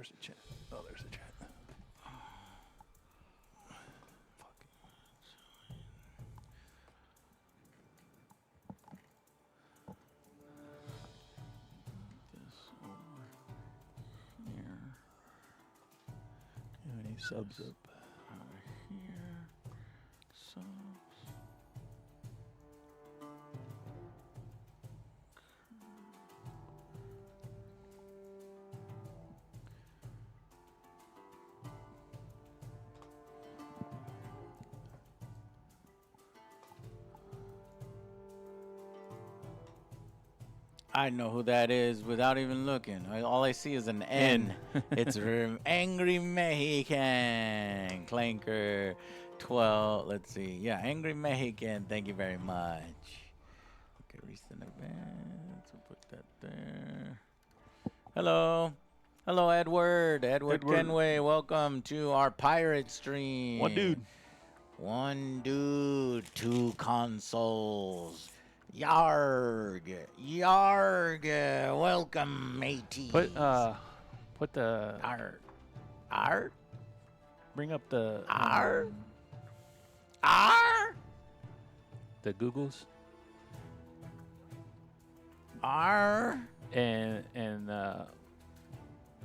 Where's the chat? Oh, there's the chat. Here. How many subs up? Over here. Subs. I know who that is without even looking. All I see is an N. It's Angry Mexican. Clanker 12. Let's see. Yeah, Angry Mexican. Thank you very much. Okay, recent events. We'll put that there. Hello. Hello, Edward. Edward Kenway. Welcome to our pirate stream. One dude. One dude. Two consoles. Yarg, yarg, welcome, mateys. Put the R. Bring up the R. the Googles R. and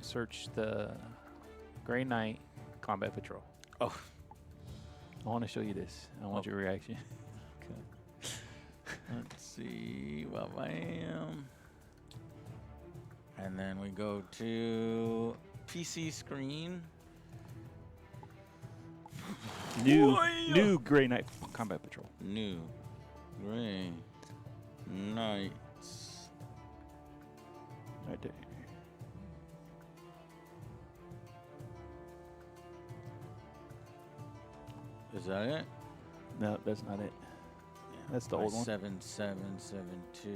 search the Grey Knight Combat Patrol. Oh, I want to show you this. I want your reaction. okay. Let's see, bam. And then we go to PC screen. New Grey Knight Combat Patrol. New Grey Knights. Right there. Is that it? No, that's not it. That's the old one. 7772.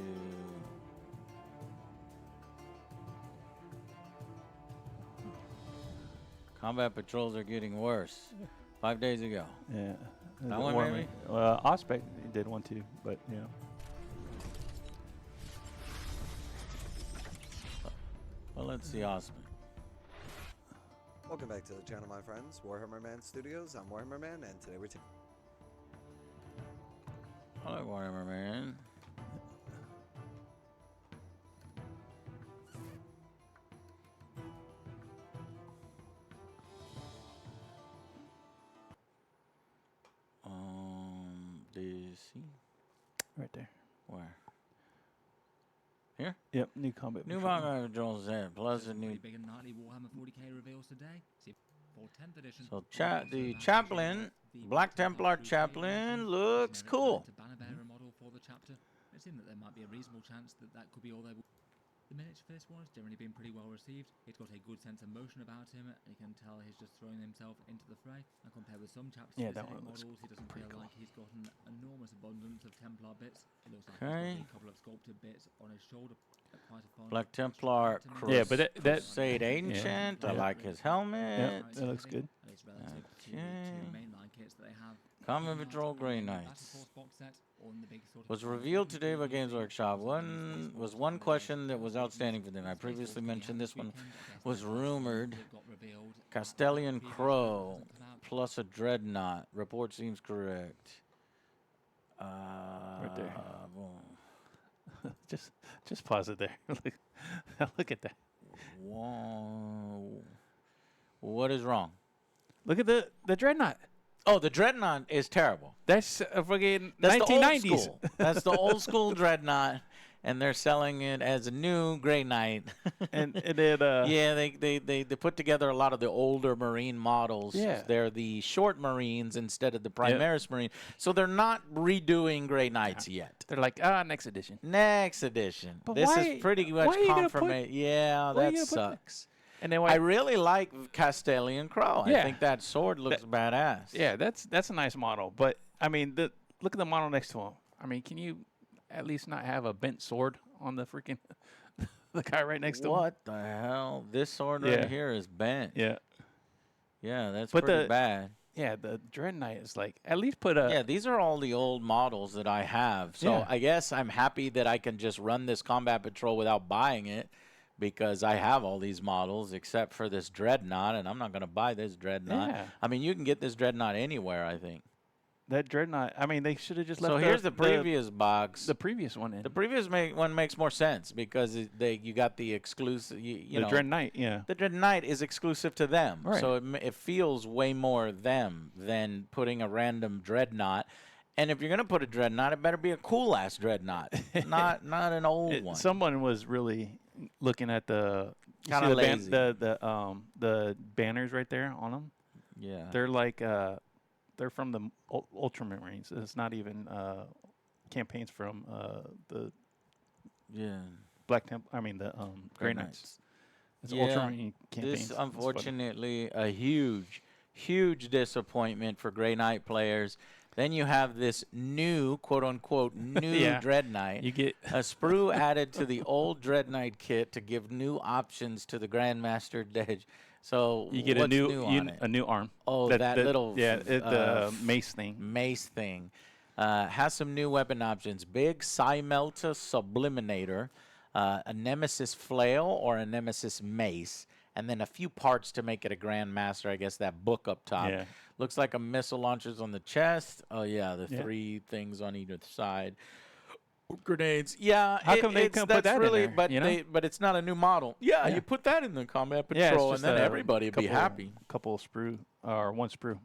Combat patrols are getting worse. 5 days ago. Yeah. That one maybe? Ospec did one too, but you know. Well, let's see Osman. Welcome back to the channel, my friends. Warhammer Man Studios. I'm Warhammer Man, and today we're I like Warhammer, man. DC. Right there. Where? Here? Yep, new combat. New combat patrols there, plus a new. Big and nightly Warhammer 40k reveals today. For 10th edition. So the chaplain, Black Templar chaplain, looks cool. To banner bearer model for the chapter. It seemed that there might be a reasonable chance that that could be all they will. The miniature for this one has generally been pretty well received. It's got a good sense of motion about him, and you can tell he's just throwing himself into the fray. And compared with some chapter models, he doesn't feel like he's got an enormous abundance of Templar bits. It looks like he's got a couple of sculpted bits on his shoulder. Quite a fun Black Templar, yeah, but that Crusade Ancient. I like his helmet. Yeah, that looks good. It's relative to the mainline kits that they have. Combat Patrol Grey Knights. Was revealed today by Games Workshop. One question that was outstanding for them. I previously mentioned this one was rumored. Castellan Crow plus a Dreadnought. Report seems correct. Right there. Just pause it there. Look at that. Whoa. What is wrong? Look at the Dreadnought. Oh, the Dreadnought is terrible. That's fucking That's 1990s. The old school. That's the old school Dreadnought, and they're selling it as a new Grey Knight. and then yeah, they put together a lot of the older Marine models. Yeah. They're the short Marines instead of the Primaris Marine. So they're not redoing Grey Knights yet. they're like, next edition. Next edition. But this why- is pretty much why are you gonna confirmation. Yeah, why are that you gonna put that? sucks. And then I really like Castellan Crow. Yeah. I think that sword looks badass. Yeah, that's a nice model. But I mean, look at the model next to him. I mean, can you at least not have a bent sword on the freaking the guy right next to him? What the hell? This sword right here is bent. Yeah. Yeah, that's But pretty bad. Yeah, the Dread Knight is like, at least put a... Yeah, these are all the old models that I have. So Yeah. I guess I'm happy that I can just run this Combat Patrol without buying it. because I have all these models except for this Dreadnought, and I'm not going to buy this Dreadnought. Yeah. I mean, you can get this Dreadnought anywhere, I think. That Dreadnought. I mean, they should have just left. So here's the previous box. The previous one in. The previous one makes more sense because you got the exclusive. You the know, Dread Knight. Yeah. the Dread Knight is exclusive to them, Right. so it feels way more them than putting a random Dreadnought. And if you're gonna put a Dreadnought, it better be a cool ass Dreadnought, not an old one. Someone was really looking at the you Kinda see lazy. the banners right there on them. Yeah. They're like they're from the Ultramarines. It's not even campaigns from the Yeah. Black Temple. I mean the Grey Knights. It's Yeah, Ultramarine campaigns. This, It's funny. unfortunately, a huge disappointment for Grey Knight players. Then you have this new, quote unquote, new Yeah. Dread Knight. You get A sprue added to the old Dread Knight kit to give new options to the Grandmaster Dej. So you get what's a new on it? a new arm. Oh, that little the mace thing. mace thing. Has some new weapon options. Big Psymelta Subliminator, a Nemesis Flail or a Nemesis Mace, and then a few parts to make it a Grandmaster. I guess that book up top. Yeah. Looks like a missile launchers on the chest. Oh, yeah, the Yeah. 3 things on either side. Grenades. Yeah. How come they couldn't put that's that in really, there, but you know? but it's not a new model. Yeah, Yeah. you put that in the combat Yeah, it's patrol, and just then a everybody would be happy. Couple sprue or one sprue.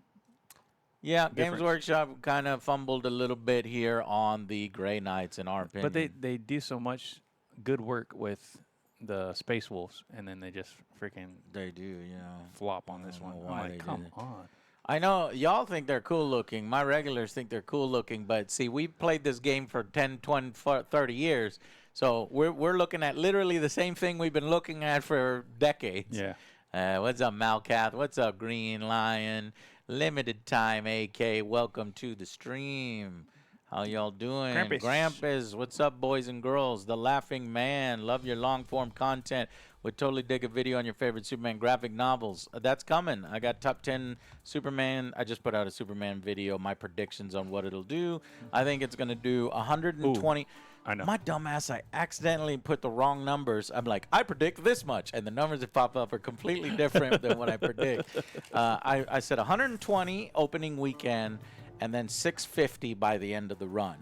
Yeah, Games difference. Workshop kind of fumbled a little bit here on the Grey Knights, in our opinion. But they do so much good work with the Space Wolves, and then they just freaking They do, yeah. flop on this I don't one. know I'm why like, they did come it. on. I know y'all think they're cool looking. My regulars think they're cool looking, but see, we've played this game for 10, 20, 30 years, so we're looking at literally the same thing we've been looking at for decades. Yeah. What's up, Malcath? What's up, Green Lion? Limited time, AK. Welcome to the stream. How y'all doing? Krampus. What's up, boys and girls? The Laughing Man. Love your long-form content. Would totally dig a video on your favorite Superman graphic novels. That's coming. I got top 10 Superman. I just put out a Superman video, my predictions on what it'll do. I think it's going to do 120. Ooh, I know. My dumbass, I accidentally put the wrong numbers. I'm like, I predict this much, and the numbers that pop up are completely different than what I predict. I said 120 opening weekend, and then 650 by the end of the run,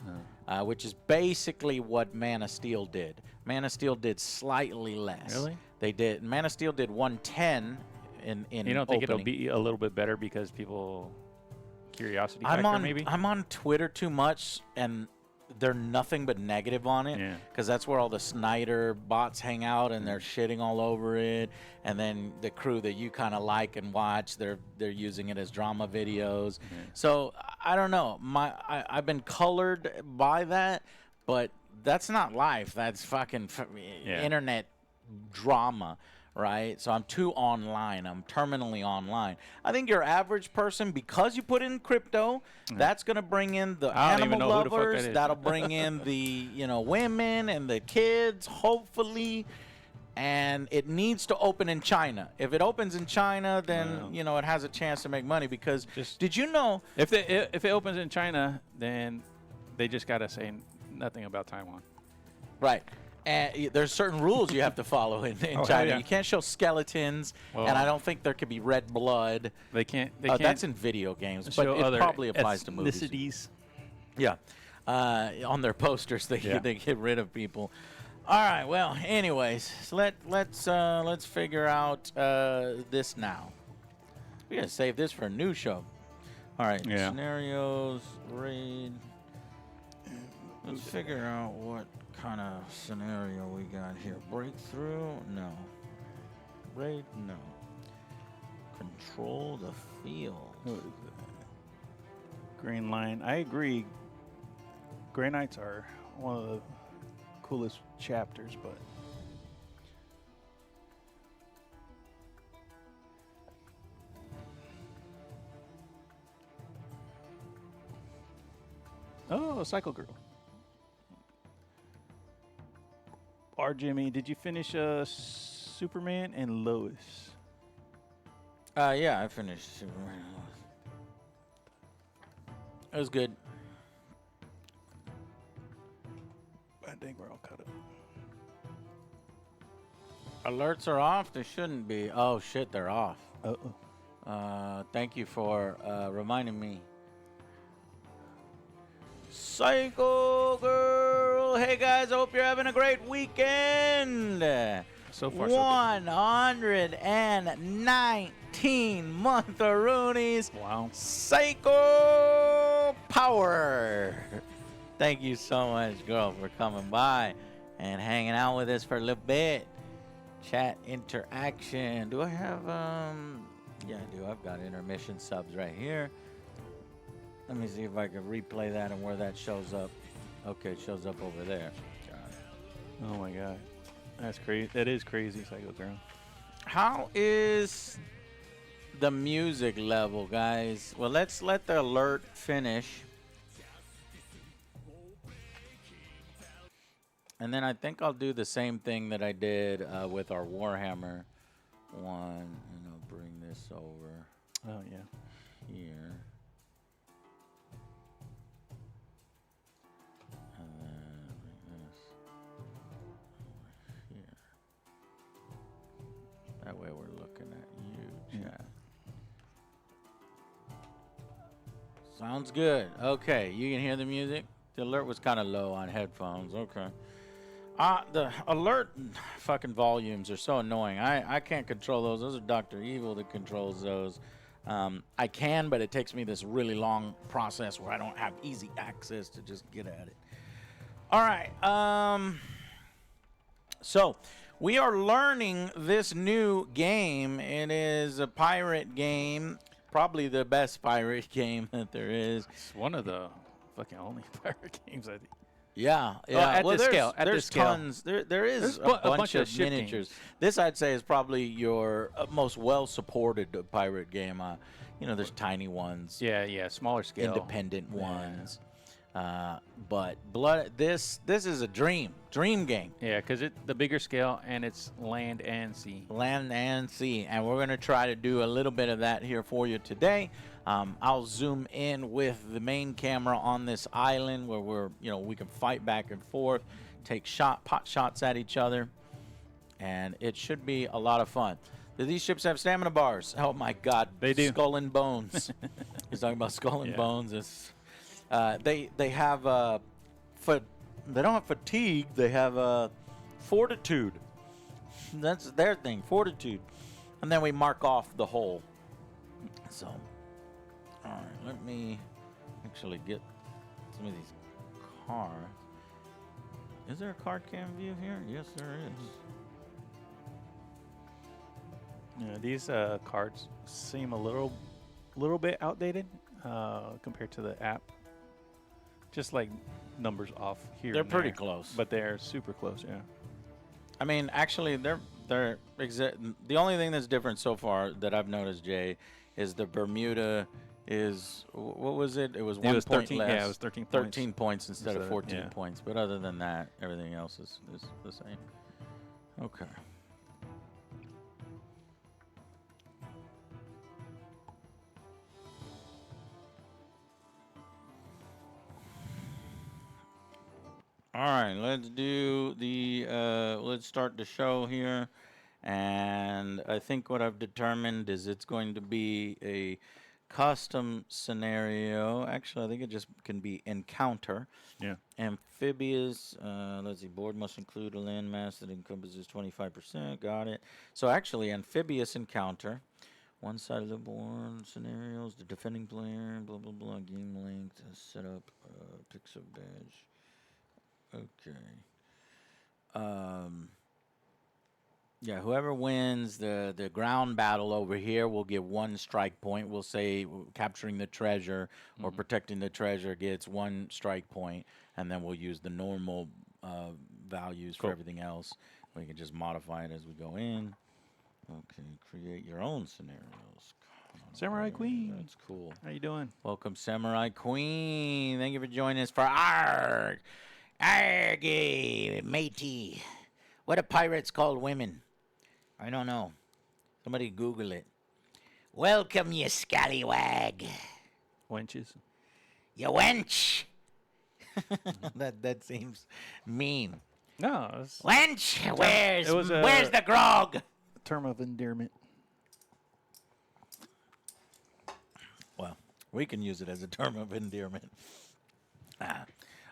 which is basically what Man of Steel did. Man of Steel did slightly less. Really? They did. Man of Steel did 110 in You don't think it'll opening. be a little bit better because people curiosity factor maybe? I'm on Twitter too much, and they're nothing but negative on it. Yeah. Because that's where all the Snyder bots hang out, and they're shitting all over it. And then the crew that you kind of like and watch, they're using it as drama videos. So I don't know. I've been colored by that, but that's not life. That's fucking internet drama. Right, so I'm too online. I'm terminally online. I think your average person, because you put in crypto, that's gonna bring in the I don't even animal know who the fuck that lovers. is. That'll bring in the women and the kids, hopefully. And it needs to open in China. If it opens in China, then it has a chance to make money. Because did you know? If it opens in China, then they just gotta say nothing about Taiwan. Right. And there's certain rules you have to follow in China. yeah. You can't show skeletons, and I don't think there could be red blood. They can't. That's in video games, but show it other probably applies to movies. ethnicities. Yeah, on their posters they get rid of people. All right. Well, anyways, so let's figure out this now. We gotta save this for a new show. All right. Yeah. Scenarios, raid. Let's figure out what kind of scenario we got here. Breakthrough? No. Raid? No. Control the field. What is that? Green Line. I agree. Grey Knights are one of the coolest chapters, but Cycle Girl. Jimmy, did you finish Superman and Lois? Yeah, I finished Superman. It was good. I think we're all caught up. Alerts are off? They shouldn't be. Oh, shit, they're off. Uh-oh. Thank you for reminding me. Psycho Girl! Hey, guys, I hope you're having a great weekend. So far, so 119 month-a-roonies. good. Wow. Psycho Power. Thank you so much, girl, for coming by and hanging out with us for a little bit. Chat interaction. Do I have, yeah, I do. I've got intermission subs right here. Let me see if I can replay that and where that shows up. Okay, it shows up over there. Got it. Oh my God. That's crazy. That is crazy, Psycho Girl. How is the music level, guys? Well, let's let the alert finish. And then I think I'll do the same thing that I did with our Warhammer one. And I'll bring this over Oh yeah. here. And then bring this over here. That way we're looking at you, chat. Sounds good. Okay, you can hear the music? The alert was kind of low on headphones. Okay. The alert fucking volumes are so annoying. I can't control those. Those are Dr. Evil that controls those. I can, but it takes me this really long process where I don't have easy access to just get at it. All right. So we are learning this new game. It is a pirate game. Probably the best pirate game that there is. It's one of the fucking only pirate games, I think. Yeah, yeah. at well, this scale, at there's this scale. tons. There is There's a bunch of ship miniatures. games. This, I'd say, is probably your most well-supported pirate game. You know, there's tiny ones, Yeah, smaller scale. independent Yeah. ones. But this is a dream game. Yeah, because the bigger scale and it's land and sea. Land and sea, and we're going to try to do a little bit of that here for you today. I'll zoom in with the main camera on this island where we can fight back and forth, take pot shots at each other, and it should be a lot of fun. Do these ships have stamina bars? Oh my God, They do. Skull and Bones. He's talking about Skull and Yeah. Bones. They have they don't have fatigue. They have fortitude. That's their thing, fortitude. And then we mark off the hole. So, all right, let me actually get some of these cards. Is there a card cam view here? Yes, there is. Yeah, these cards seem a little bit outdated compared to the app. Just like numbers off here. They're and pretty there, close. but they're super close. Yeah. I mean, actually, the only thing that's different so far that I've noticed, Jay, is the Bermuda is, what was it? It was 1 was point 13. less. Yeah, it was 13 points. 13 points instead of So, 14 yeah. points. But other than that, everything else is the same. Okay. All right, let's do let's start the show here. And I think what I've determined is it's going to be a custom scenario. Actually, I think it just can be encounter. Yeah. Amphibious, let's see, board must include a landmass that encompasses 25%. Got it. So actually, amphibious encounter. One side of the board, scenarios, the defending player, blah, blah, blah, game length, setup, picks up badge. Okay. Yeah, whoever wins the ground battle over here will get 1 strike point. We'll say capturing the treasure or protecting the treasure gets 1 strike point, and then we'll use the normal values for everything else. We can just modify it as we go in. Okay, create your own scenarios. Samurai Queen. That's cool. How you doing? Welcome, Samurai Queen. Thank you for joining us for ARG. Argy, matey. What are pirates called women? I don't know. Somebody Google it. Welcome, you scallywag. Wenches. You wench. That seems mean. No, it's Wench, it was a- where's the grog? a term of endearment. Well, we can use it as a term of endearment.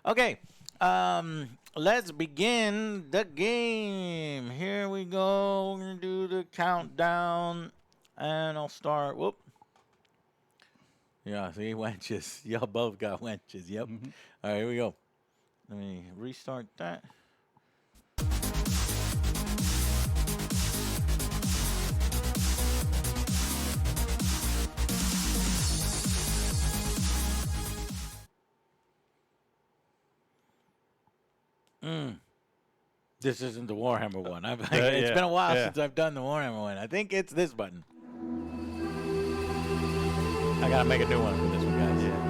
Okay, let's begin the game. Here we go. We're gonna do the countdown, and I'll start. Whoop. Yeah, see, wenches. Y'all both got wenches. Yep. All right, here we go. Let me restart that. This isn't the Warhammer one. It's yeah, been a while yeah. since I've done the Warhammer one. I think it's this button. I gotta make a new one for this one, guys.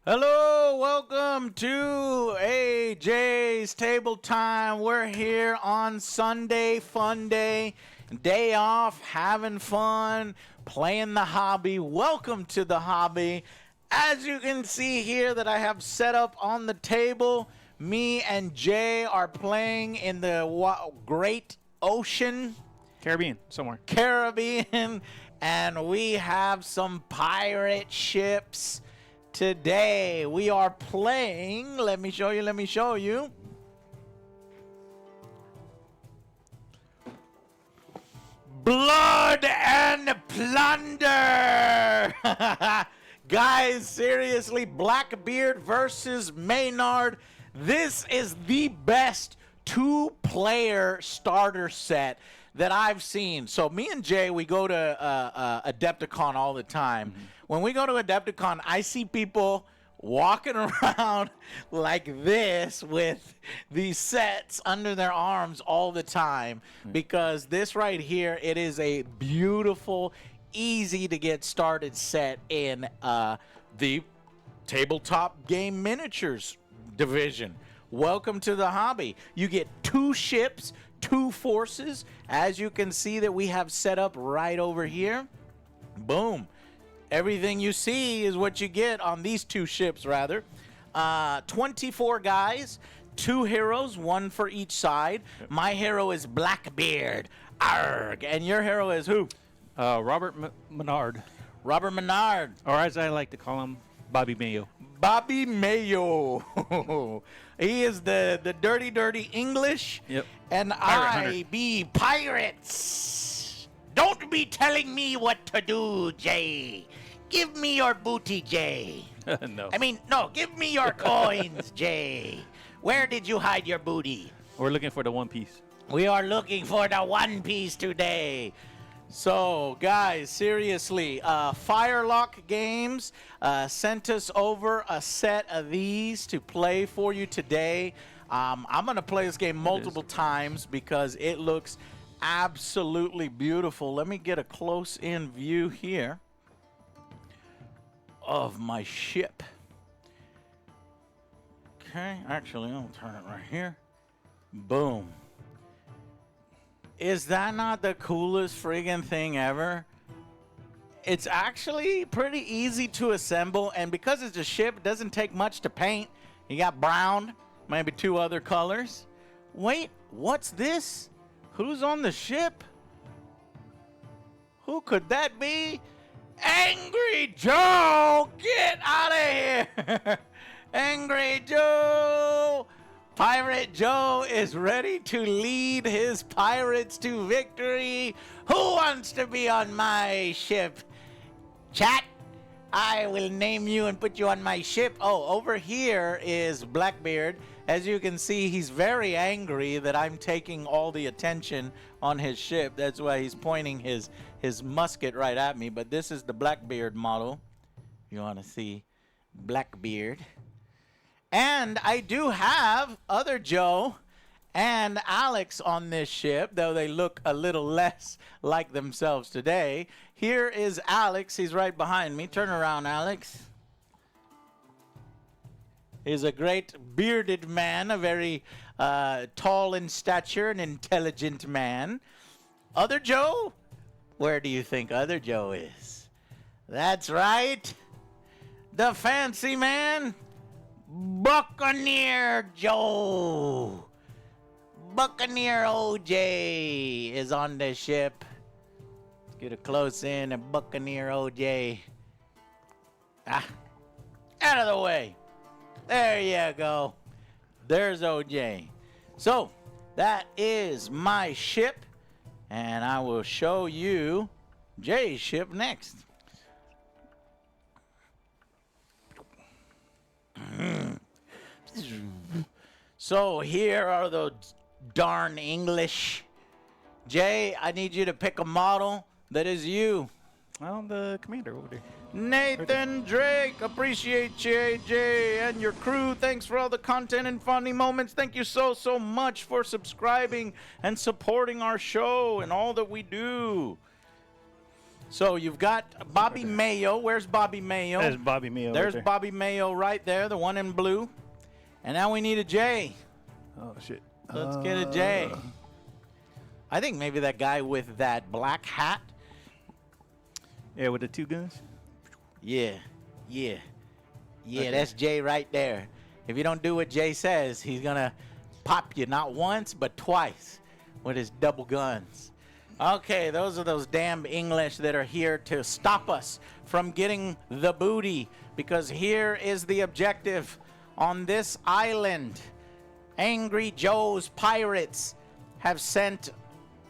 Hello, welcome to AJ's Table Time. We're here on Sunday, fun day off, having fun, playing the hobby. Welcome to the hobby. As you can see here that I have set up on the table, me and Jay are playing in the Great Ocean, Caribbean, somewhere. Caribbean, and we have some pirate ships. Today we are playing, let me show you. Blood and Plunder! Guys, seriously, Blackbeard versus Maynard. This is the best two-player starter set that I've seen. So me and Jay, we go to Adepticon all the time. When we go to Adepticon, I see people walking around like this with these sets under their arms all the time, because this right here, it is a beautiful, easy to get started set in the tabletop game miniatures division. Welcome to the hobby. You get 2 ships, 2 forces, as you can see that we have set up right over here. Boom. Everything you see is what you get on these 2 ships, rather. 24 guys, 2 heroes, 1 for each side. My hero is Blackbeard. Arg. And your hero is who? Robert Menard, Robert Menard. or as I like to call him, Bobby Mayo. Bobby Mayo. He is the dirty English. Yep. And Pirate I hunter. be pirates. Don't be telling me what to do, Jay. Give me your booty, Jay. No. No, give me your coins, Jay. Where did you hide your booty? We're looking for the One Piece. We are looking for the One Piece today. So, guys, seriously, Firelock Games sent us over a set of these to play for you today. I'm going to play this game multiple times because it looks absolutely beautiful. Let me get a close-in view here of my ship. Okay, actually, I'll turn it right here. Boom. Is that not the coolest friggin' thing ever? It's actually pretty easy to assemble, and because it's a ship, it doesn't take much to paint. You got brown, maybe 2 other colors. Wait, what's this? Who's on the ship? Who could that be? Angry Joe! Get out of here! Angry Joe! Pirate Joe is ready to lead his pirates to victory. Who wants to be on my ship? Chat, I will name you and put you on my ship. Oh, over here is Blackbeard. As you can see, he's very angry that I'm taking all the attention on his ship. That's why he's pointing his musket right at me. But this is the Blackbeard model. You want to see Blackbeard. And I do have other Joe and Alex on this ship, though they look a little less like themselves today. Here is Alex. He's right behind me. Turn around, Alex. He's a great bearded man, a very tall in stature, an intelligent man. Other Joe? Where do you think Other Joe is? That's right. The fancy man, Buccaneer Joe. Buccaneer OJ is on the ship. Let's get a close in of Buccaneer OJ. Out of the way. There you go. There's OJ. So, that is my ship, and I will show you Jay's ship next. So, here are those darn English. Jay, I need you to pick a model that is you. I'm the commander over there. Nathan Drake, appreciate you, AJ, and your crew. Thanks for all the content and funny moments. Thank you so much for subscribing and supporting our show and all that we do. So you've got Bobby Mayo. Where's Bobby Mayo? There's Bobby Mayo. There's right there. Bobby Mayo right there, the one in blue. And now we need a J. Oh, shit. Let's get a J. I think maybe that guy with that black hat. Yeah, with the two guns. Yeah, that's Jay right there. If you don't do what Jay says, he's gonna pop you not once, but twice with his double guns. Okay, those are those damn English that are here to stop us from getting the booty, because here is the objective on this island. Angry Joe's pirates have sent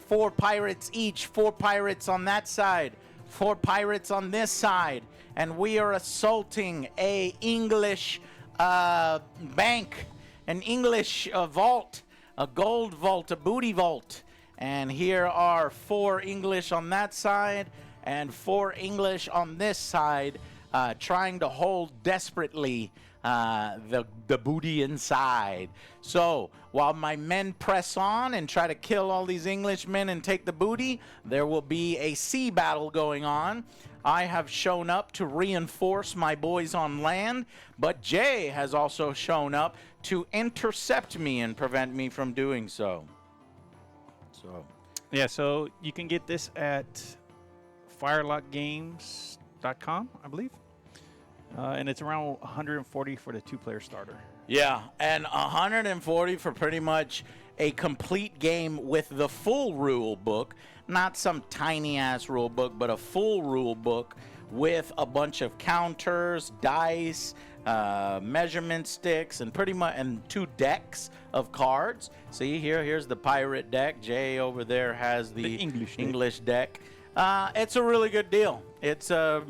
4 pirates each, 4 pirates on that side, 4 pirates on this side, and we are assaulting a English bank, an English vault, a gold vault, a booty vault. And here are 4 English on that side and 4 English on this side, trying to hold desperately the booty inside. So while my men press on and try to kill all these Englishmen and take the booty, there will be a sea battle going on. I have shown up to reinforce my boys on land, but Jay has also shown up to intercept me and prevent me from doing so. Yeah, so you can get this at firelockgames.com, I believe. And it's around 140 for the 2-player starter. Yeah, and 140 for pretty much a complete game with the full rule book. Not some tiny-ass rule book, but a full rule book with a bunch of counters, dice, measurement sticks, and pretty much 2 decks of cards. See here's the pirate deck. Jay over there has the English deck. It's a really good deal. It's a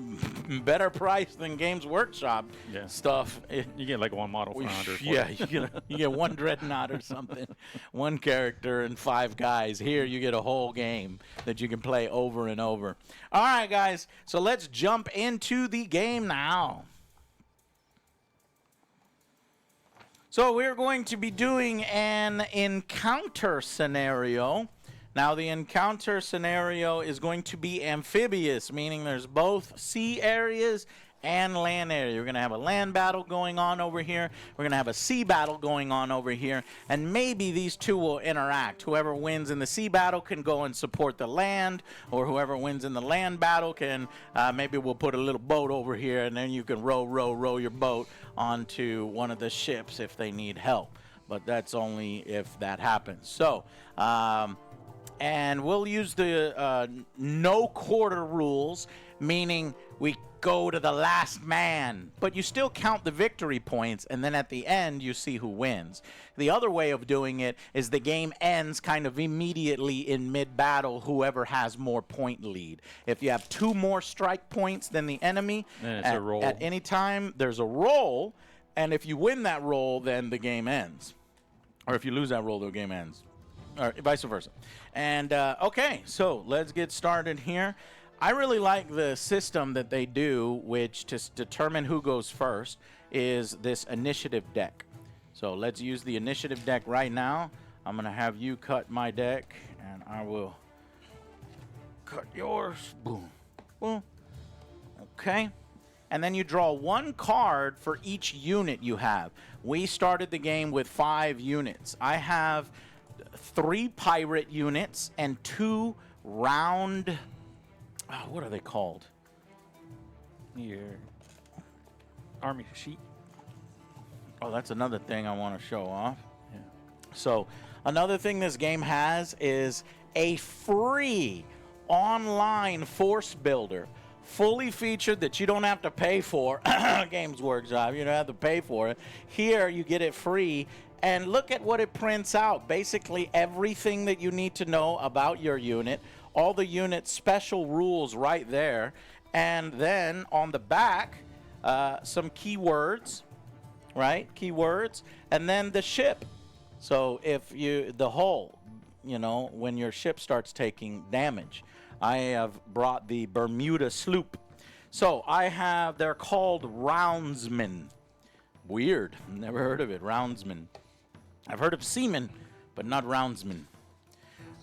better price than Games Workshop stuff. You get like 1 model for 100. Yeah, you get 1 dreadnought or something, 1 character and 5 guys. Here you get a whole game that you can play over and over. All right, guys, so let's jump into the game now. So we're going to be doing an encounter scenario. Now, the encounter scenario is going to be amphibious, meaning there's both sea areas and land area. We're going to have a land battle going on over here. We're going to have a sea battle going on over here. And maybe these two will interact. Whoever wins in the sea battle can go and support the land, or whoever wins in the land battle can, maybe we'll put a little boat over here, and then you can row your boat onto one of the ships if they need help. But that's only if that happens. So, and we'll use the no quarter rules, meaning we go to the last man, but you still count the victory points, and then at the end you see who wins. The other way of doing it is the game ends kind of immediately in mid-battle, whoever has more point lead. If you have 2 more strike points than the enemy at any time, there's a roll, and if you win that roll, then the game ends. Or if you lose that roll, the game ends. Or vice versa. And okay, so let's get started here. I really like the system that they do, which to determine who goes first is this initiative deck. So let's use the initiative deck right now. I'm going to have you cut my deck, and I will cut yours. Boom. Boom. Okay. And then you draw 1 card for each unit you have. We started the game with 5 units. I have 3 pirate units and 2 round... what are they called? Your army sheet. Oh, that's another thing I want to show off. Yeah. So, another thing this game has is a free online force builder. Fully featured that you don't have to pay for. Games Workshop, you don't have to pay for it. Here, you get it free. And look at what it prints out. Basically, everything that you need to know about your unit. All the unit special rules right there. And then on the back, some keywords, right? Keywords. And then the ship. So if the hull, when your ship starts taking damage. I have brought the Bermuda sloop. So they're called roundsmen. Weird. Never heard of it. Roundsmen. I've heard of seamen, but not roundsmen.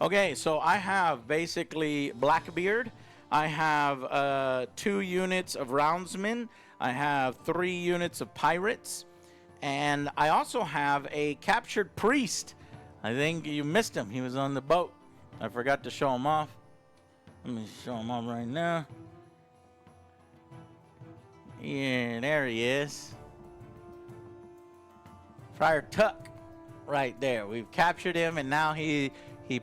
Okay, so I have basically Blackbeard. I have 2 units of roundsmen. I have 3 units of pirates. And I also have a captured priest. I think you missed him. He was on the boat. I forgot to show him off. Let me show him off right now. Yeah, there he is. Friar Tuck. Right there. We've captured him, and now he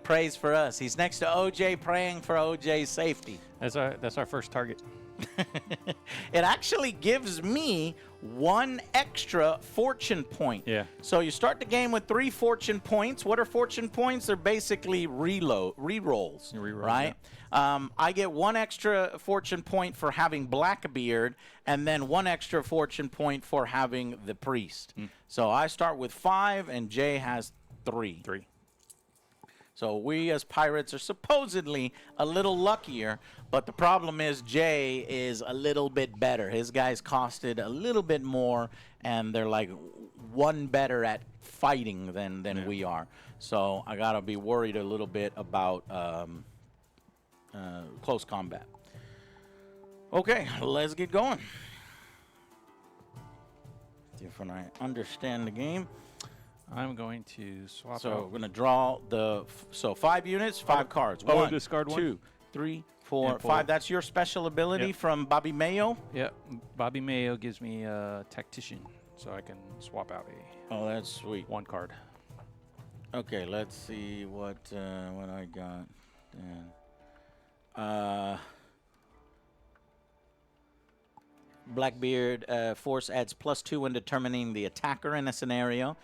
prays for us. He's next to OJ, praying for OJ's safety. That's our first target. It actually gives me 1 extra fortune point. Yeah. So you start the game with 3 fortune points. What are fortune points? They're basically rerolls. Rerolls, right? Yeah. I get 1 extra fortune point for having Blackbeard, and then 1 extra fortune point for having the priest. So I start with 5, and Jay has 3. 3. So we as pirates are supposedly a little luckier, but the problem is Jay is a little bit better. His guys costed a little bit more, and they're like 1 better at fighting than we are. So I gotta be worried a little bit about close combat. Okay, let's get going. If I understand the game. I'm going to swap So out. we're going to draw 5 units, 5 cards. Oh, 1, discard 1? 2, 3, 4, And 5. That's your special ability from Bobby Mayo? Yeah, Bobby Mayo gives me a tactician, so I can swap out Oh, that's sweet. 1 card. Okay, let's see what I got then. Blackbeard force adds +2 when determining the attacker in a scenario.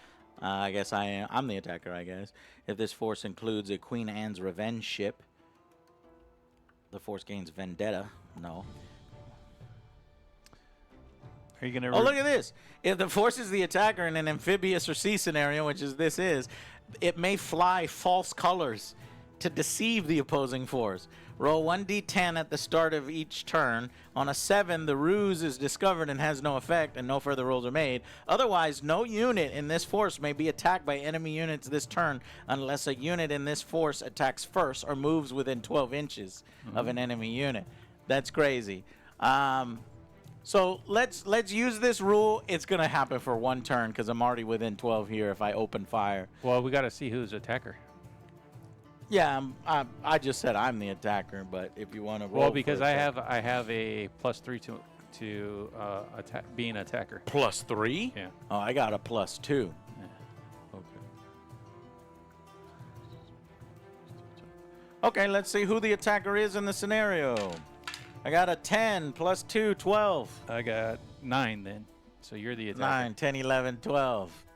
I guess I'm the attacker, I guess. If this force includes a Queen Anne's Revenge ship, the force gains Vendetta. No. Are you going to... Oh, look at this. If the force is the attacker in an amphibious or sea scenario, which is it may fly false colors to deceive the opposing force. Roll 1d10 at the start of each turn. On a 7, the ruse is discovered and has no effect, and no further rolls are made. Otherwise, no unit in this force may be attacked by enemy units this turn unless a unit in this force attacks first or moves within 12 inches of an enemy unit. That's crazy. So let's use this rule. It's going to happen for 1 turn because I'm already within 12 here if I open fire. Well, we got to see who's attacker. Yeah, I just said I'm the attacker, but if you want to roll, Well, because I have a +3 to being attacker. +3. Yeah. Oh, I got a +2. Yeah. Okay. Okay, let's see who the attacker is in the scenario. I got a 10 +2, 12. I got 9 then, so you're the attacker. 9, 10, 11, 12.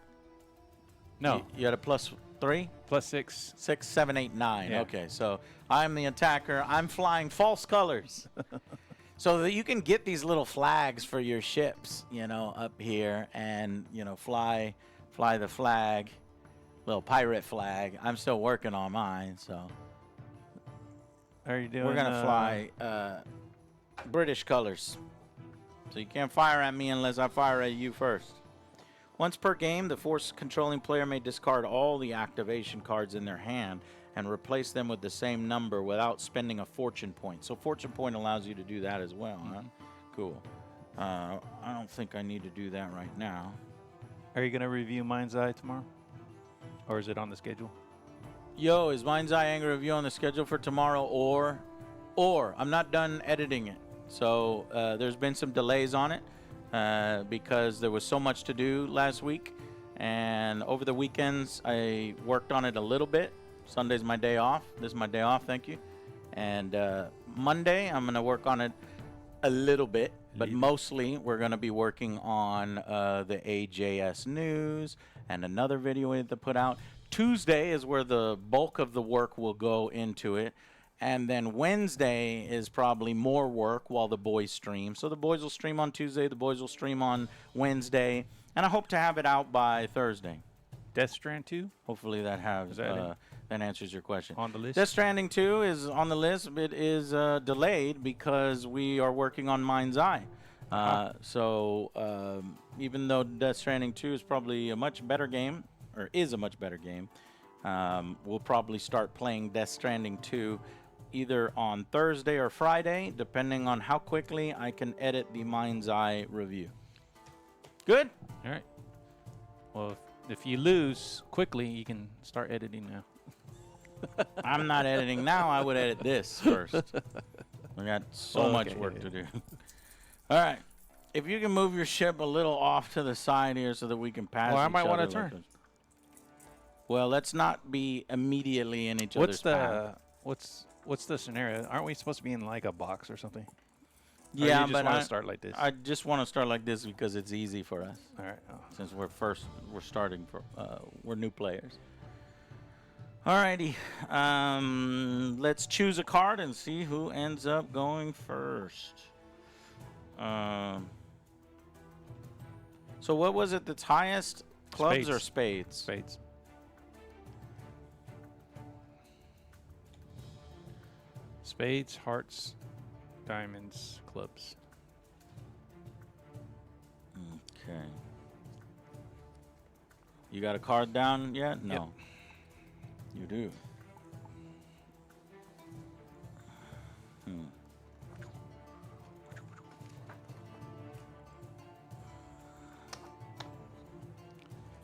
No, You had a +3. +6. 6, 7, 8, 9. Yeah. Okay, so I'm the attacker. I'm flying false colors. So that you can get these little flags for your ships, up here and, fly the flag, little pirate flag. I'm still working on mine, so. Are you doing? We're going to fly British colors. So you can't fire at me unless I fire at you first. Once per game, the force controlling player may discard all the activation cards in their hand and replace them with the same number without spending a fortune point. So fortune point allows you to do that as well, huh? Cool. I don't think I need to do that right now. Are you gonna review Mind's Eye tomorrow, or is it on the schedule? Yo, is Mind's Eye Angry Review on the schedule for tomorrow, or I'm not done editing it. So there's been some delays on it because there was so much to do last week, and over the weekends I worked on it a little bit. Sunday's my day off. This is my day off, thank you. And Monday I'm gonna work on it a little bit, but mostly we're gonna be working on the AJS news and another video we have to put out. Tuesday is where the bulk of the work will go into it. And then Wednesday is probably more work while the boys stream. So the boys will stream on Tuesday, the boys will stream on Wednesday, and I hope to have it out by Thursday. Death Strand 2 Hopefully that has that that answers your question. on the list. Death Stranding 2 is on the list. It is delayed because we are working on Mind's Eye. So even though Death Stranding 2 is probably a much better game, or is a much better game, we'll probably start playing Death Stranding 2 either on Thursday or Friday, depending on how quickly I can edit the Mind's Eye review. Good? All right. Well, if you lose quickly, you can start editing now. I'm not editing now. I would edit this first. We got so much work to do. All right. If you can move your ship a little off to the side here so that we can pass Well, I each might wanna other like turn. this. Well, let's not be immediately in each other's path. What's the scenario? Aren't we supposed to be in like a box or something? Or Yeah, you just but want to start like this. I just want to start like this because it's easy for us. All right. Since we're starting for, we're new players. Alrighty, let's choose a card and see who ends up going first. So what was it that's highest? Clubs or spades? Spades. Spades, hearts, diamonds, clubs. Okay. You got a card down yet? No. Yep. You do.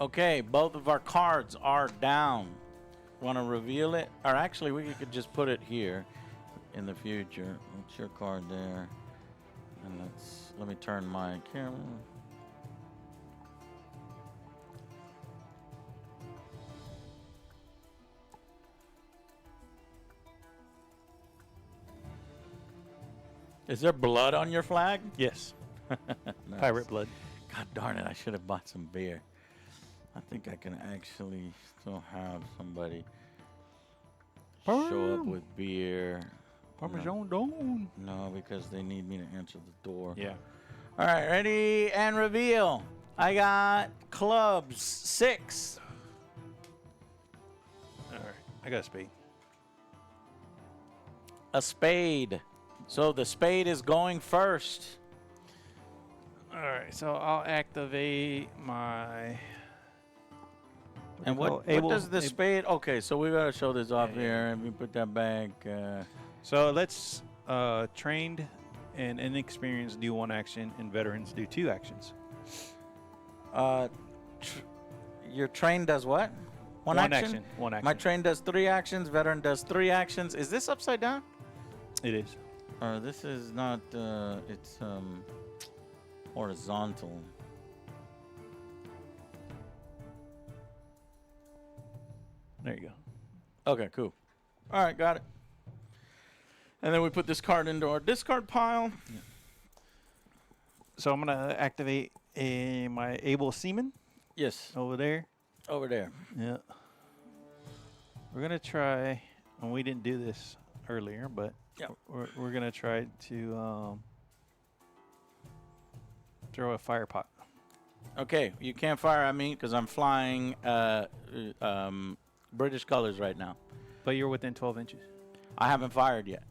Okay, both of our cards are down. Want to reveal it? Or actually, we could just put it here in the future. What's your card there? And let me turn my camera. Is there blood on your flag? Yes. Nice. Pirate blood. God darn it, I should have bought some beer. I think I can actually still have somebody show up with beer. Parmesan Don. No, because they need me to answer the door. Yeah. All right, ready and reveal. I got clubs, 6. All right. I got a spade. A spade. So the spade is going first. All right. So I'll activate my. And what does the spade? Okay, so we gotta show this off here, and we put that back. So let's trained and inexperienced do 1 action, and veterans do 2 actions. Your train does what? One action. 1 action. My train does 3 actions. Veteran does 3 actions. Is this upside down? It is. This is not. It's horizontal. There you go. Okay, cool. All right, got it. And then we put this card into our discard pile. Yeah. So I'm gonna activate my able seaman Yes, over there. over there. Yeah. We're gonna try, and we didn't do this earlier, but Yep. we're gonna try to throw a fire pot. Okay, you can't fire at me because I'm flying British colors right now. But you're within 12 inches. I haven't fired yet.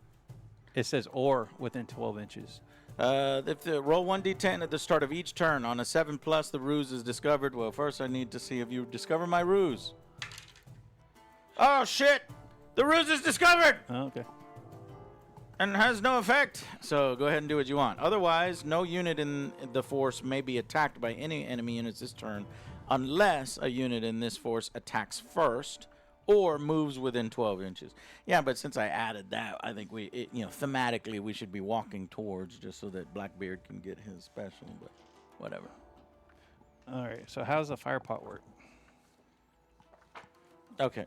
It says or within 12 inches. If the roll 1d10 at the start of each turn. On a 7+, the ruse is discovered. Well, first I need to see if you discover my ruse. Oh, shit! The ruse is discovered! Oh, okay. And has no effect. So go ahead and do what you want. Otherwise, no unit in the force may be attacked by any enemy units this turn unless a unit in this force attacks first or moves within 12 inches. Yeah, but since I added that, I think thematically we should be walking towards just so that Blackbeard can get his special, but whatever. All right. So how's the fire pot work? Okay.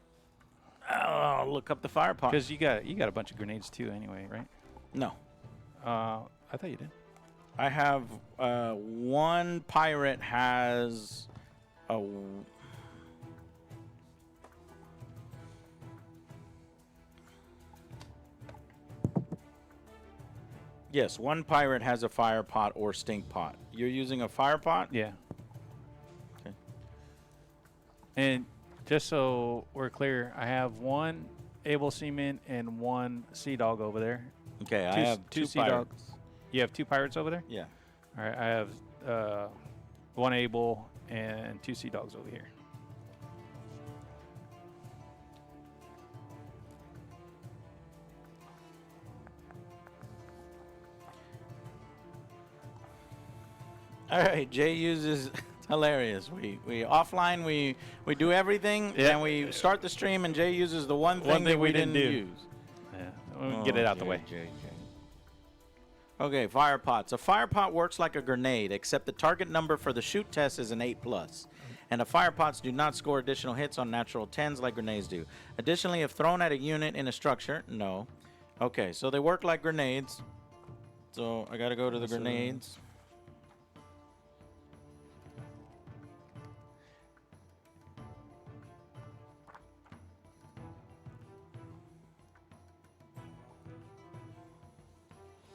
I'll look up the fire pot. Because you got a bunch of grenades too, anyway, right? No. I thought you did. I have one pirate has a yes, one pirate has a fire pot or stink pot. You're using a fire pot? Yeah. Okay. And just so we're clear, I have one able seaman and one sea dog over there. Okay, I have two sea pirates. dogs. You have two pirates over there? Yeah. All right, I have one able and two sea dogs over here. All right, Jay uses it's hilarious. We offline we do everything Yeah. and we start the stream and Jay uses the one thing that we didn't do. use. Yeah, we'll get it out the way. Jay. Okay, fire pots. A fire pot works like a grenade, except the target number for the shoot test is an 8+. And the fire pots do not score additional hits on natural 10s like grenades do. Additionally, if thrown at a unit in a structure, no. Okay, so they work like grenades. So I gotta go to the grenades.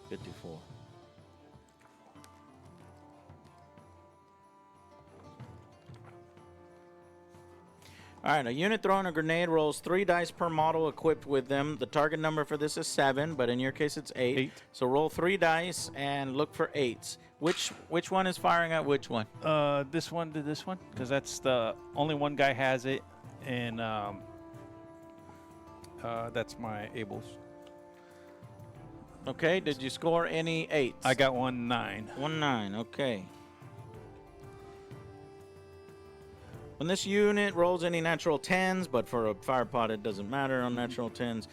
$54. All right, a unit throwing a grenade rolls 3 dice per model equipped with them. The target number for this is 7, but in your case it's 8. 8. So roll 3 dice and look for 8s. Which one is firing at which one? This one to this one, because that's the only one guy has it, and that's my ables. Okay, did you score any 8s? I got 1 9. 1 9, okay. When this unit rolls any natural 10s, but for a fire pot it doesn't matter on natural 10s,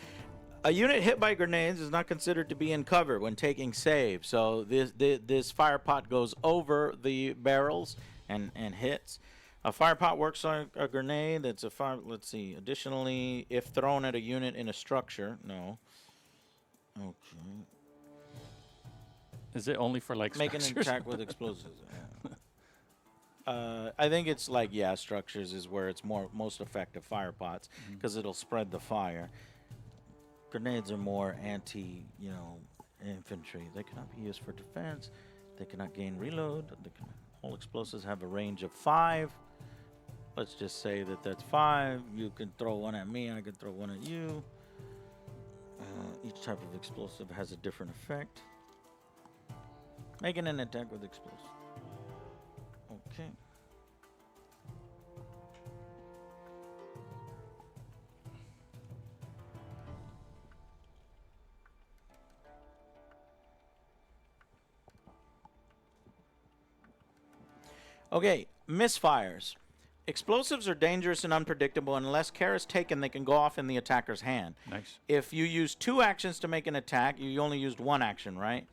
a unit hit by grenades is not considered to be in cover when taking save. So this fire pot goes over the barrels and hits. A fire pot works like a grenade. It's a fire. Let's see. Additionally, if thrown at a unit in a structure, no. Okay. Is it only for like Make an structures? attack with explosives. I think it's like, yeah, structures is where it's most effective, fire pots, because it'll spread the fire. Grenades are more infantry. They cannot be used for defense. They cannot gain reload. All explosives have a range of 5. Let's just say that that's 5. You can throw one at me. I can throw one at you. Each type of explosive has a different effect. Making an attack with explosive. Okay. Okay, misfires. Explosives are dangerous and unpredictable. Unless care is taken, they can go off in the attacker's hand. Nice. If you use 2 actions to make an attack, you only used 1 action, right?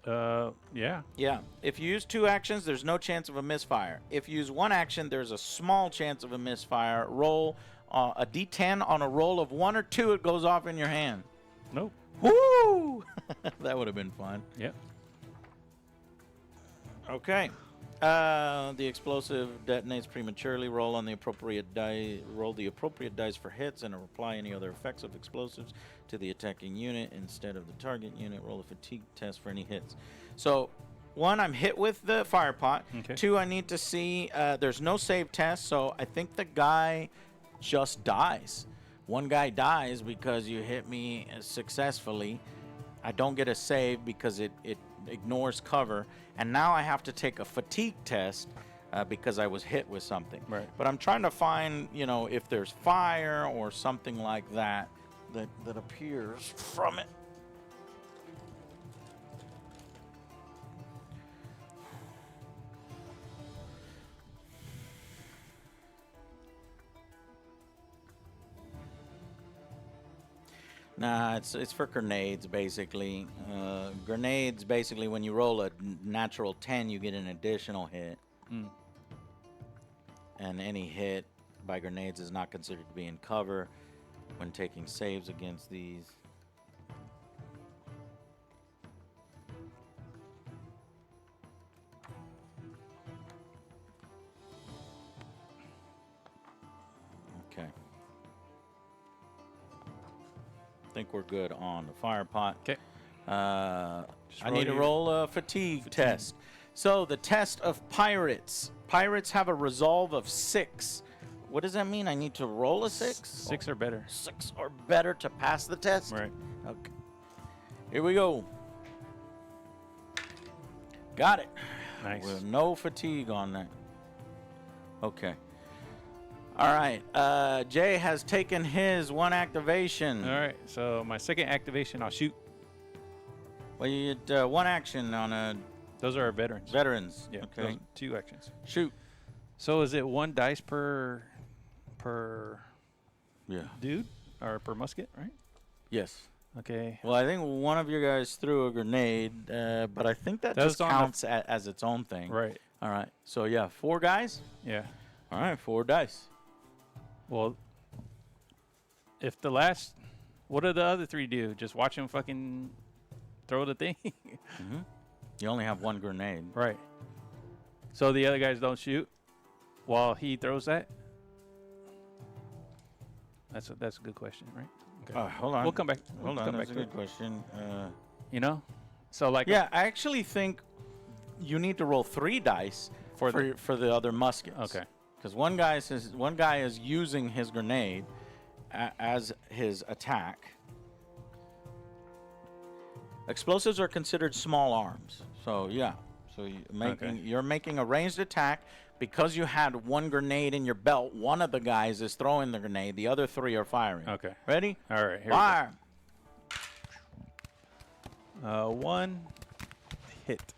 Yeah. Yeah. If you use 2 actions, there's no chance of a misfire. If you use 1 action, there's a small chance of a misfire. Roll a d10 on a roll of 1 or 2, it goes off in your hand. Nope. Woo! That would have been fun. Yep. Okay. The explosive detonates prematurely. Roll on the appropriate die. Roll the appropriate dice for hits and apply any other effects of explosives to the attacking unit instead of the target unit. Roll a fatigue test for any hits. So, 1, I'm hit with the fire pot. Okay. 2, I need to see. There's no save test, so I think the guy just dies. One guy dies because you hit me successfully. I don't get a save because it ignores cover. And now I have to take a fatigue test because I was hit with something. Right. But I'm trying to find, you know, if there's fire or something like that that appears from it. Nah, it's for grenades, basically. Grenades, basically, when you roll a natural 10, you get an additional hit. And any hit by grenades is not considered to be in cover when taking saves against these. Okay. I think we're good on the fire pot. Okay. I need to roll a fatigue test. So the test of pirates. Pirates have a resolve of 6. What does that mean? I need to roll a 6? 6 or better. 6 or better to pass the test? Right. Okay. Here we go. Got it. Nice. With no fatigue on that. Okay. All right. Jay has taken his 1 activation. All right. So my second activation, I'll shoot. Well, you get 1 action on a Those are our veterans. veterans. Yeah. Okay. those 2 actions. Shoot. So is it 1 dice per Yeah. dude or per musket, right? Yes. Okay. Well, I think one of you guys threw a grenade, but I think that That's just on the- counts as its own thing. Right. All right. So, yeah, 4 guys. Yeah. All right, 4 dice. Well, if the last, what do the other 3 do? Just watch him fucking throw the thing? You only have 1 grenade. Right. So the other guys don't shoot while he throws that? That's a good question, right? Okay. Hold on. We'll come back. Hold We'll on. come That's back a to good it. question. You know? So like Yeah, I actually think you need to roll 3 dice for the other muskets. Okay. Because one guy is using his grenade as his attack. Explosives are considered small arms. So yeah. So you're making a ranged attack. Because you had 1 grenade in your belt, one of the guys is throwing the grenade. The other 3 are firing. Okay. Ready? All right. Here Fire. we go. 1 hit.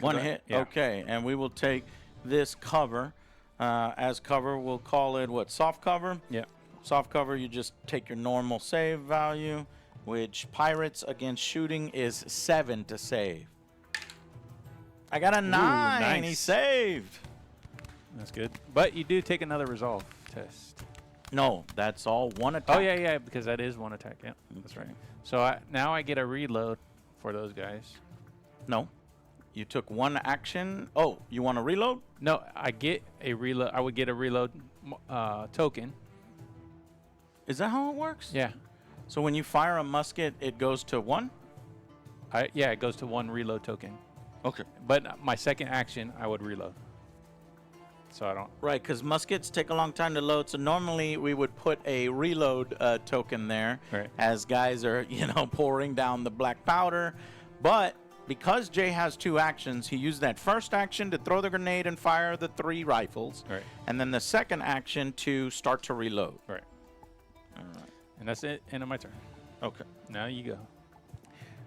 1 hit. Yeah. Okay, and we will take this cover. As cover, we'll call it what? Soft cover? Yeah. Soft cover, you just take your normal save value, which pirates against shooting is 7 to save. I got a 9. nice. He saved. That's good. But you do take another resolve test. No, that's all 1 attack. Oh, yeah, because that is 1 attack. Yeah, that's right. So now I get a reload for those guys. No. You took 1 action. Oh, you want to reload? No, I get a reload. I would get a reload token. Is that how it works? Yeah. So when you fire a musket, it goes to 1? Yeah, it goes to 1 reload token. Okay. But my second action, I would reload. So I don't. Right, because muskets take a long time to load. So normally we would put a reload token there Right. as guys are, pouring down the black powder. But because Jay has 2 actions, he used that first action to throw the grenade and fire the 3 rifles. Right. And then the second action to start to reload. Right. All right. And that's it. End of my turn. Okay. Now you go.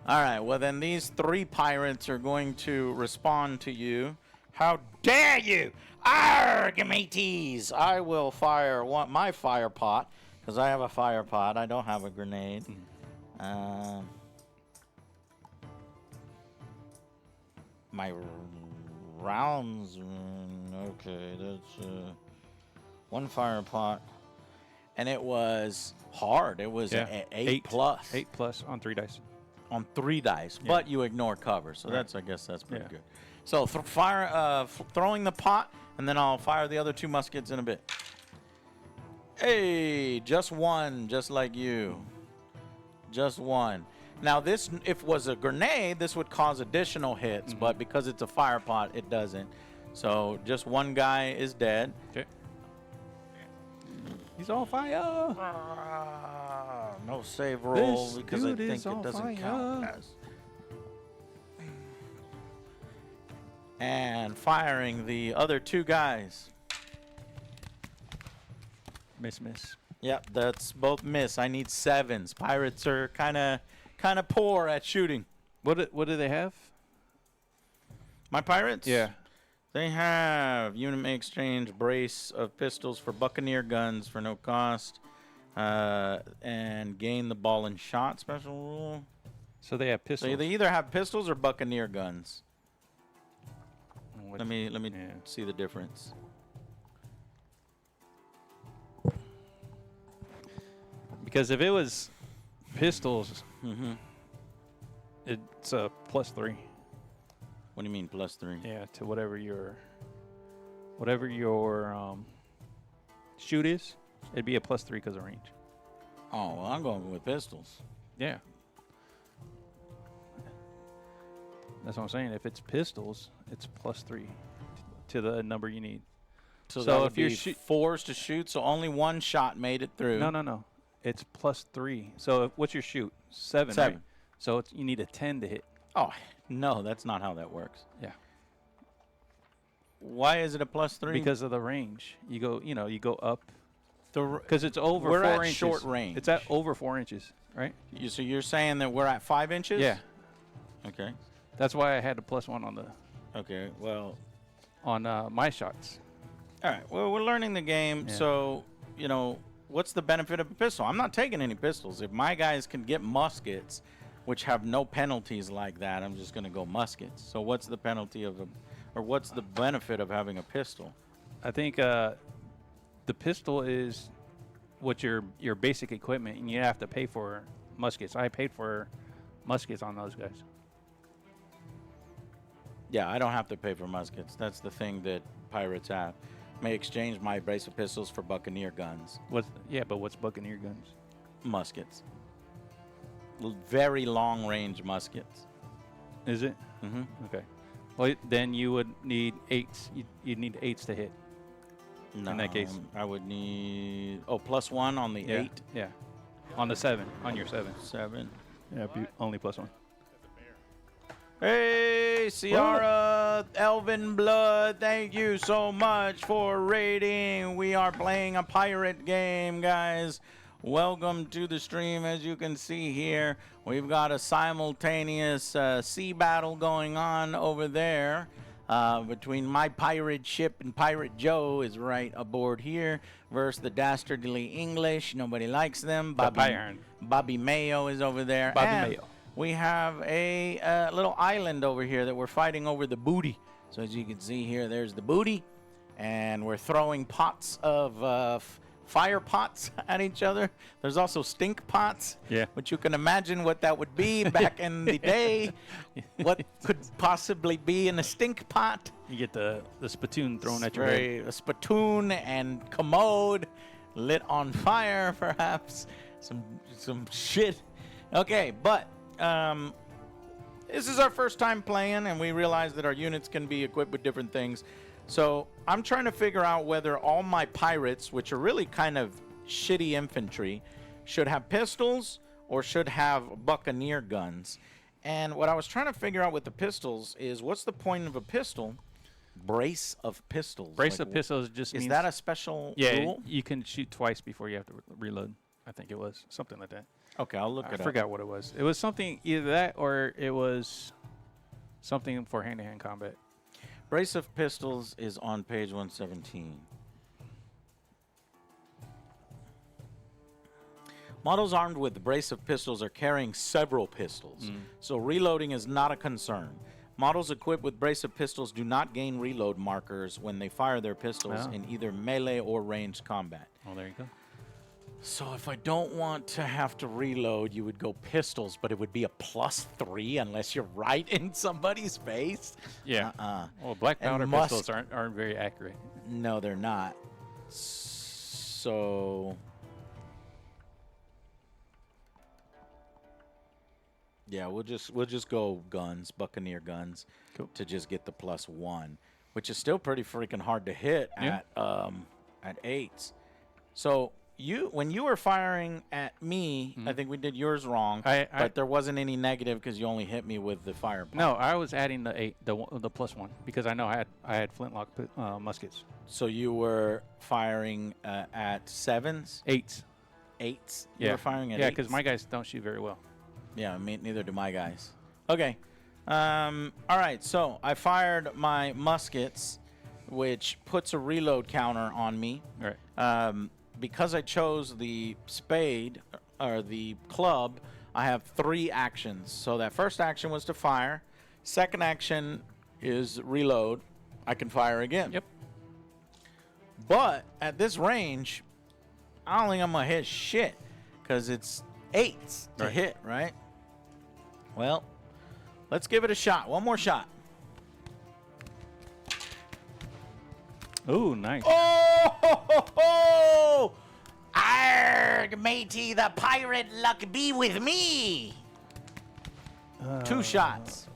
All right. Well, then these 3 pirates are going to respond to you. How dare you! Arrgh, mateys! I will fire my fire pot, because I have a fire pot. I don't have a grenade. My rounds. Okay, that's 1 fire pot. And it was hard. It was Yeah. 8 plus. 8 plus on 3 dice. On 3 dice, Yeah. but you ignore cover, so Right. I guess that's pretty Yeah. good. So throwing the pot, and then I'll fire the other 2 muskets in a bit. Hey, just 1, just like you. Just 1. Now this, if it was a grenade, this would cause additional hits, but because it's a fire pot, it doesn't. So just 1 guy is dead. Okay. He's on fire. No save roll This because I dude think is on it doesn't count fire. as. And firing the other 2 guys. Miss. Yep, that's both miss. I need 7s. Pirates are kind of poor at shooting. What do they have? My pirates? Yeah. They have unit may exchange brace of pistols for buccaneer guns for no cost, and gain the ball and shot special rule. So they have So pistols. they either have pistols or buccaneer guns. What- Let me yeah. see the difference. Because if it was pistols, Mm-hmm. it's a +3. What do you mean +3? Yeah, to whatever your shoot is, it'd be a +3 because of range. Oh, well, I'm going with pistols. Yeah. That's what I'm saying. If it's pistols, it's +3 to the number you need. So So that if would you're be forced to shoot, so only 1 shot made it through. No. It's +3. So what's your shoot? 7. 7. Right? So you need a 10 to hit. Oh, no, that's not how that works. Yeah. Why is it a +3? Because of the range. You go up the because it's over we're 4 at inches. short range. It's at over 4 inches, right? So you're saying that we're at 5 inches? Yeah. Okay. That's why I had a +1 Okay. Well, on my shots. all right. Well, we're learning the game, Yeah. so what's the benefit of a pistol? I'm not taking any pistols. If my guys can get muskets, which have no penalties like that, I'm just going to go muskets. So what's the penalty or what's the benefit of having a pistol? I think the pistol is what your basic equipment, and you have to pay for muskets. I paid for muskets on those guys. Yeah, I don't have to pay for muskets. That's the thing that pirates have. May exchange my brace of pistols for buccaneer guns. But what's buccaneer guns? Muskets. Very long range muskets. Is it? Mm-hmm. Okay. Well, then you would need 8s. You'd need 8s to hit. No, In that case. I would need +1 on the Yeah. 8. Yeah. On the 7. On your 7. 7. Yeah. Only +1. Hey, Ciara, Elvin Blood, thank you so much for raiding. We are playing a pirate game, guys. Welcome to the stream. As you can see here, we've got a simultaneous sea battle going on over there between my pirate ship and Pirate Joe is right aboard here versus the dastardly English. Nobody likes them. Bobby Mayo is over there. Bobby Mayo. We have a little island over here that we're fighting over the booty. So as you can see here, there's the booty. And we're throwing pots of fire pots at each other. There's also stink pots. Yeah. Which you can imagine what that would be back in the day. What could possibly be in a stink pot? You get the spittoon thrown at your head. A spittoon and commode lit on fire, perhaps. Some shit. Okay, but this is our first time playing, and we realize that our units can be equipped with different things. So I'm trying to figure out whether all my pirates, which are really kind of shitty infantry, should have pistols or should have buccaneer guns. And what I was trying to figure out with the pistols is, what's the point of a pistol? Brace of pistols. Brace of pistols just means... Is that a special yeah, rule? you can shoot twice before you have to reload. I think it was something like that. Okay, I'll look it up. I forgot what it was. It was something, either that or it was something for hand-to-hand combat. Brace of pistols is on page 117. Models armed with the brace of pistols are carrying several pistols, so reloading is not a concern. Models equipped with brace of pistols do not gain reload markers when they fire their pistols in either melee or ranged combat. Oh, there you go. So if I don't want to have to reload, you would go pistols, but it would be a +3 unless you're right in somebody's face. Yeah. Well, black powder pistols aren't very accurate. No, they're not. So yeah, we'll just go guns, buccaneer guns, to just get the +1, which is still pretty freaking hard to hit at 8s. So when you were firing at me, I think we did yours wrong. But there wasn't any negative because you only hit me with the fireball. No, I was adding the +1 because I know I had flintlock muskets. So you were firing at 7s? 8s. 8s? Yeah. You were firing at 8s? Yeah, because my guys don't shoot very well. Yeah, neither do my guys. Okay. All right, so I fired my muskets, which puts a reload counter on me. All right. Because I chose the spade or the club, I have 3 actions. So that first action was to fire. Second action is reload. I can fire again. Yep. But at this range, I don't think I'm going to hit shit because it's 8s to hit, right? Well, let's give it a shot. One more shot. Ooh, nice. Oh! Arg, matey, the pirate luck be with me. 2 shots.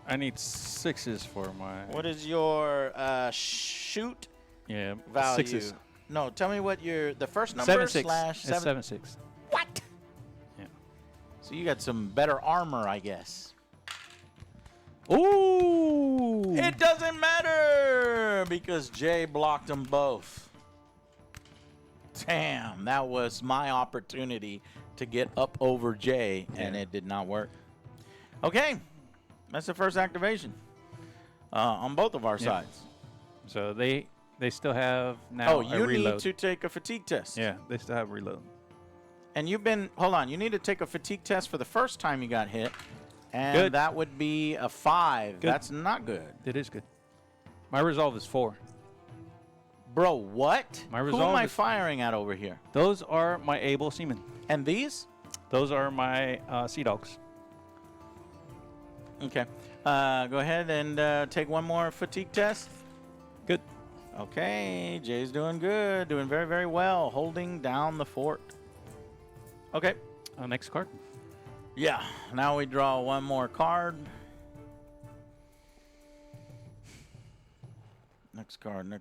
I need 6s for my. What is your shoot Yeah, value? 6s. No, tell me what the first number 7-6. slash It's 7. 7-6. What? Yeah. So you got some better armor, I guess. Ooh. It doesn't matter because Jay blocked them both. Damn, that was my opportunity to get up over Jay, and it did not work. Okay, that's the first activation on both of our sides. So they still have now Oh, a you reload. need to take a fatigue test. Yeah, they still have reload. And hold on, you need to take a fatigue test for the first time you got hit. And Good. that would be a 5. Good. That's not good. It is good. My resolve is 4. Bro, what? My Who am resolve I is- firing at over here? Those are my able seamen. And these? Those are my sea dogs. Okay. Go ahead and take one more fatigue test. Good. Okay, Jay's doing good. Doing very, very well. Holding down the fort. Okay. Next card. Yeah. Now we draw one more card. Next card.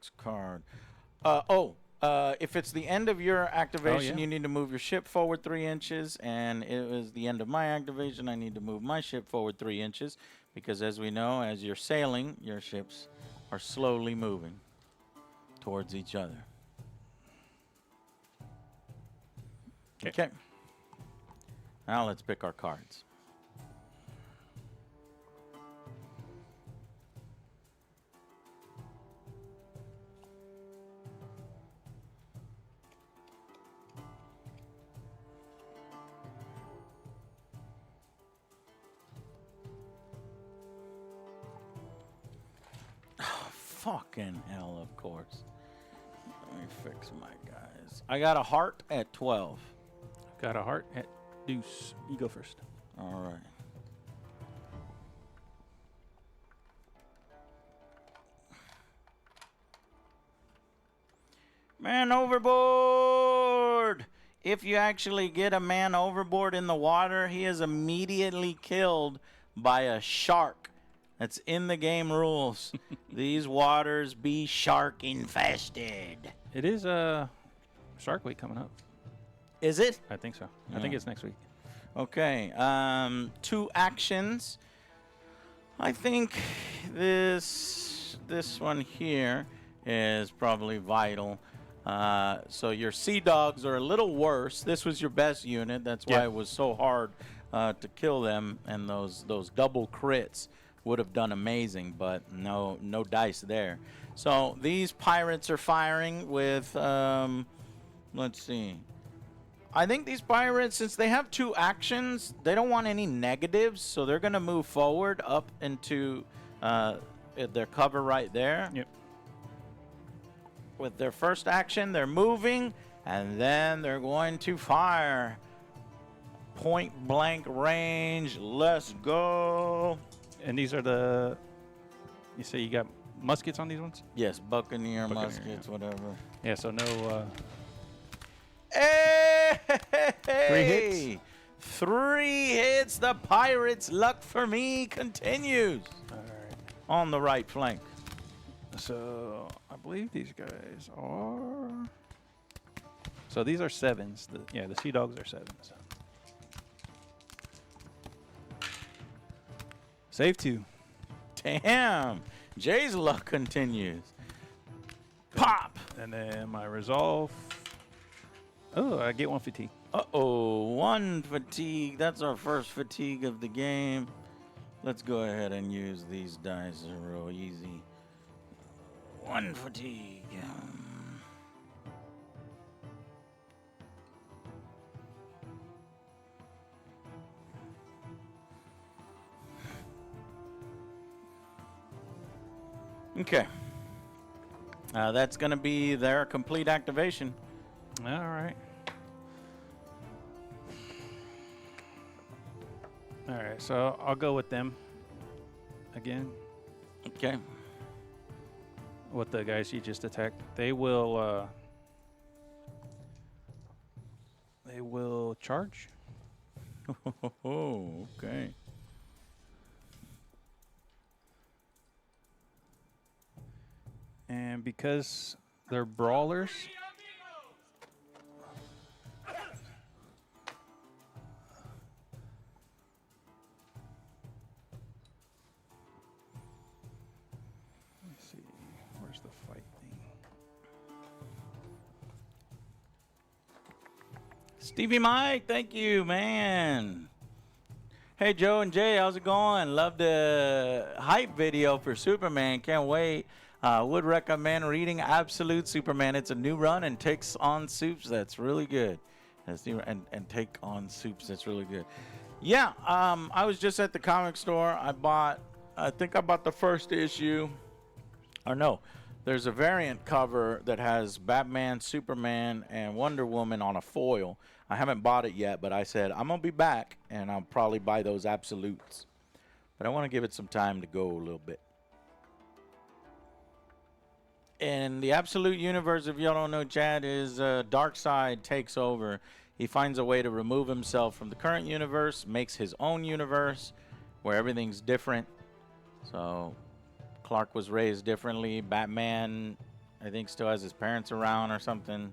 If it's the end of your activation, you need to move your ship forward 3 inches. And it was the end of my activation. I need to move my ship forward 3 inches. Because as we know, as you're sailing, your ships are slowly moving towards each other. Okay. Now let's pick our cards. Fucking hell, of course. Let me fix my guys. I got a heart at 12. Got a heart at deuce. You go first. All right. Man overboard! If you actually get a man overboard in the water, he is immediately killed by a shark. That's in the game rules. These waters be shark infested. It is Shark Week coming up. Is it? I think so. Yeah. I think it's next week. Okay. 2 actions. I think this one here is probably vital. So your sea dogs are a little worse. This was your best unit. That's why it was so hard to kill them. And those double crits would have done amazing, but no dice there. So these pirates are firing with, let's see. I think these pirates, since they have 2 actions, they don't want any negatives, so they're going to move forward up into their cover right there. Yep. With their first action, they're moving, and then they're going to fire. Point blank range. Let's go. And these are you say you got muskets on these ones? Yes, Buccaneer muskets, yeah. whatever. Yeah, so no... Hey! 3 hits. 3 hits. The Pirates' luck for me continues. All right. On the right flank. So I believe these guys are... So these are 7s. Yeah, the Sea Dogs are 7s. Save 2. Damn. Jay's luck continues. Pop. And then my resolve. Oh, I get 1 fatigue. Uh-oh, 1 fatigue. That's our first fatigue of the game. Let's go ahead and use these dice real easy. 1 fatigue. Okay. That's going to be their complete activation. All right. All right, so I'll go with them again. Okay. With the guys you just attacked. They will charge. Oh, okay. And because they're brawlers, let's see, where's the fight thing? Stevie Mike, thank you, man. Hey, Joe and Jay, how's it going? Love the hype video for Superman. Can't wait. Would recommend reading Absolute Superman. It's a new run and takes on Supes. That's really good. And take on Supes. That's really good. Yeah, I was just at the comic store. I think I bought the first issue. Or no, there's a variant cover that has Batman, Superman, and Wonder Woman on a foil. I haven't bought it yet, but I said I'm going to be back, and I'll probably buy those Absolutes. But I want to give it some time to go a little bit. In the Absolute universe, if y'all don't know, Chad, is Darkseid takes over. He finds a way to remove himself from the current universe, makes his own universe where everything's different. So Clark was raised differently. Batman, I think, still has his parents around or something.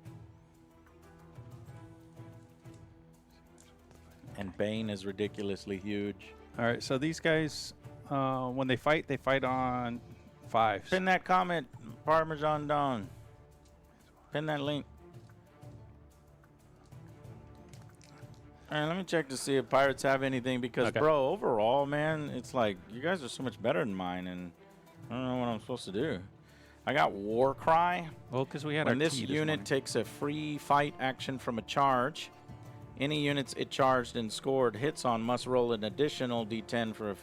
And Bane is ridiculously huge. All right, so these guys, when they fight on 5s. Pin that comment, Parmesan Don. Pin that link. All right, let me check to see if Pirates have anything because, Okay. bro, overall, man, it's like you guys are so much better than mine, and I don't know what I'm supposed to do. I got War Cry. Well, because we had When our this tea this unit morning. takes a free fight action from a charge, any units it charged and scored hits on must roll an additional D10 for a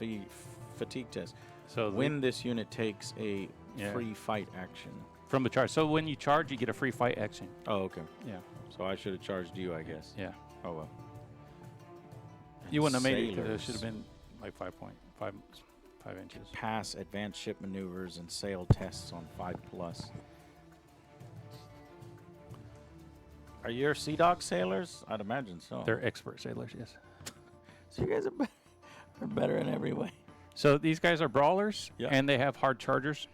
fatigue test. So When this unit takes a Yeah. free fight action. from the charge. So when you charge, you get a free fight action. Oh, okay. Yeah. So I should have charged you, I guess. Yeah. Oh, well. You wouldn't have made it because it Sailors. should have been like 5 inches. Pass advanced ship maneuvers and sail tests on 5+. Are your Sea Dog sailors? I'd imagine so. They're expert sailors, yes. So you guys are better in every way. So these guys are brawlers, Yeah. and they have hard chargers.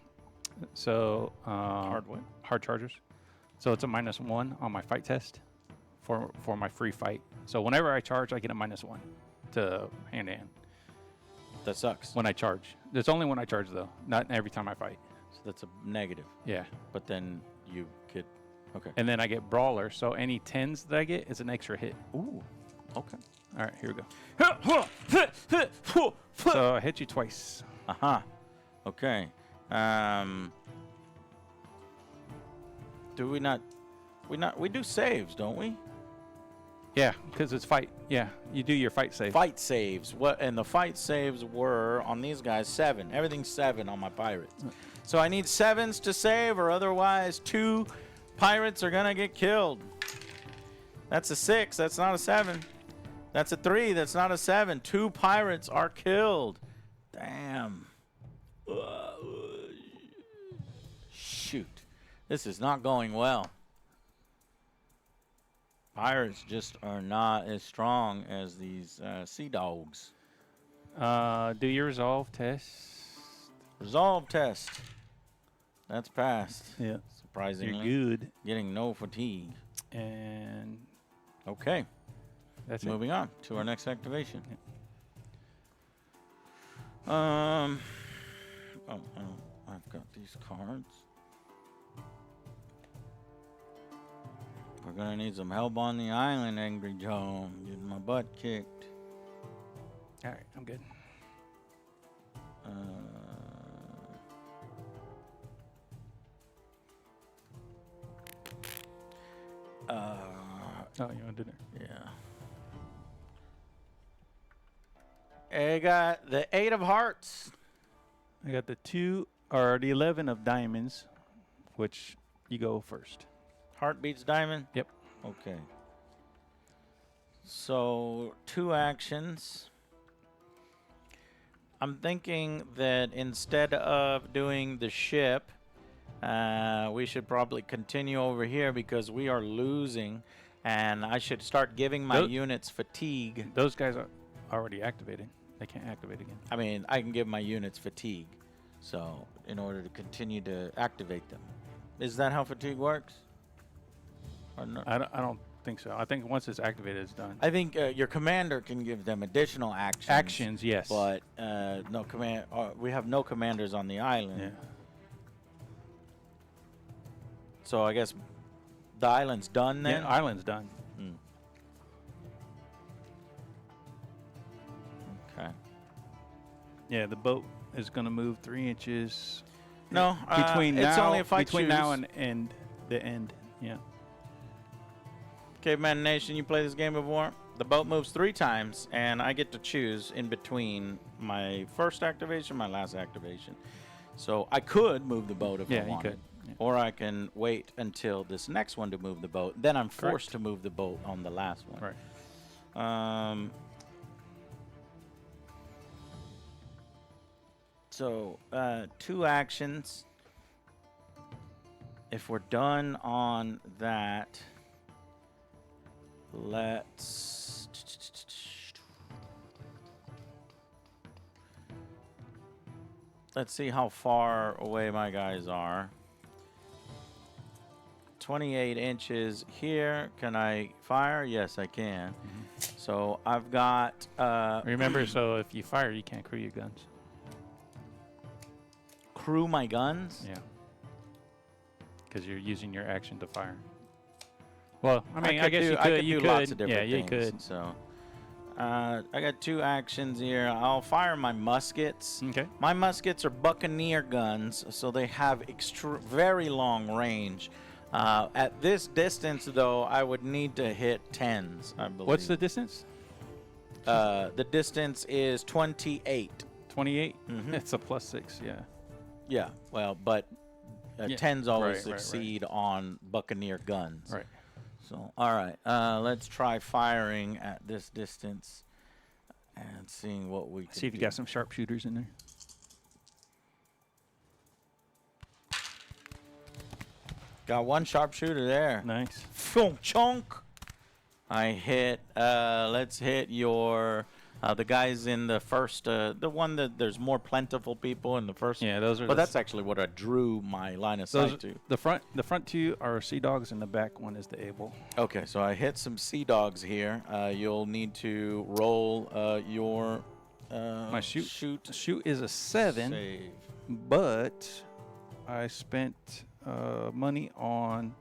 So Hard what? hard chargers. So it's a -1 on my fight test for my free fight. So whenever I charge, I get a -1 to hand to hand That sucks. when I charge. It's only when I charge though, not every time I fight. So that's a negative. Yeah. But then you get... Okay. And then I get brawler. So any 10s that I get is an extra hit. Ooh. Okay. All right, here we go. So I hit you twice. Uh-huh. Okay. Do we not... We do saves, don't we? Yeah, because it's fight. Yeah, you do your fight save. Fight saves. And the fight saves were on these guys 7. Everything's 7 on my pirates. So I need 7s to save, or otherwise 2 pirates are gonna get killed. That's a 6. That's not a 7. That's a 3. That's not a 7. 2 pirates are killed. Damn. Shoot. This is not going well. Pirates just are not as strong as these Sea Dogs. Do your resolve test. Resolve test. That's passed. Yeah. So surprisingly. You're good. Getting no fatigue. And Okay. that's it. Moving on to our next activation. Yep. Oh, I've got these cards. We're gonna need some help on the island, Angry Joe. I'm getting my butt kicked. All right, I'm good. Oh, you want to do that? Yeah. I got the 8 of hearts. I got the 2 or the 11 of diamonds, which you go first. Heart beats diamond? Yep. Okay. So, 2 actions. I'm thinking that instead of doing the ship, we should probably continue over here because we are losing, and I should start giving my units fatigue. Those guys are already activated. They can't activate again. I mean, I can give my units fatigue, so in order to continue to activate them. Is that how fatigue works? Or no? I don't think so. I think once it's activated, it's done. I think your commander can give them additional actions. Actions, yes. But no command. We have no commanders on the island. Yeah. So I guess the island's done then? Yeah, island's done. Okay. Yeah, the boat is going to move 3 inches. No, between it's now, only if I between choose. now and the end. Yeah. Caveman Nation, you play this game before? The boat moves 3 times, and I get to choose in between my first activation, my last activation. So I could move the boat if I wanted. Yeah, you could. Yeah. Or I can wait until this next one to move the boat. Then I'm forced to move the boat on the last one. Right. So 2 actions. If we're done on that, let's see how far away my guys are. 28 inches here. Can I fire? Yes, I can. So I've got... Remember, so if you fire, you can't crew your guns. crew my guns? Yeah. Because you're using your action to fire. Well, I mean, I guess you could. do lots of different yeah, things. you could. So, I got 2 actions here. I'll fire my muskets. Okay. My muskets are Buccaneer guns, so they have very long range. At this distance, though, I would need to hit 10s, I believe. What's the distance? The distance is 28. 28? Mhm. It's a +6, yeah. Yeah, well, but Yeah. 10s always Right. succeed on Buccaneer guns. Right. So, all right, let's try firing at this distance and seeing what we can See if you do. got some sharpshooters in there. Got 1 sharpshooter there. Nice. Chunk. I hit. Let's hit your. The guys in the first. The one that there's more plentiful people in the first. Yeah, those are. But that's actually what I drew my line of those, sight to. the front 2 are sea dogs, and the back one is the able. Okay, so I hit some sea dogs here. You'll need to roll your. My shoot. Shoot. Shoot is a 7, Save. but I spent money on.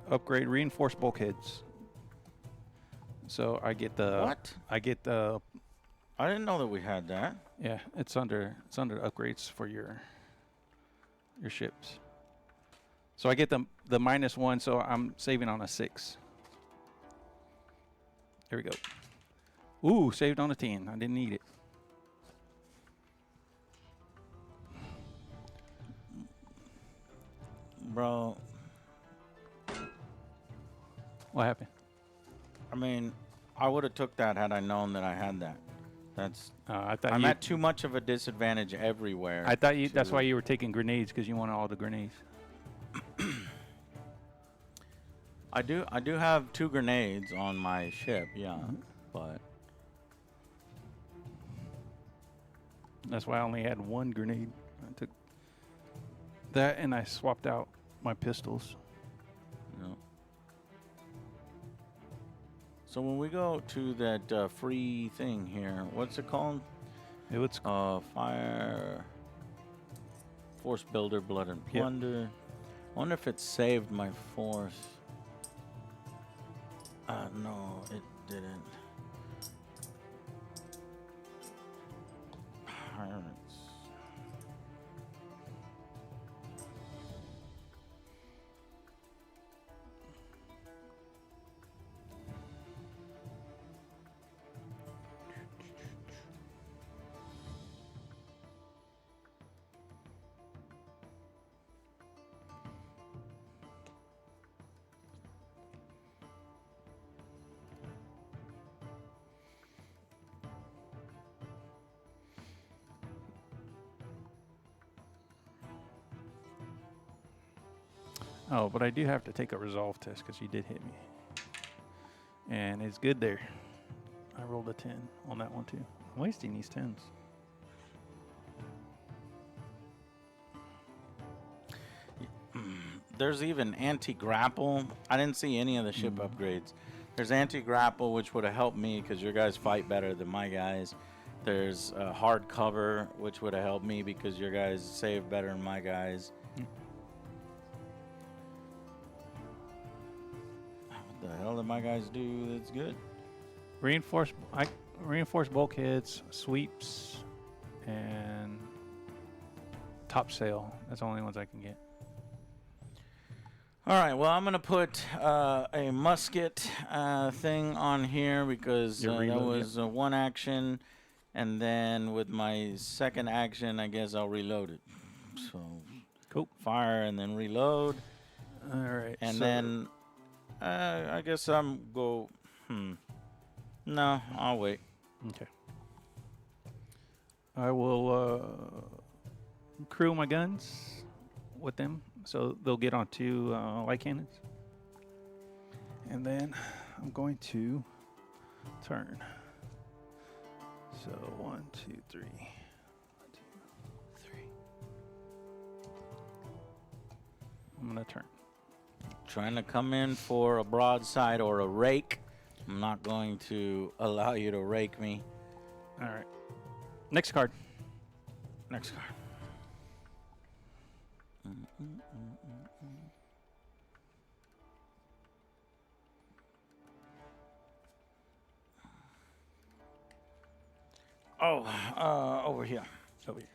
Upgrade reinforced bulkheads. So I get the. What? I get the. I didn't know that we had that. Yeah, it's under upgrades for your ships. So I get the -1, so I'm saving on a 6. There we go. Ooh, saved on a 10. I didn't need it. Bro, What happened? I mean, I would have took that had I known that I had that. That's. I thought I'm you, at too much of a disadvantage everywhere. I thought you. That's to- why you were taking grenades, because you wanted all the grenades. I do have 2 grenades on my ship, yeah, but That's why I only had one grenade. I took that and I swapped out my pistols. No. So when we go to that free thing here, what's it called? It was Fire, Force Builder, Blood and Yep. Plunder. I wonder if it saved my force. No, it didn't. Pirates. Oh, but I do have to take a resolve test because you did hit me. And it's good there. I rolled a 10 on that one too. I'm wasting these 10s. There's even anti-grapple. I didn't see any of the ship upgrades. There's anti-grapple, which would have helped me because your guys fight better than my guys. There's hard cover, which would have helped me because your guys save better than my guys. What the hell did my guys do that's good? Reinforced bulkheads, sweeps, and topsail. That's the only ones I can get. All right, well, I'm going to put a musket thing on here because that was one action. And then with my second action, I guess I'll reload it. So, cool. Fire and then reload. All right. And then I guess I'm go... No, I'll wait. Okay. I will crew my guns with them, so they'll get on 2 light cannons. And then I'm going to turn. So 1, 2, 3. 1, 2, 3. I'm gonna turn. Trying to come in for a broadside or a rake. I'm not going to allow you to rake me. All right. Next card. Next card. Oh, over here. Over here.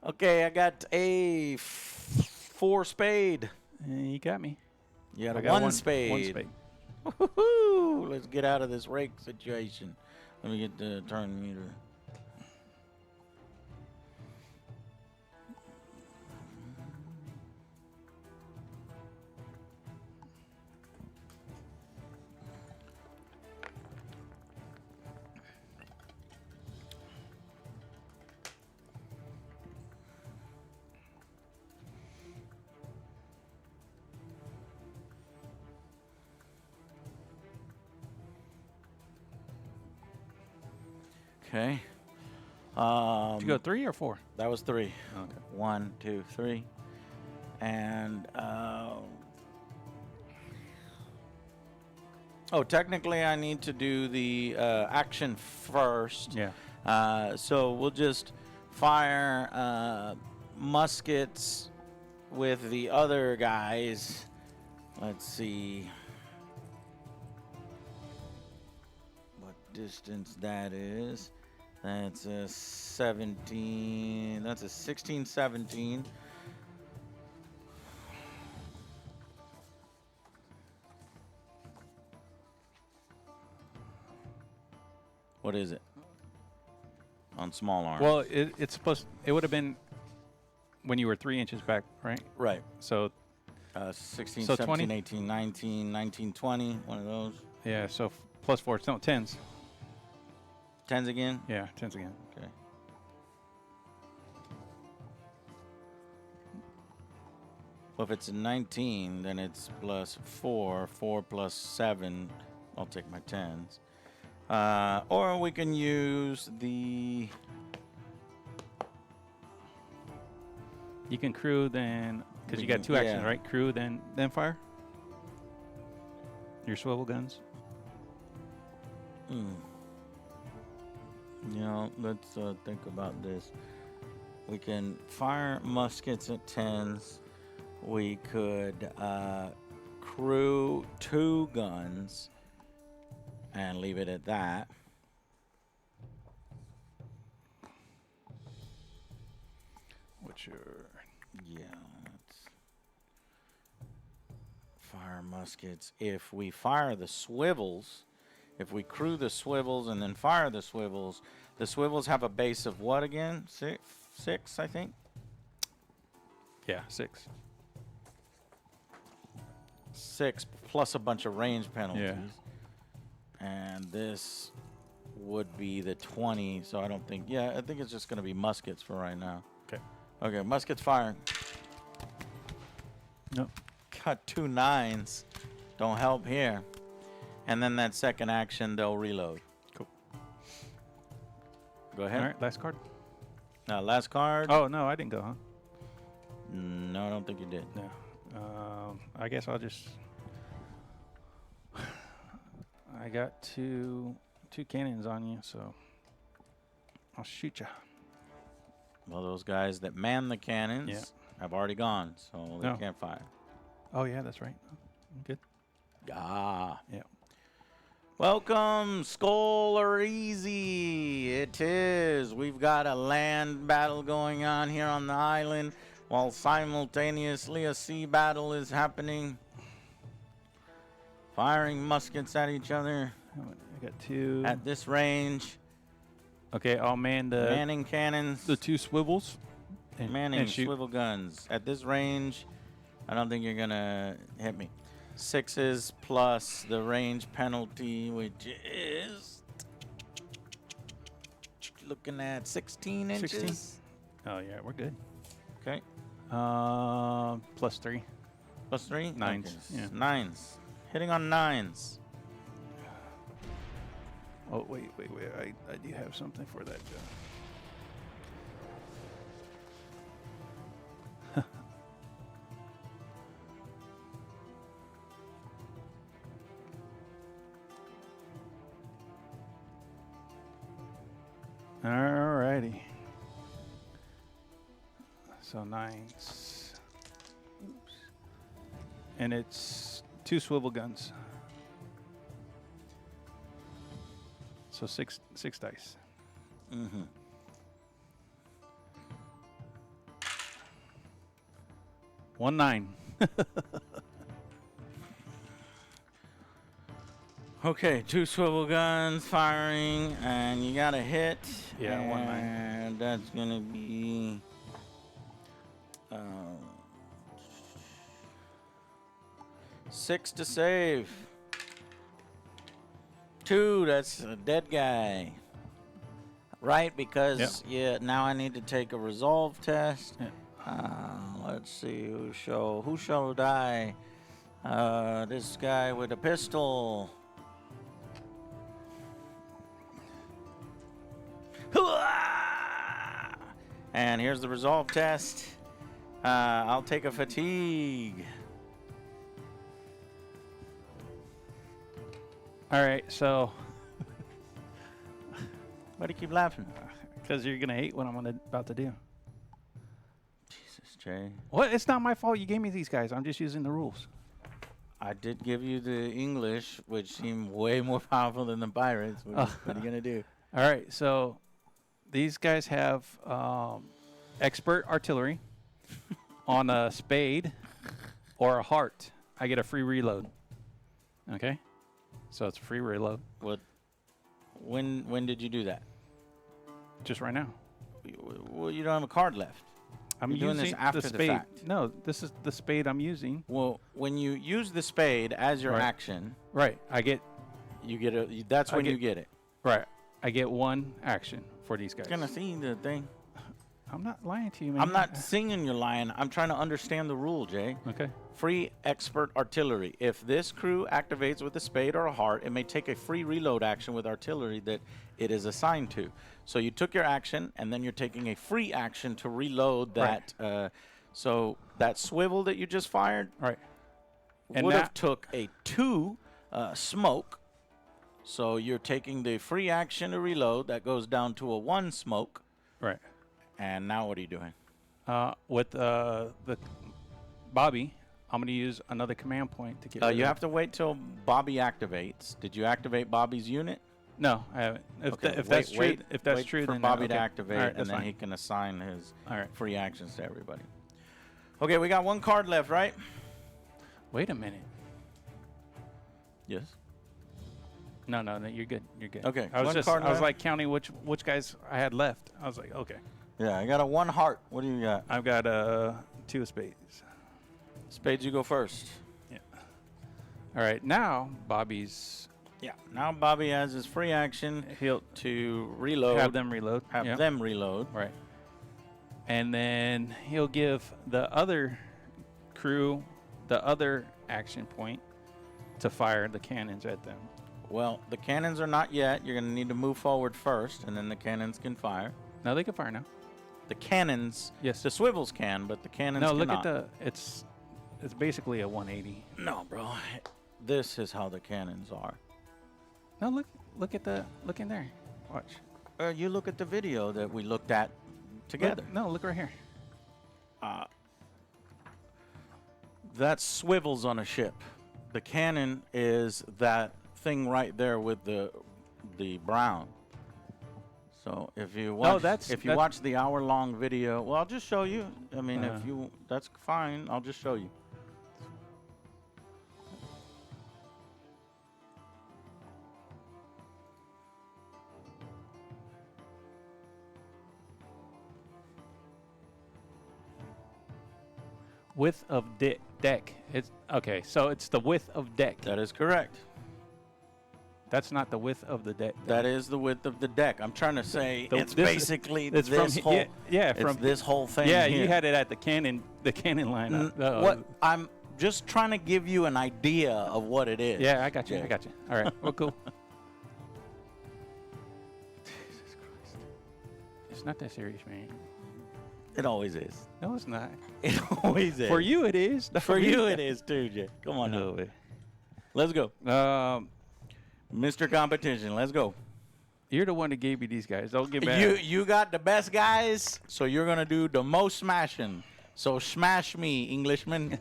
Okay, I got a 4 spade. You got me. You got I a got one spade. 1 spade. Woohoo! Let's get out of this rake situation. Let me get the turn meter. Okay. Did you go 3 or 4? That was 3. Okay. 1, 2, 3. And technically I need to do the action first. Yeah. So we'll just fire muskets with the other guys. Let's see what distance that is. That's a 17. That's a 16, 17. What is it? On small arms. Well, it's supposed. It would have been when you were 3 inches back, right? Right. So 16, So 17, 20? 18, 19, 19, 20. One of those. yeah. So plus 4. No, 10s. 10s again? Yeah, 10s again. Okay. Well, if it's a 19, then it's plus 4. 4 plus 7. I'll take my 10s. Or we can use the... You can crew then, because you got two actions, Yeah. right? Crew then fire. Your swivel guns. You know, let's think about this. We can fire muskets at 10s. We could crew 2 guns and leave it at that. What's your? Yeah, let's fire muskets. If we fire the swivels, if we crew the swivels and then fire the swivels have a base of what again? Six, I think. Yeah, 6. 6 plus a bunch of range penalties. Yeah. And this would be the 20, so I don't think... Yeah, I think it's just going to be muskets for right now. Okay. Okay, muskets firing. Nope. Cut 2 9s. Don't help here. And then that second action, they'll reload. Cool. Go ahead. All right, last card. Last card. Oh no, I didn't go, huh? No, I don't think you did. No. I guess I'll just. I got two cannons on you, so I'll shoot you. Well, those guys that man the cannons have already gone, so they can't fire. Oh yeah, that's right. Good. Ah. Yeah. Welcome, Skull or Easy. It is. We've got a land battle going on here on the island, while simultaneously a sea battle is happening. Firing muskets at each other I got 2 at this range. Okay, I'll man the Manning cannons. the 2 swivels. Manning shoot. swivel guns. At this range, I don't think you're going to hit me. 6s plus the range penalty, which is looking at 16 inches. 16? Oh yeah, we're good. Okay. Plus 3. Plus 3? 9s. Okay. Yeah. 9s. Hitting on 9s. Oh wait. I do have something for that. Alrighty. So 9s. Oops. And it's 2 swivel guns. So 6 dice. Mm-hmm. One 9. Okay, 2 swivel guns firing, and you got a hit. Yeah, 1 9. And that's gonna be 6 to save. 2, that's a dead guy. Right, because now I need to take a resolve test. Yeah. Let's see who shall die. This guy with a pistol. And here's the resolve test. I'll take a fatigue. All right, so Why do you keep laughing? because you're gonna hate what I'm about to do. Jesus, Jay. What? It's not my fault. You gave me these guys. I'm just using the rules. I did give you the English, which seemed way more powerful than the pirates. What are you gonna do? All right, so these guys have expert artillery on a spade or a heart. I get a free reload. Okay, so it's a free reload. What? When did you do that? Just right now. Well, you don't have a card left. I'm You're doing using this after the the spade. fact. No, this is the spade I'm using. Well, when you use the spade as your Right. action, Right, I get you get a. That's I when get- you get it. right. I get 1 action for these guys. Gonna see the thing. I'm not lying to you, man. I'm not singing you're lying. I'm trying to understand the rule, Jay. Okay. Free expert artillery. If this crew activates with a spade or a heart, it may take a free reload action with artillery that it is assigned to. So you took your action, and then you're taking a free action to reload that. So that swivel that you just fired Right. And would have that- took a 2 smoke. So you're taking the free action to reload. That goes down to a 1 smoke. Right. And now what are you doing? With the Bobby, I'm going to use another command point to get rid You of have to wait till Bobby activates. Did you activate Bobby's unit? No, I haven't. If, Okay, if that's true, if that's wait true, for then Bobby okay. to activate, All right, and that's then fine. he can assign his All right. free actions to everybody. Okay, we got 1 card left, right? Wait a minute. Yes. No, you're good. You're good. Okay, I was one just, card I was left. like counting which guys I had left. I was like, okay. Yeah, I got a 1 heart. What do you got? I've got 2 of spades. Spades, you go first. All right, now Bobby's. Yeah. Now Bobby has his free action He'll to reload. have them reload. Have Yep. them reload. Right. And then he'll give the other crew the other action point to fire the cannons at them. Well, the cannons are not yet. You're going to need to move forward first, and then the cannons can fire. No, they can fire now. The cannons, Yes. the swivels can, but the cannons No, cannot. look at the. It's basically a 180. No, bro. This is how the cannons are. No, look in there. Watch. You look at the video that we looked at together. No, look right here. That swivels on a ship. The cannon is that thing right there with the brown. So if you watch, that's watch the hour-long video, well, I'll just show you. I mean, Uh-huh. if you, that's fine. I'll just show you. Width of deck. It's okay. So it's the width of deck. That is correct. That's not the width of the deck. That is the width of the deck. I'm trying to say it's basically it's this from, whole. yeah, it's from this whole thing. Yeah, here. you had it at the cannon line. What I'm just trying to give you an idea of what it is. Yeah, I got you. Yeah. I got you. All right, well, cool. Jesus Christ, it's not that serious, man. It always is. No, it's not. It always is. For you, it is. For you, it is too, Jay. Come on, No now. way. Let's go, Um, Mr. Competition. Let's go. you're the one that gave me these guys. Don't get mad. You got the best guys, so you're gonna do the most smashing. So smash me, Englishman.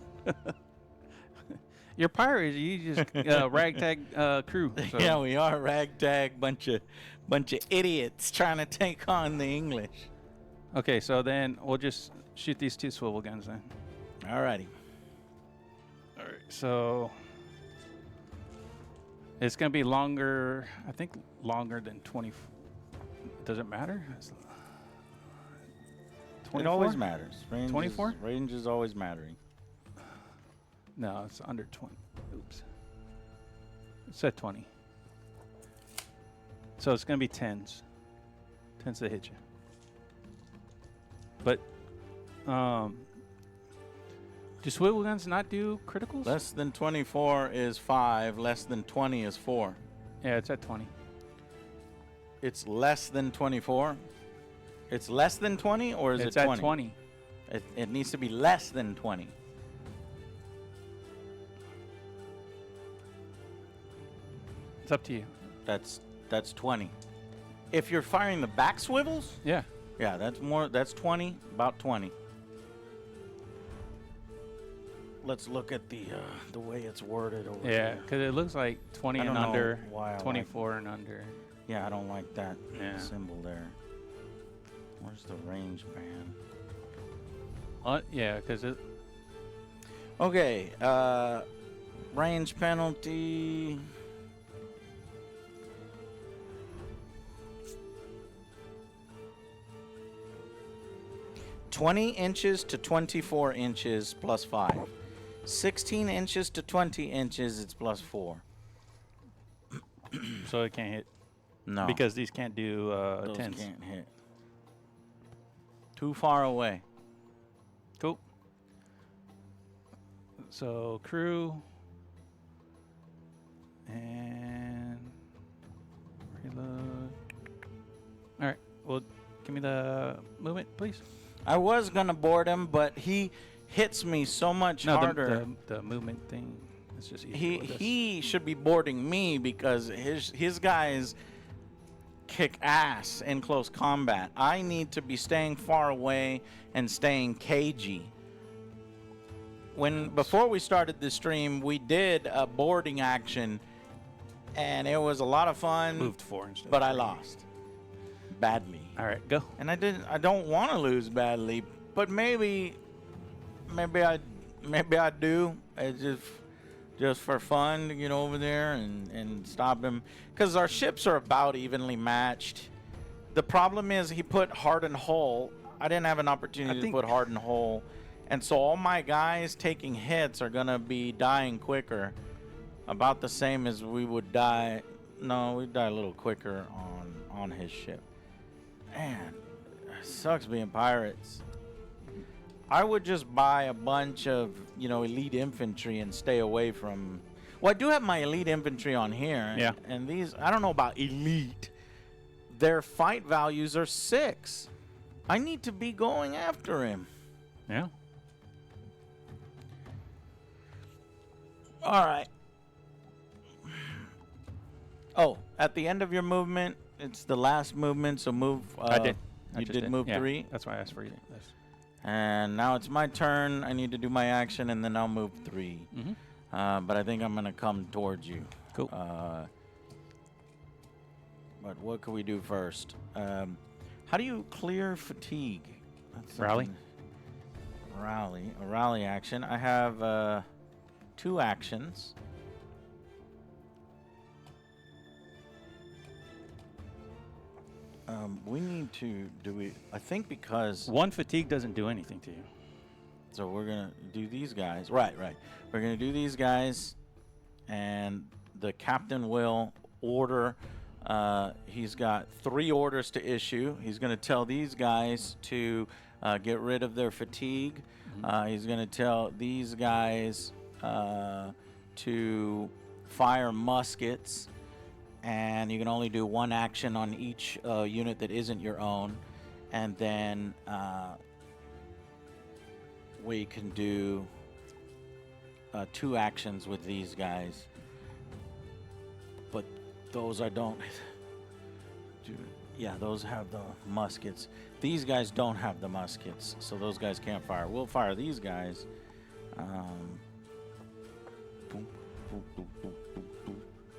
You're pirates. You just ragtag crew. So. Yeah, we are a ragtag bunch of idiots trying to take on the English. Okay, so then we'll just shoot these 2 swivel guns then. Alrighty. All right, so it's gonna be longer. I think longer than 20. Does it matter? It always matters. 24? Range is always mattering. No, it's under 20. Oops. It said 20. So it's gonna be 10s. 10s to hit you. But, do swivel guns not do criticals? Less than 24 is 5. Less than 20 is 4. Yeah, it's at 20. It's less than 24. It's less than 20, or is It's it at 20? 20. It needs to be less than 20. It's up to you. That's 20. If you're firing the back swivels, Yeah. yeah, that's 20, about 20. Let's look at the way it's worded over Yeah, here. because it looks like 20 I and don't know under, why I like- 24 and under. Yeah, I don't like that Yeah. symbol there. Where's the range band? Yeah, because it. Okay, range penalty. (20 inches to 24 inches plus 5). 16 inches to 20 inches, it's plus 4. So it can't hit. No, Because these can't do those 10s. can't hit. Too far away. Cool. So crew. And reload. All right. Well, give me the movement, please. I was gonna board him, but he hits me so much No, harder. the movement thing. It's just easier He with this. he should be boarding me because his guys kick ass in close combat. I need to be staying far away and staying cagey. Before we started the stream, we did a boarding action, and it was a lot of fun. Moved 4 instead. But of I 3. lost badly. All right, go. And I don't want to lose badly, but maybe I do. It's just for fun to get over there and stop him, because our ships are about evenly matched. The problem is he put hardened hull. I didn't have an opportunity to put hardened hull, and so all my guys taking hits are gonna be dying quicker, about the same as we would die. No, we'd die a little quicker on his ship. Man, it sucks being pirates. I would just buy a bunch of, elite infantry and stay away from... Well, I do have my elite infantry on here. Yeah. And these, I don't know about elite. Their fight values are 6. I need to be going after him. Yeah. All right. Oh, at the end of your movement, it's the last movement, so move... I did. You just did move yeah, 3? That's why I asked for you. And now it's my turn. I need to do my action, and then I'll move 3. Mm-hmm. But I think I'm going to come towards you. Cool. But what can we do first? How do you clear fatigue? That's Rally. something- A rally action. I have 2 actions. We need to I think because 1 fatigue doesn't do anything to you. so we're gonna do these guys. Right. We're gonna do these guys, and the captain will order. He's got 3 orders to issue. He's gonna tell these guys to get rid of their fatigue. He's gonna tell these guys to fire muskets. And you can only do 1 action on each unit that isn't your own. And then we can do 2 actions with these guys. But those I don't do. Yeah, those have the muskets. These guys don't have the muskets, so those guys can't fire. We'll fire these guys. Boom, boom, boom, boom, boom,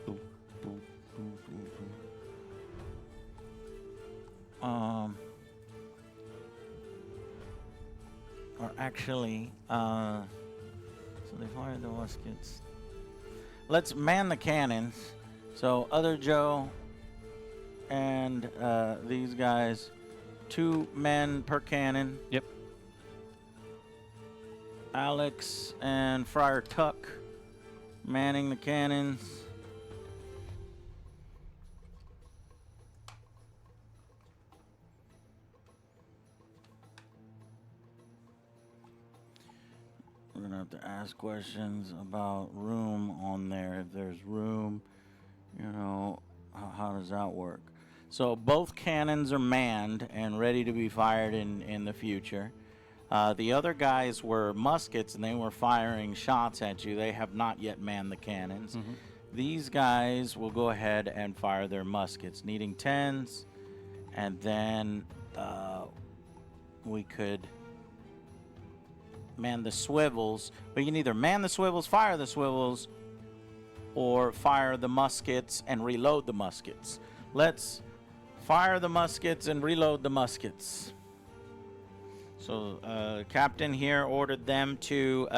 boom, boom, boom, boom. Or actually, so they fired the muskets. Let's man the cannons. So Other Joe and these guys, 2 men per cannon. Yep. Alex and Friar Tuck manning the cannons. We're gonna have to ask questions about room on there. If there's room, how does that work? So both cannons are manned and ready to be fired in the future. The other guys were muskets and they were firing shots at you. They have not yet manned the cannons. Mm-hmm. These guys will go ahead and fire their muskets, needing 10s, and then we could man the swivels. We can either man the swivels, fire the swivels, or fire the muskets and reload the muskets. Let's fire the muskets and reload the muskets. So captain here ordered them to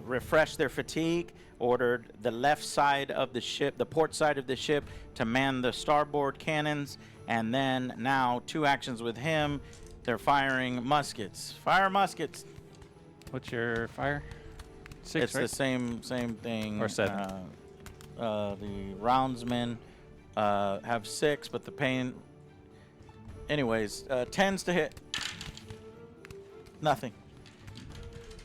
refresh their fatigue, ordered the left side of the ship, the port side of the ship, to man the starboard cannons, and then now 2 actions with him. They're firing muskets. Fire muskets. What's your fire? 6, It's right? the same thing. Or 7. The roundsmen have 6, but the pain. Anyways, 10s to hit. Nothing.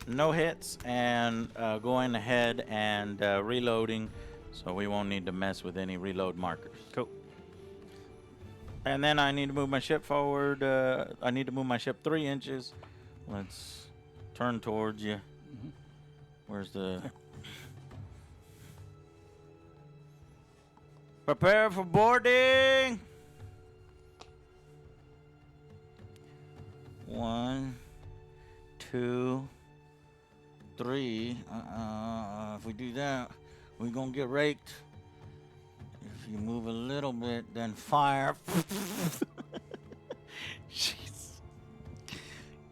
No hits, and going ahead and reloading, so we won't need to mess with any reload markers. Cool. And then I need to move my ship forward. I need to move my ship 3 inches. Let's turn towards you. Where's the... Prepare for boarding! 1, 2, 3. If we do that, we're gonna get raked. If you move a little bit, then fire. Jeez.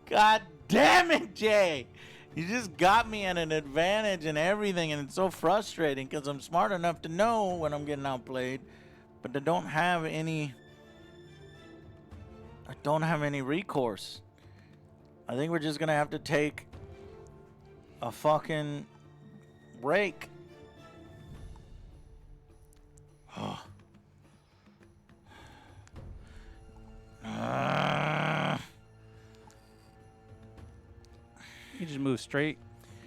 God damn it, Jay! You just got me at an advantage and everything, and it's so frustrating because I'm smart enough to know when I'm getting outplayed, but I don't have any recourse. I think we're just gonna have to take a fucking rake. You just move straight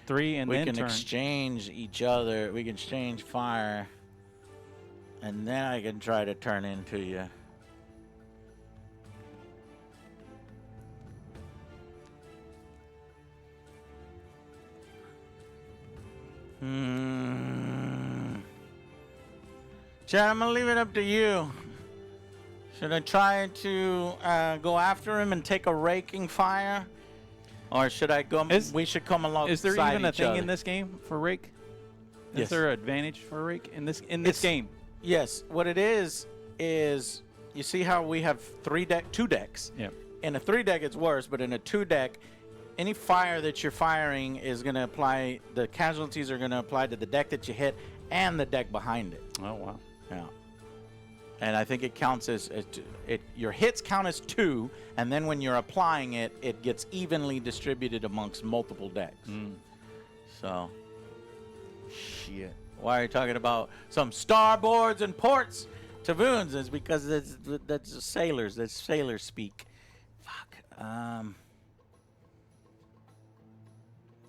3 and We then can turn. exchange each other. We can exchange fire, and then I can try to turn into you. Chad, I'm gonna leave it up to you. Should I try to go after him and take a raking fire? Or should I go? We should come along. Is there even a thing in this game for rake? Yes. Is there an advantage for rake in this game? Yes. What it is you see how we have 2 decks. Yeah. In a 3 deck, it's worse, but in a 2 deck, any fire that you're firing is going to apply. The casualties are going to apply to the deck that you hit and the deck behind it. Oh wow. Yeah. And I think it counts as your hits count as 2, and then when you're applying it, it gets evenly distributed amongst multiple decks. So, shit. Why are you talking about some starboards and ports? Tavoons is because that's sailors. That's sailor speak. Fuck.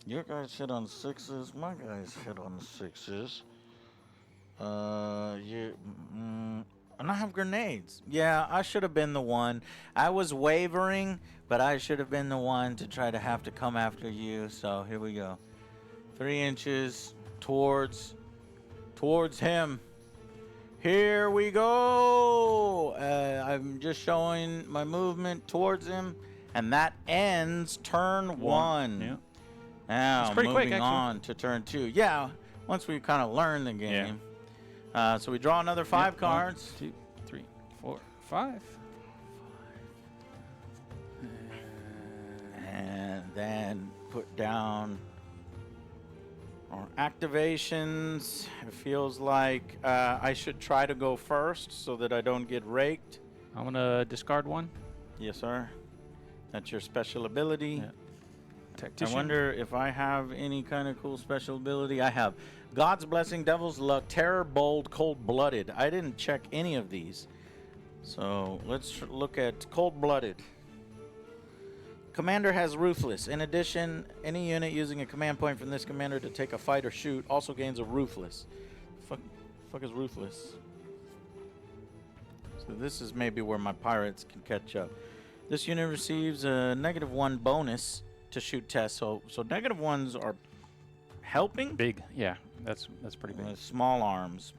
Your guys hit on 6s. My guys hit on 6s. And I have grenades. Yeah, I should have been the one. I was wavering, but I should have been the one to try to have to come after you. So here we go. 3 inches towards him. Here we go. I'm just showing my movement towards him, and that ends turn 1. Yeah. Now It's pretty quick, moving actually. on to turn 2. Yeah, once we kind of learn the game. So we draw another 5 cards. 1, 2, 3, 4, 5. And then put down our activations. It feels like I should try to go first so that I don't get raked. I'm gonna discard 1. Yes, sir. That's your special ability. Yeah. Tactician. I wonder if I have any kind of cool special ability. I have God's Blessing, Devil's Luck, Terror, Bold, Cold-Blooded. I didn't check any of these. So let's look at Cold-Blooded. Commander has Ruthless. In addition, any unit using a command point from this commander to take a fight or shoot also gains a Ruthless. Fuck is Ruthless? So this is maybe where my pirates can catch up. This unit receives a -1 bonus to shoot tests. So -1s are helping. Big. Yeah, that's pretty big. Small arms.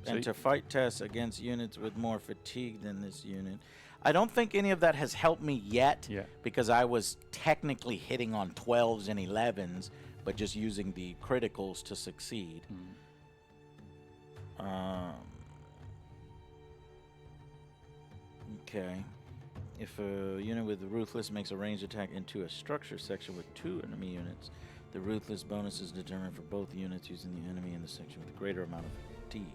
So And to fight tests against units with more fatigue than this unit. I don't think any of that has helped me yet. Yeah. Because I was technically hitting on 12s and 11s, but just using the criticals to succeed. Okay. If a unit with the Ruthless makes a ranged attack into a structure section with 2 enemy units, the Ruthless bonus is determined for both units using the enemy in the section with a greater amount of fatigue.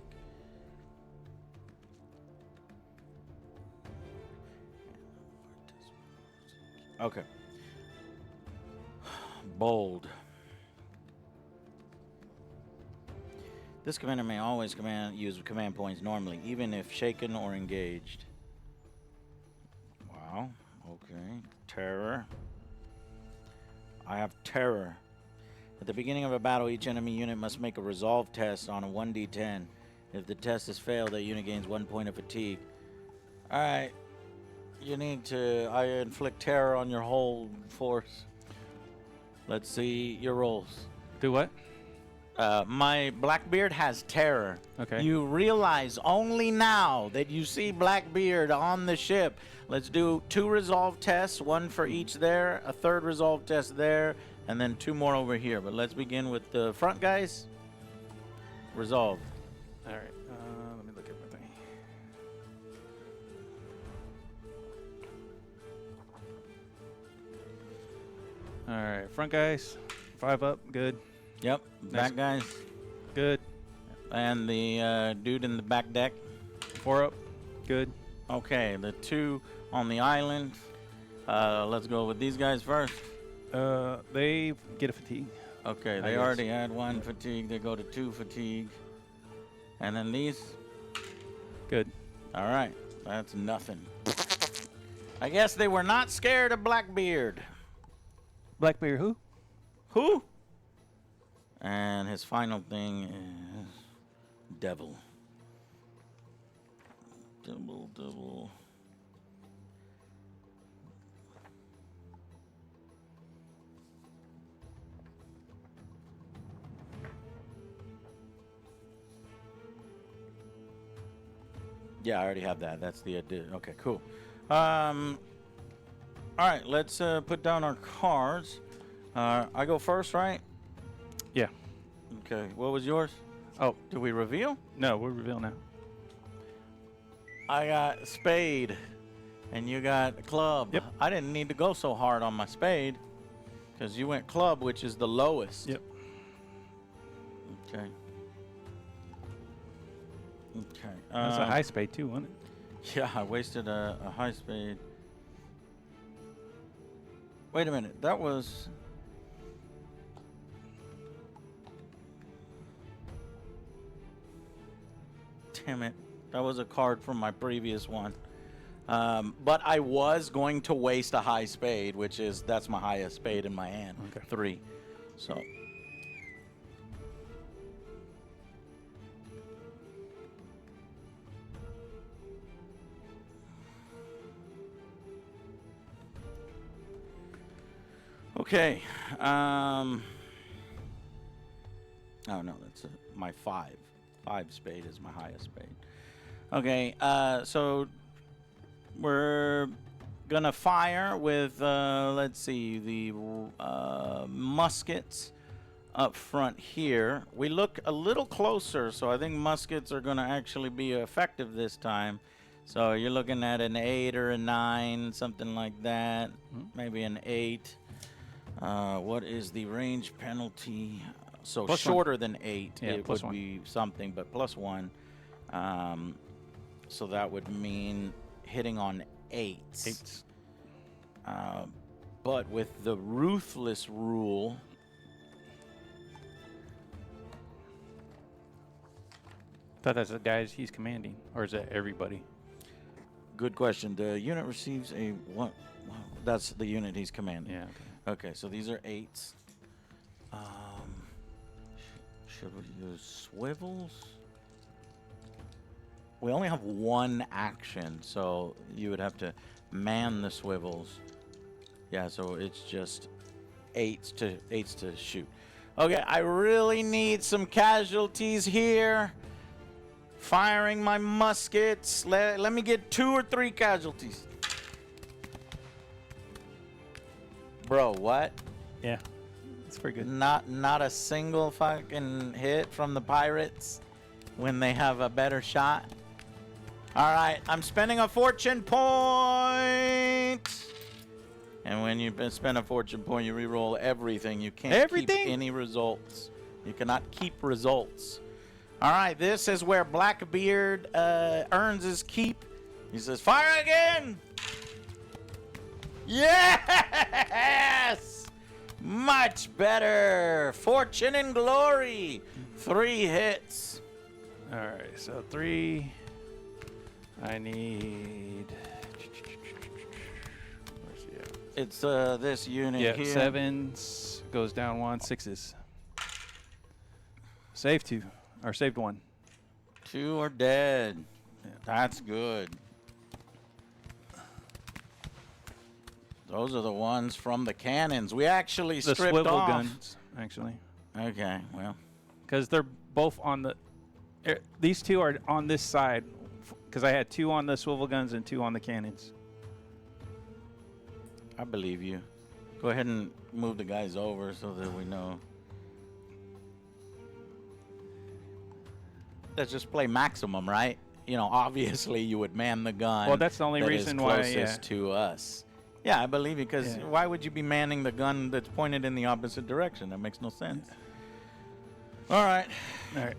Okay. Bold. This commander may always use command points normally, even if shaken or engaged. Wow. Okay. Terror. I have Terror. At the beginning of a battle, each enemy unit must make a resolve test on a 1d10. If the test is failed, that unit gains 1 point of fatigue. All right. You need to inflict terror on your whole force. Let's see your rolls. Do what? My Blackbeard has terror. Okay. You realize only now that you see Blackbeard on the ship. Let's do 2 resolve tests, 1 for each there, a 3rd resolve test there, and then 2 more over here. But let's begin with the front guys. Resolve. All right. Let me look at my thing. All right. Front guys. 5 up. Good. Yep. Back guys. Good. And the dude in the back deck. 4 up. Good. Okay, the 2 on the island. Let's go with these guys first. They get a fatigue. Okay, I they guess. already had 1 fatigue. They go to 2 fatigue. And then these. Good. All right, that's nothing. I guess they were not scared of Blackbeard. Blackbeard who? Who? And his final thing is devil. Devil. Yeah, I already have that. That's the okay, cool. All right, let's put down our cards. I go first, right? Yeah. Okay. What was yours? Oh, Did we reveal? no, we'll reveal now. I got spade, and you got club. Yep. I didn't need to go so hard on my spade, because you went club, which is the lowest. Yep. Okay. Okay. That's a high spade too, wasn't it? Yeah, I wasted a high spade. Wait a minute. That was... Damn it. That was a card from my previous one. But I was going to waste a high spade, that's my highest spade in my hand. Okay. 3. So... Okay. Oh no, that's my 5. 5 spade is my highest spade. Okay. So we're gonna fire with let's see, the muskets up front here. We look a little closer, so I think muskets are gonna actually be effective this time. So you're looking at an 8 or a 9, something like that. Maybe an 8. What is the range penalty? So +1. shorter than 8, Yeah, it would +1. be something, but +1. So that would mean hitting on 8s. 8s. But with the ruthless rule, Thought that's the guys he's commanding, or is that everybody? good question. The unit receives a what? That's the unit he's commanding. Yeah. Okay, so these are 8s. Should we use swivels? We only have 1 action, so you would have to man the swivels. Yeah, so it's just 8s to shoot. Okay, I really need some casualties here. Firing my muskets. Let me get 2 or 3 casualties. Bro, what? Yeah. That's pretty good. Not a single fucking hit from the pirates when they have a better shot. All right, I'm spending a fortune point. And when you spend a fortune point, you re-roll everything. You can't keep any results. You cannot keep results. All right, this is where Blackbeard earns his keep. He says, fire again. Yes! Much better. Fortune and glory. 3 hits. All right, so 3. I need. Where's he at? It's this unit Yeah, here. 7s goes down 1, 6s. Save 2, or saved 1. 2 are dead. Yeah. That's good. Those are the ones from the cannons. We actually The stripped swivel off. guns, actually, Okay, well. because they're both on the. These two are on this side, because I had 2 on the swivel guns and 2 on the cannons. I believe you. Go ahead and move the guys over so that we know. Let's just play maximum, right? You know, obviously you would man the gun. Well, that's the only that reason is why. closest to us. Yeah, I believe you, because Yeah. why would you be manning the gun that's pointed in the opposite direction? That makes no sense. All right. All right.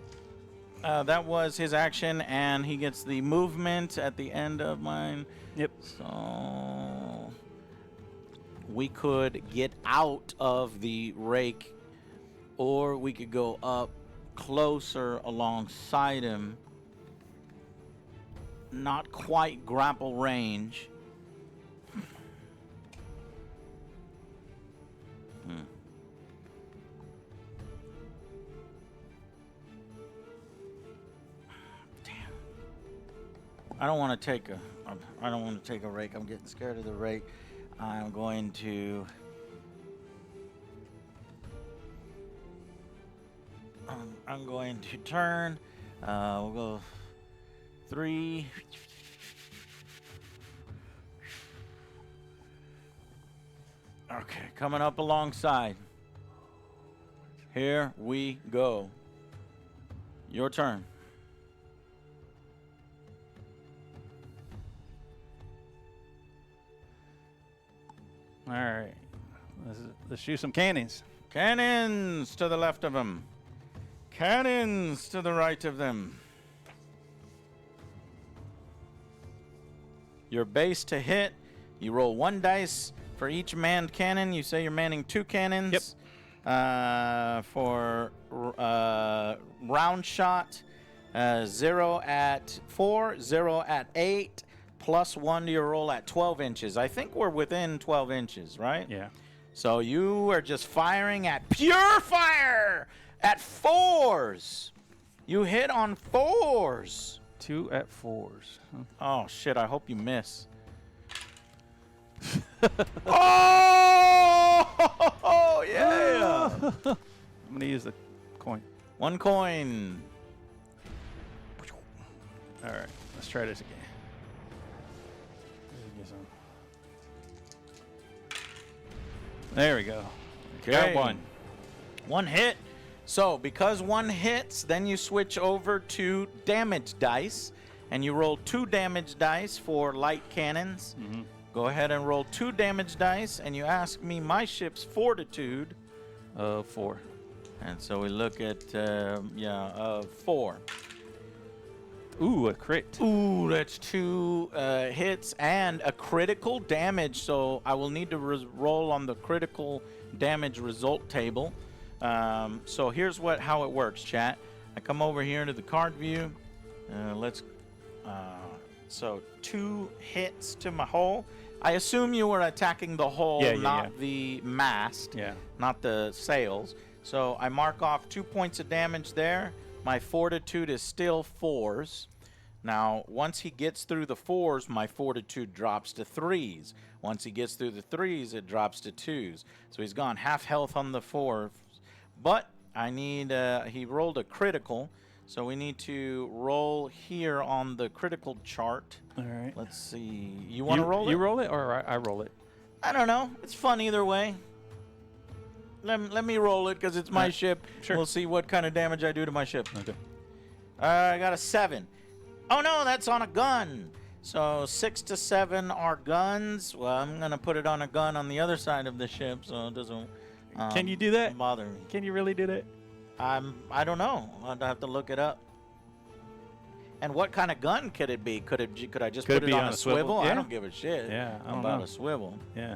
That was his action, and he gets the movement at the end of mine. Yep. So we could get out of the rake, or we could go up closer alongside him. Not quite grapple range. I don't want to take a rake. I'm getting scared of the rake. I'm going to turn. We'll go 3. Okay, coming up alongside. Here we go. Your turn. All right. Let's shoot some cannons. Cannons to the left of them. Cannons to the right of them. Your base to hit, you roll 1 dice for each manned cannon. You say you're manning 2 cannons. Yep. For round shot, 0 at 4, 0 at 8, plus 1 to your roll at 12 inches. I think we're within 12 inches, right? Yeah. So you are just firing at pure fire at 4s. You hit on 4s. 2 at 4s. Huh. Oh, shit. I hope you miss. Oh, yeah. I'm going to use the coin. 1 coin. All right. Let's try this again. Get some. There we go. Got 1. 1 hit. So because 1 hits, then you switch over to damage dice, and you roll 2 damage dice for light cannons. Mm-hmm. Go ahead and roll 2 damage dice, and you ask me my ship's fortitude. 4. And so we look at 4. Ooh, a crit. Ooh, that's 2 hits and a critical damage. So I will need to roll on the critical damage result table. So here's how it works, chat. I come over here into the card view. So 2 hits to my hull. I assume you were attacking the hull, not the mast, not the sails. So I mark off 2 points of damage there. My fortitude is still 4s. Now, once he gets through the 4s, my fortitude drops to 3s. Once he gets through the 3s, it drops to 2s. So he's gone half health on the 4s. But I need, he rolled a critical. So we need to roll here on the critical chart. All right. Let's see. You want to roll it? You roll it or I roll it? I don't know. It's fun either way. Let me roll it because it's my ship. Sure. We'll see what kind of damage I do to my ship. Okay. I got a 7. Oh, no, that's on a gun. So 6 to 7 are guns. Well, I'm going to put it on a gun on the other side of the ship so it doesn't Can you do that? bother me. Can you really do that? I don't know. I'd have to look it up. And what kind of gun could it be? Could I just put it on a swivel? Yeah. I don't give a shit Yeah, I don't about know. a swivel. Yeah.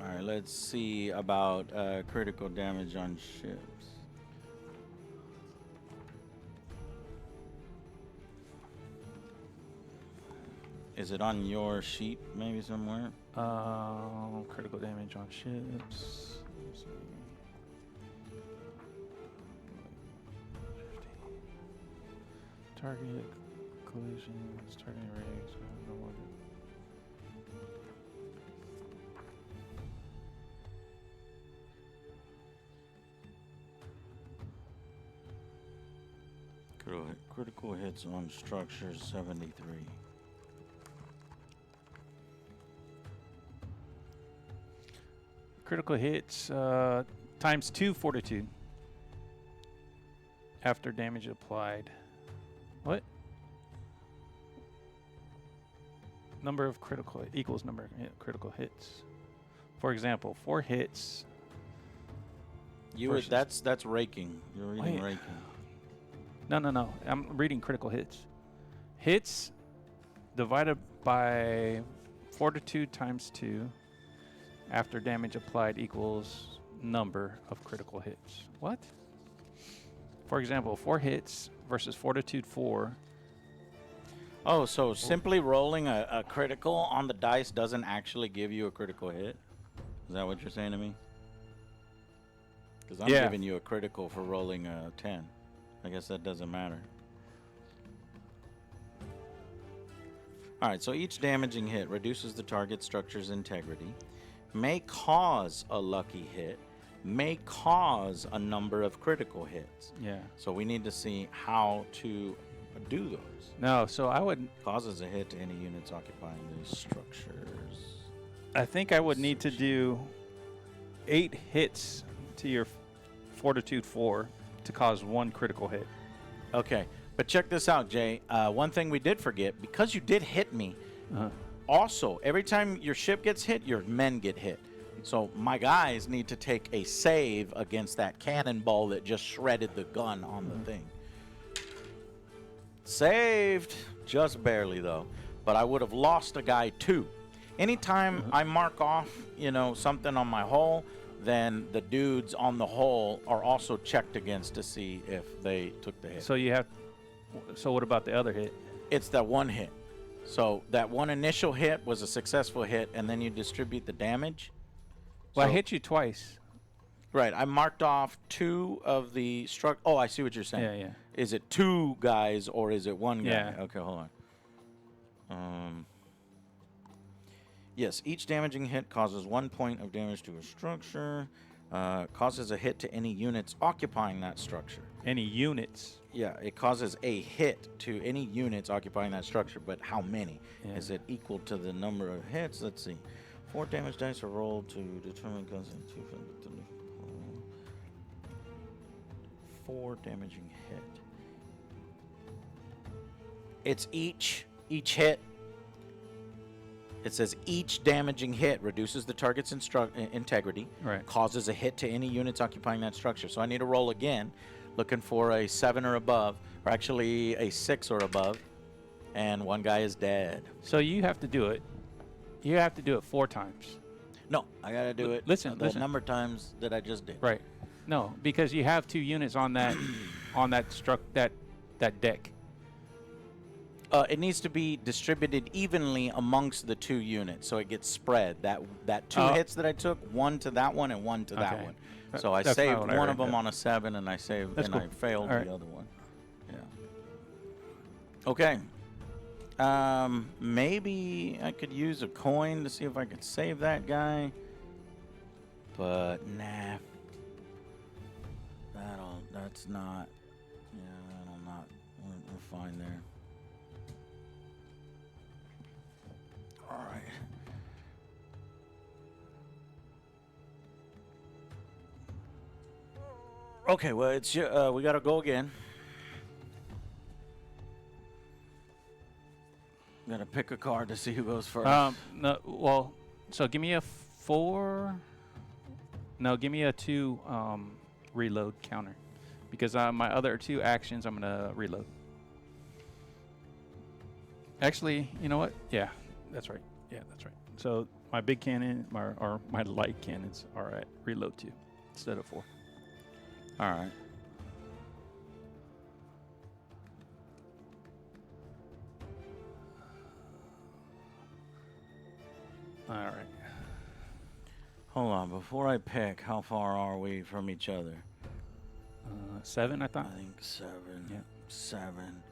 All right, let's see about critical damage on ships. Is it on your sheet maybe somewhere? Critical damage on ships. Let's see. target collisions, targeting rigs. No more. Critical hits on structures 73. Critical hits times 2 fortitude after damage applied. What? Number of critical equals number of critical hits. For example, 4 hits. You would, that's raking. You're reading raking. No. I'm reading critical hits. Hits divided by fortitude times 2 after damage applied equals number of critical hits. What? For example, 4 hits versus fortitude 4. Oh, so simply rolling a critical on the dice doesn't actually give you a critical hit? Is that what you're saying to me? Because I'm giving you a critical for rolling a 10. I guess that doesn't matter. Alright, so each damaging hit reduces the target structure's integrity, may cause a lucky hit, may cause a number of critical hits. Yeah. So we need to see how to do those. No, so I would... Causes a hit to any units occupying these structures. I think I would need to do 8 hits to your fortitude 4 to cause 1 critical hit. Okay, but check this out, Jay. One thing we did forget, because you did hit me, also, every time your ship gets hit, your men get hit. So my guys need to take a save against that cannonball that just shredded the gun on the thing. Saved, just barely though, but I would have lost a guy too. Anytime I mark off, you know, something on my hull, then the dudes on the hull are also checked against to see if they took the hit. So you have... So what about the other hit? It's that one hit. So that one initial hit was a successful hit, and then you distribute the damage. Well, So- I hit you twice. Right, I marked off 2 of the struck. Oh, I see what you're saying. Yeah. Is it 2 guys or is it 1 guy? Yeah. Okay, hold on. Yes, each damaging hit causes 1 point of damage to a structure. Causes a hit to any units occupying that structure. Any units? Yeah, it causes a hit to any units occupying that structure, but how many? Yeah. Is it equal to the number of hits? Let's see. 4 damage dice are rolled to determine causes 4 damaging hit. It's each hit. It says each damaging hit reduces the target's integrity, Right. causes a hit to any units occupying that structure. So I need to roll again, looking for a 7 or above, or actually a 6 or above, and 1 guy is dead. So you have to do it. You have to do it 4 times. No, I gotta do it. Listen, the listen. number of times that I just did. Right. No, because you have 2 units on that that deck. It needs to be distributed evenly amongst the 2 units, so it gets spread. That 2 hits that I took, 1 to that one and 1 to that Okay. one. So I That's not saved what I one read, of them yeah. on a 7, and I saved That's and cool. I failed All right. the other one. Yeah. Okay. Maybe I could use a coin to see if I could save that guy, but nah. That's not. Yeah, that'll not. We're fine there. All right. Okay, well, it's we gotta go again. Gotta pick a card to see who goes first. No, well, so give me a 4. No, give me a 2 reload counter, because my other 2 actions I'm gonna reload. Actually, you know what? Yeah, that's right. Yeah, that's right. So my big cannon, my light cannons are at reload 2 instead of 4. All right. All right. Hold on. Before I pick, how far are we from each other? 7, I thought. I think 7. Yeah. 7.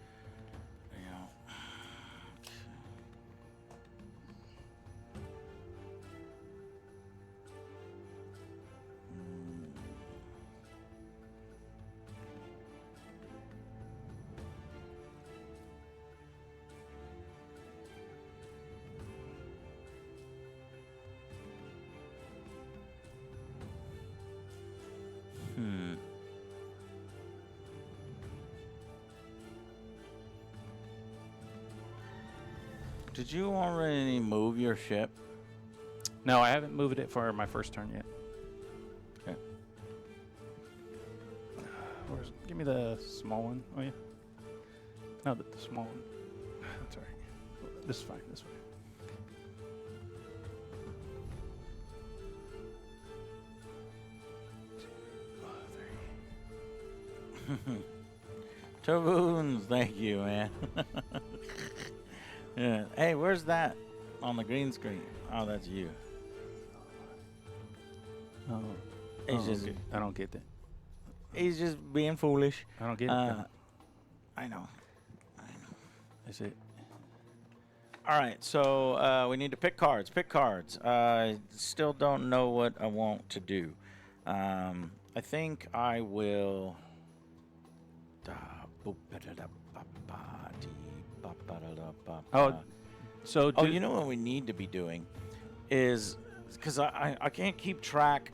did you already move your ship? No, I haven't moved it for my first turn yet. Okay. Give me the small one. Oh, yeah. No, the small one. That's all right. This is fine. This way. Two wounds, thank you, man. Yeah. Hey, where's that on the green screen? Oh, that's you. Oh, I don't get that. He's just being foolish. I don't get it. I know. That's it. All right, so we need to pick cards. Pick cards. I still don't know what I want to do. I think I will. So you know what we need to be doing is because I can't keep track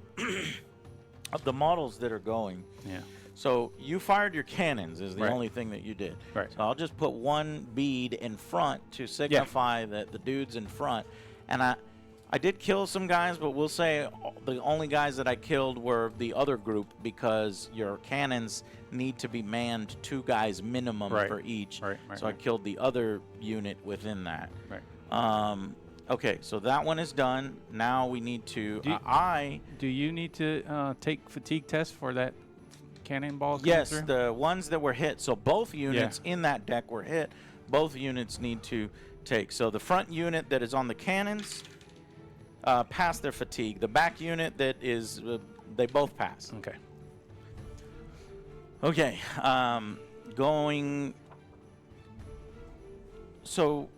of the models that are going. Yeah. So you fired your cannons is the Right. only thing that you did. Right. So I'll just put one bead in front to signify that the dude's in front. And I did kill some guys, but we'll say the only guys that I killed were the other group because your cannons need to be manned 2 guys minimum Right. for each. Right. So I killed the other unit within that. Right. Okay, so that one is done. Now we need to. Do you need to take fatigue tests for that cannonball? Yes, through? the ones that were hit. So both units in that deck were hit. Both units need to take. So the front unit that is on the cannons pass their fatigue. The back unit that is, they both pass. Okay. Okay, going. So.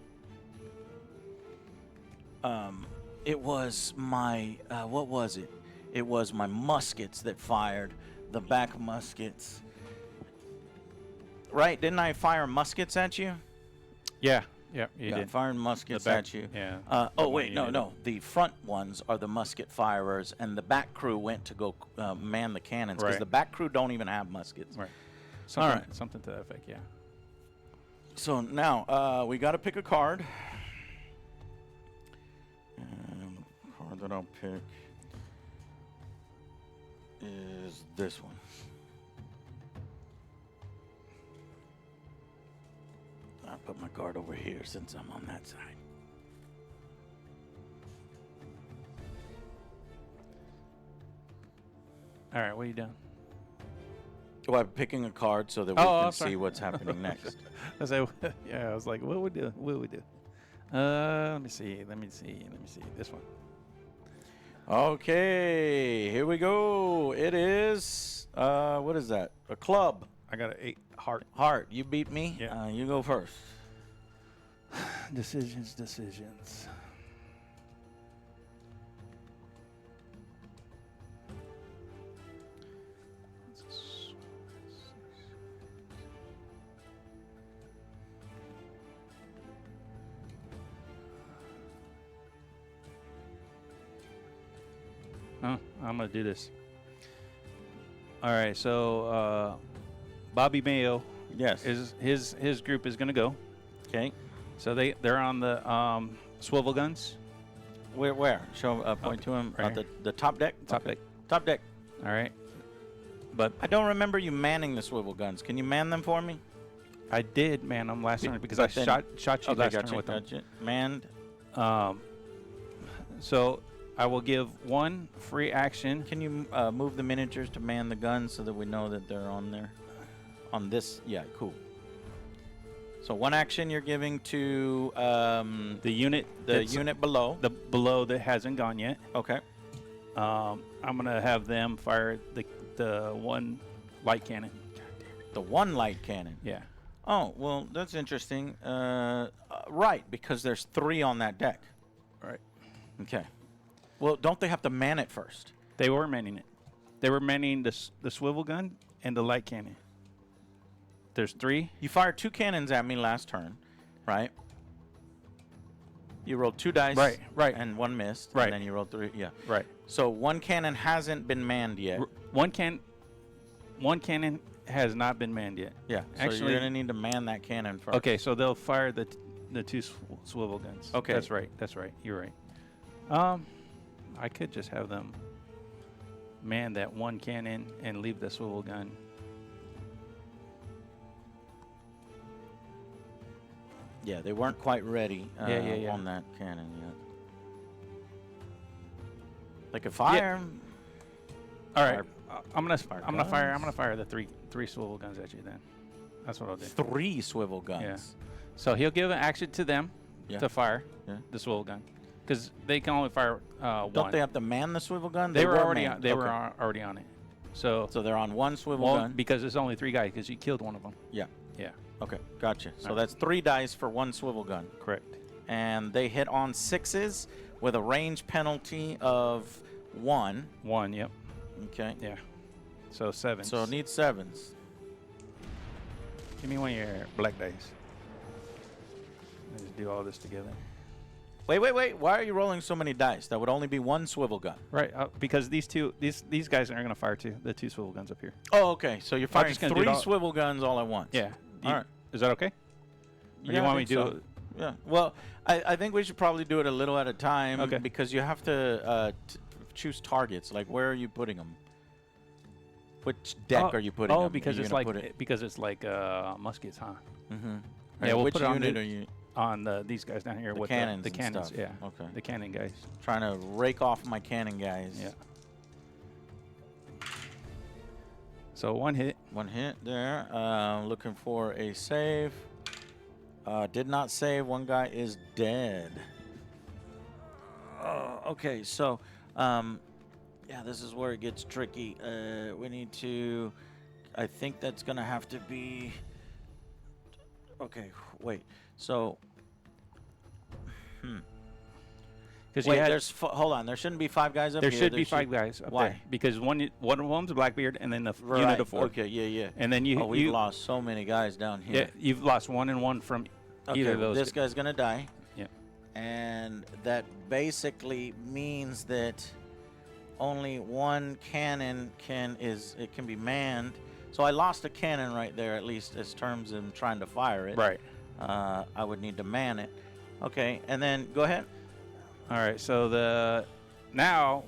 It was my, what was it? It was my muskets that fired, the back muskets. Right, didn't I fire muskets at you? Yeah. Yeah. You Yeah, did. firing muskets back- at you. Yeah. Oh, That wait, one no, you no. The front ones are the musket firers, and the back crew went to go man the cannons, because Right. the back crew don't even have muskets. Right. Something, right. Something to that effect. Yeah. So now, we got to pick a card. And the card that I'll pick is this one. I'll put my card over here since I'm on that side. All right. What are you doing? Well, I'm picking a card so that we Oh, can I'm sorry. see what's happening next. I was like, yeah. I was like, what would we do? What would we do? Let me see. This one. Okay, here we go. It is, what is that? A club. I got an 8 heart. Heart, you beat me. Yeah. You go first. Decisions. Oh, I'm gonna do this. All right, so Bobby Mayo Yes. is his group is gonna go. Okay. So they're on the swivel guns. Where? Show, point to him. Right here. The top deck? Top Okay. deck. Top deck. All right, but I don't remember you manning the swivel guns. Can you man them for me? I did man them last turn because but I then- shot you Okay, last gotcha, turn with them. gotcha. Manned. So I will give 1 free action. Can you move the miniatures to man the guns so that we know that they're on there? On this? Yeah, cool. So 1 action you're giving to The unit, the unit below. the below that hasn't gone yet. Okay. I'm gonna have them fire the 1 light cannon. The 1 light cannon. Yeah. Oh, well, that's interesting. Right, because there's 3 on that deck. Right. Okay. Well, don't they have to man it first? They were manning it. They were manning the swivel gun and the light cannon. There's 3. You fired 2 cannons at me last turn, right? You rolled 2 dice. Right. And 1 missed. Right. And then you rolled 3. Yeah. Right. So 1 cannon hasn't been manned yet. One cannon has not been manned yet. Yeah. So Actually- you're going to need to man that cannon first. Okay, so they'll fire the two swivel guns. Okay. That's right. That's right. You're right. I could just have them man that one cannon and leave the swivel gun. Yeah, they weren't quite ready Yeah. on that cannon yet. They could fire. All right. Fire- I'm gonna fire. I'm guns. gonna fire the three swivel guns at you. Then that's what I'll do. 3 swivel guns. Yeah. So he'll give an action to them Yeah. to fire Yeah. the swivel gun, because they can only fire Don't one. they have to man the swivel gun? They were already manned. on, they were Okay. already on it. So So they're on 1 swivel well, gun. because it's only 3 guys, because you killed one of them. Yeah. Yeah. Okay, gotcha. So Alright. that's 3 dice for 1 swivel gun. Correct. And they hit on 6s with a range penalty of 1. 1. Yep. Okay. Yeah. So 7. So it needs 7s. Give me one of your black dice. Let's just do all this together. Wait. Why are you rolling so many dice? That would only be 1 swivel gun. Right. Because these guys are going to fire too. The 2 swivel guns up here. Oh, okay. So you're firing just gonna do 3 it all- swivel guns all at once. Yeah. All right. Is that okay? Or do you want me to do it? Yeah. Well, I think we should probably do it a little at a time. Okay. Because you have to choose targets. Like, where are you putting them? Which deck are you putting them? because it's like muskets, huh? Mm-hmm. Yeah, we'll which put it on unit the- are you on these guys down here The with cannons the and cannons. stuff. Yeah. Okay. The cannon guys. trying to rake off my cannon guys? Yeah. So 1 hit. 1 hit there. Looking for a save. Did not save. 1 guy is dead. Okay, so yeah, this is where it gets tricky. We need to. I think that's gonna have to be. Okay, wait. So. Because Wait, hold on. There shouldn't be 5 guys up there here. should be 5 guys up Why? there. Because one of them's Blackbeard, and then the Right. unit of 4. Okay, yeah. And then Oh, we've you lost so many guys down yeah, here. you've lost 1 and 1 from either of those. This guy's gonna die. Yeah. And that basically means that only 1 cannon can be manned. So I lost a cannon right there, at least as terms of trying to fire it. Right. I would need to man it. Okay, and then go ahead. All right. So now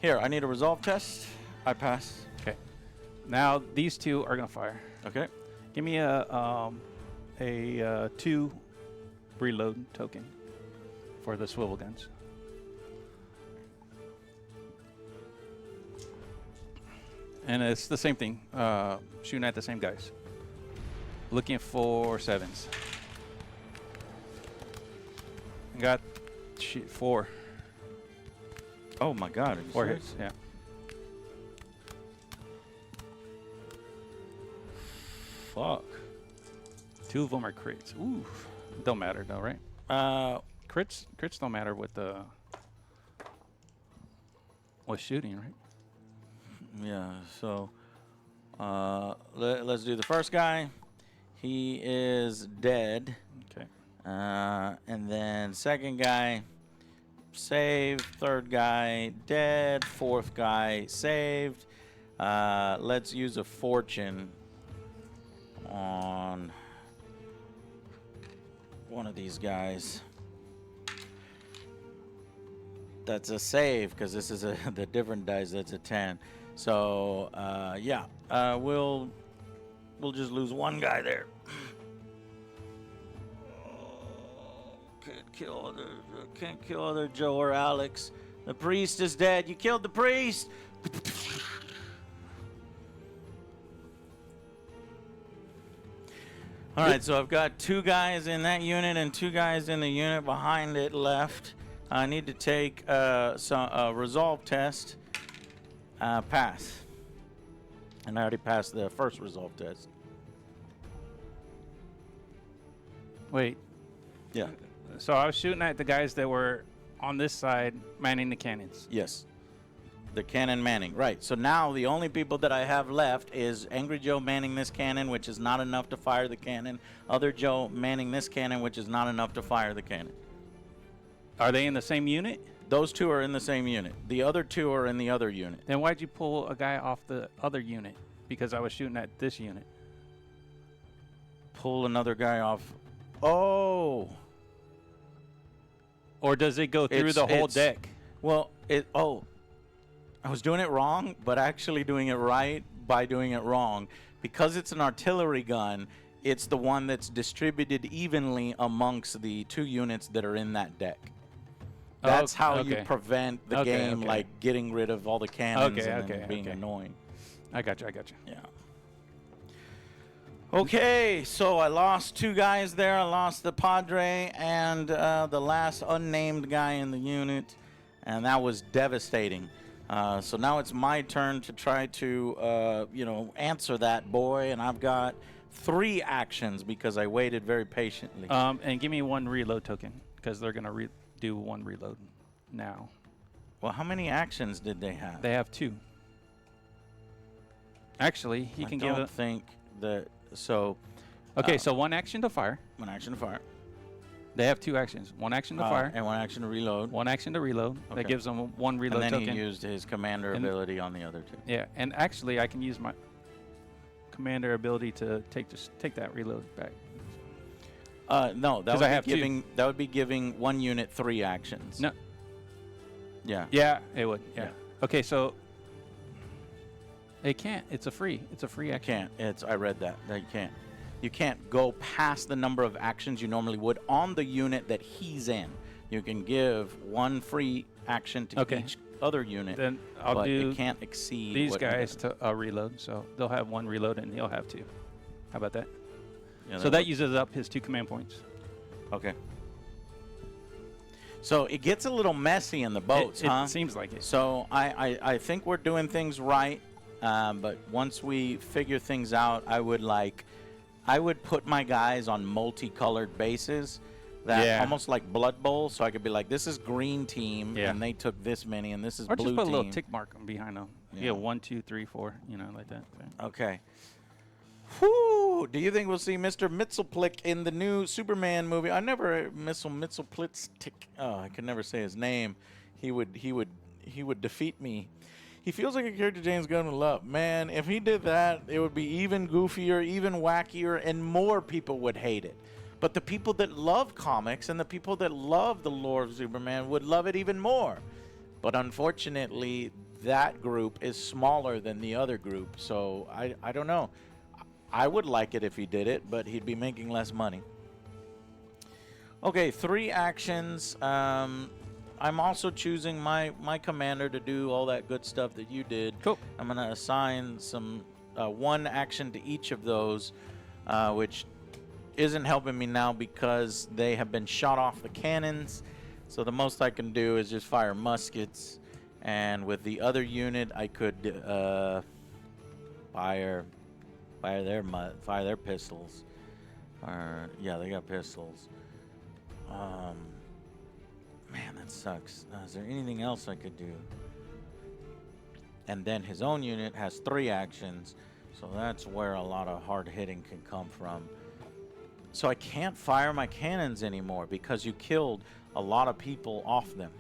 Here, I need a resolve test. I pass. now these 2 are gonna fire. Okay. Give me a 2 reload token for the swivel guns. And it's the same thing, shooting at the same guys. Looking for 7s. Got 4. Oh my God. Are you 4 serious? hits, yeah. Fuck. 2 of them are crits. Ooh, don't matter though, right? Crits don't matter with shooting, right? Yeah, so let's do the first guy. He is dead. Okay. And then second guy, saved. Third guy, dead. 4th guy, saved. Let's use a fortune on one of these guys. That's a save, because this is the different dice. That's a 10. So yeah, we'll just lose 1 guy there. Can't kill other Joe or Alex. The priest is dead. You killed the priest. All right, so I've got 2 guys in that unit and 2 guys in the unit behind it left. I need to take a resolve test. Pass. And I already passed the first resolve test. Wait. Yeah. So I was shooting at the guys that were on this side manning the cannons. Yes. The cannon manning. Right. So now the only people that I have left is Angry Joe manning this cannon, which is not enough to fire the cannon. Other Joe manning this cannon, which is not enough to fire the cannon. Are they in the same unit? Those 2 are in the same unit. The other 2 are in the other unit. Then why'd you pull a guy off the other unit? Because I was shooting at this unit. Pull another guy off. Oh. Or does it go through the whole deck? Well, I was doing it wrong, but actually doing it right by doing it wrong. Because it's an artillery gun, it's the one that's distributed evenly amongst the 2 units that are in that deck. That's how you prevent the game, like getting rid of all the cannons and then being annoying. I got you. Yeah. Okay, so I lost 2 guys there. I lost the Padre and the last unnamed guy in the unit, and that was devastating. So now it's my turn to try to, answer that boy, and I've got 3 actions because I waited very patiently. And give me 1 reload token because they're going to do 1 reload now. Well, how many actions did they have? They have 2. Actually, he can give I don't think that. So. Okay, so 1 action to fire. 1 action to fire. They have 2 actions. 1 action to fire. And 1 action to reload. 1 action to reload. Okay. That gives them 1 reload token. And then token. he used his commander ability on the other 2. Yeah, and actually I can use my commander ability to take that reload back. No, that would be giving 1 unit 3 actions. No. Yeah. Yeah, it would. Yeah. Okay, so it can't. It's a free action. Can't. I read that. No, you can't. You can't go past the number of actions you normally would on the unit that he's in. You can give 1 free action to each other unit. Then I'll do it can't exceed these guys to reload. So they'll have 1 reload and he'll have 2. How about that? Yeah, so that uses up his 2 command points. Okay. So it gets a little messy in the boats, huh? It seems like it. So I think we're doing things right, but once we figure things out, I would put my guys on multicolored bases, that almost like Blood Bowl, so I could be like, this is green team, and they took this many, and this is blue team. Or just put a little tick mark behind them. Yeah, 1, 2, 3, 4, like that. Okay. Whew. Do you think we'll see Mr. Mxyzptlk in the new Superman movie? I never Mxyzptlk. Oh, I can never say his name. He would defeat me. He feels like a character James Gunn would love. Man, if he did that, it would be even goofier, even wackier, and more people would hate it. But the people that love comics and the people that love the lore of Superman would love it even more. But unfortunately, that group is smaller than the other group, so I don't know. I would like it if he did it, but he'd be making less money. Okay, 3 actions. I'm also choosing my commander to do all that good stuff that you did. Cool. I'm going to assign some 1 action to each of those, which isn't helping me now because they have been shot off the cannons. So the most I can do is just fire muskets. And with the other unit, I could fire their pistols. Yeah, they got pistols. Man, that sucks. Is there anything else I could do? And then his own unit has 3 actions, so that's where a lot of hard hitting can come from. So I can't fire my cannons anymore because you killed a lot of people off them.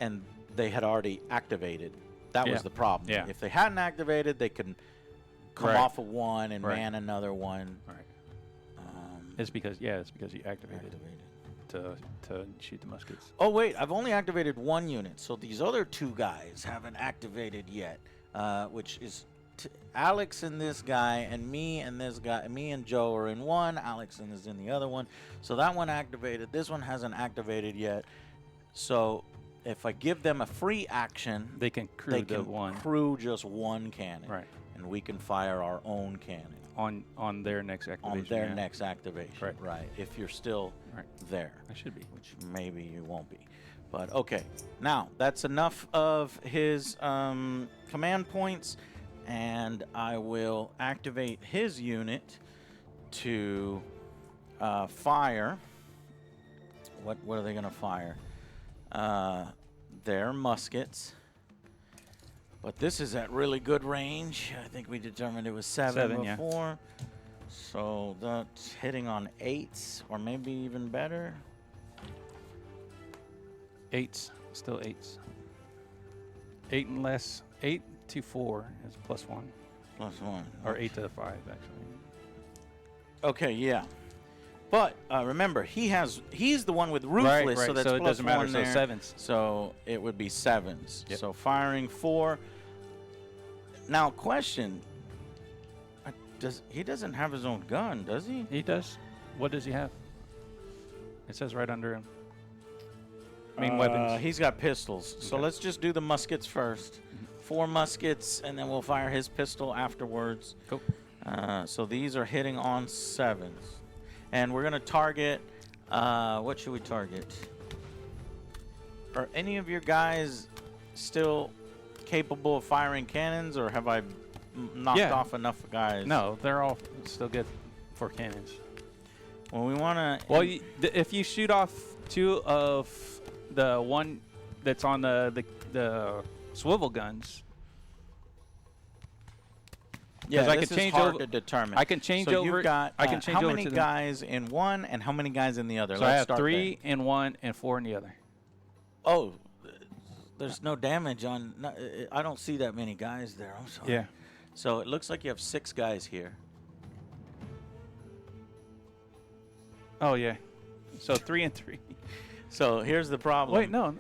And they had already activated. That was the problem. Yeah. If they hadn't activated, they could come off of 1 and man another one. Right. It's because you activated. To shoot the muskets. Oh wait, I've only activated 1 unit, so these other 2 guys haven't activated yet, which is Alex and this guy, and me and this guy. Me and Joe are in one. Alex is in the other one. So that one activated. This one hasn't activated yet. So if I give them a free action, they can crew just 1 cannon, right? And we can fire our own cannon on their next activation. On their next activation, right? If you're still there, I should be, which maybe you won't be. But okay, now that's enough of his command points, and I will activate his unit to fire. What are they going to fire? Their muskets. But this is at really good range. I think we determined it was 7 before. Yeah. So that's hitting on 8s, or maybe even better. 8s, still 8s. 8 and less. 8 to 4 is +1. +1. Or 8 to 5, actually. Okay, yeah. But remember, he's the one with Right, roofless, right. so that's it plus doesn't matter. one So there. 7s. So it would be 7s. Yep. So firing 4. Now, question. He doesn't have his own gun, does he? He does. What does he have? It says right under him. Main weapons. He's got pistols. So Okay. let's just do the muskets first. 4 muskets, and then we'll fire his pistol afterwards. Cool. So these are hitting on 7s. And we're going to target, what should we target? Are any of your guys still capable of firing cannons, or have I knocked Yeah. off enough guys? No, they're all still good for cannons. Well, we want to... Well, if you shoot off 2 of the one that's on the swivel guns, yeah, I this can is change hard over- to determine. I can change so over. You've got, I can change how over many to the. guys in one and how many guys in the other? So Let's I have start 3 in one and 4 in the other. there. Oh, there's no damage on... No, I don't see that many guys there. I'm sorry. Yeah. So it looks like you have 6 guys here. Oh yeah. So 3 and 3. So here's the problem. Wait, no.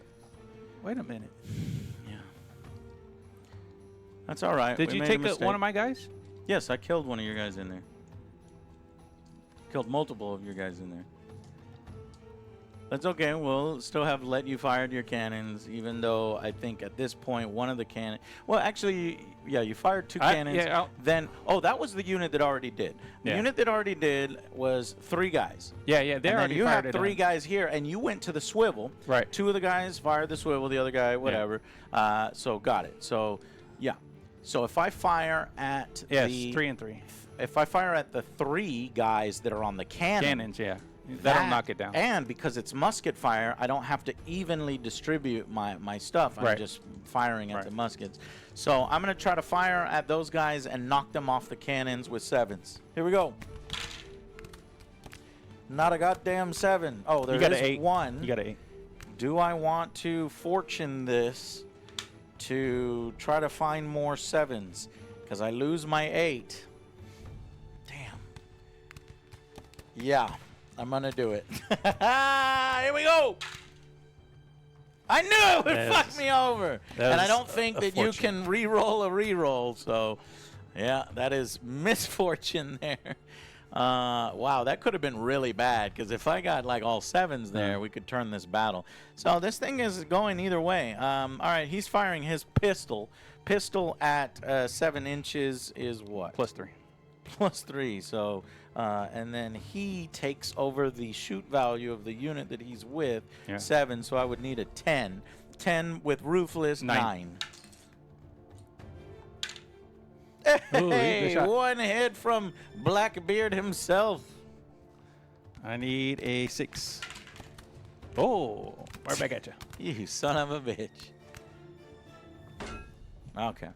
Wait a minute. Yeah. That's all right. Did We you made take a mistake. one of my guys? Yes, I killed one of your guys in there. Killed multiple of your guys in there. That's okay. We'll still have let you fire your cannons, even though I think at this point one of the cannon. Well, actually, yeah, you fired 2 cannons. yeah, Then, oh, that was the unit that already did. The Yeah. unit that already did was 3 guys. Yeah, yeah. They And then already you fired have it 3 in. guys here, and you went to the swivel. Right. 2 of the guys fired the swivel, the other guy, whatever. So got it. So, yeah. So if I fire at Yes, the 3 and 3. if I fire at the 3 guys that are on the cannon, Cannons, yeah. That'll that- knock it down. And because it's musket fire, I don't have to evenly distribute my stuff. I'm Right. just firing at Right. the muskets. So I'm going to try to fire at those guys and knock them off the cannons with 7s. Here we go. Not a goddamn 7. Oh, there You got is an 8. 1. You got an 8. Do I want to fortune this to try to find more 7s? Because I lose my 8. Damn. Yeah, I'm going to do it. Here we go. I knew it would That fuck is- me over. that And I is don't think a that you fortune. can re-roll a re-roll. So, yeah, that is misfortune there. Wow, that could have been really bad, because if I got like all 7s there, we could turn this battle. So this thing is going either way. All right, he's firing his pistol. Pistol at 7 inches is what? +3. +3. So, and then he takes over the shoot value of the unit that he's with, Yeah. 7. So I would need a 10. 10 with roofless, 9. 9. Ooh, Hey, good shot. 1 hit from Blackbeard himself. I need a 6. Oh, right back at you. You son of a bitch. Okay.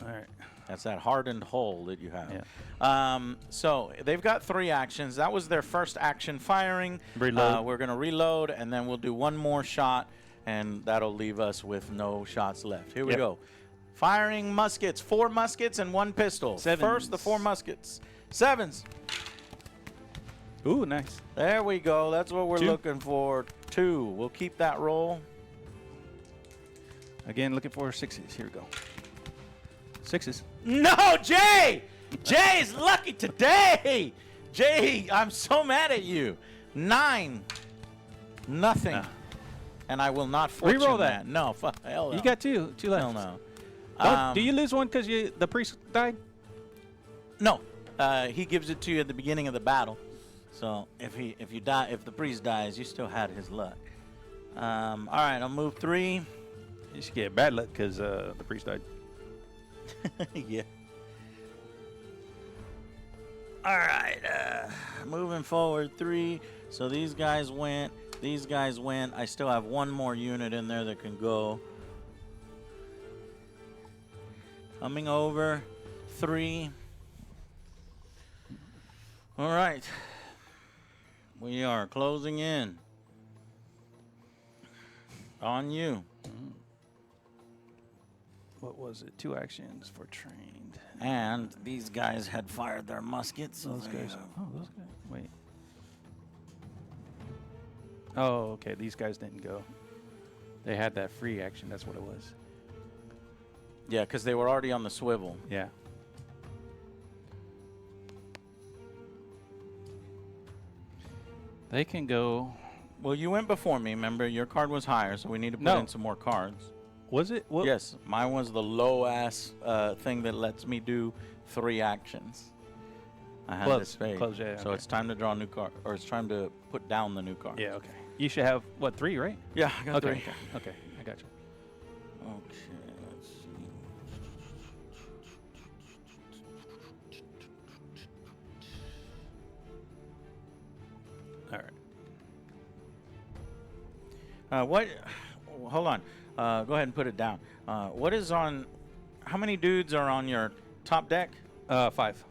All right. That's that hardened hole that you have. Yeah. So they've got 3 actions. That was their first action firing. Reload. We're going to reload, and then we'll do 1 more shot, and that'll leave us with no shots left. Here we Yep. go. Firing muskets. 4 muskets and 1 pistol. First, the 4 7s. muskets. 7s. Ooh, nice. There we go. That's what we're 2. looking for. 2. We'll keep that roll. Again, looking for 6s. Here we go. 6s. No, Jay! Jay's lucky today! Jay, I'm so mad at you. 9. Nothing. Nah. And I will not fortune Reroll that. No, fuck, hell no. You got 2 left. Hell no. Do you lose one because the priest died? No. He gives it to you at the beginning of the battle. So if the priest dies, you still had his luck. All right, I'll move 3. You should get bad luck because the priest died. Yeah. All right. Moving forward, 3. So these guys went. These guys went. I still have 1 more unit in there that can go. Coming over. 3. All right. We are closing in. On you. What was it? 2 actions for trained. And these guys had fired their muskets. So Those there you guys. go. Oh, those guys. Wait. Oh, okay. These guys didn't go. They had that free action. That's what it was. Yeah, because they were already on the swivel. Yeah. They can go. Well, you went before me, remember? Your card was higher, so we need to put No. in some more cards. Was it? What? Yes, mine was the low-ass thing that lets me do 3 actions. I had Close, this spade. close, yeah, So okay. it's time to draw a new card, or it's time to put down the new card. Yeah, okay. You should have, what, 3, right? Yeah, I got Okay, 3. okay, I got you. Okay, let's see. All right. What? Hold on. Go ahead and put it down. What is on? How many dudes are on your top deck? 5.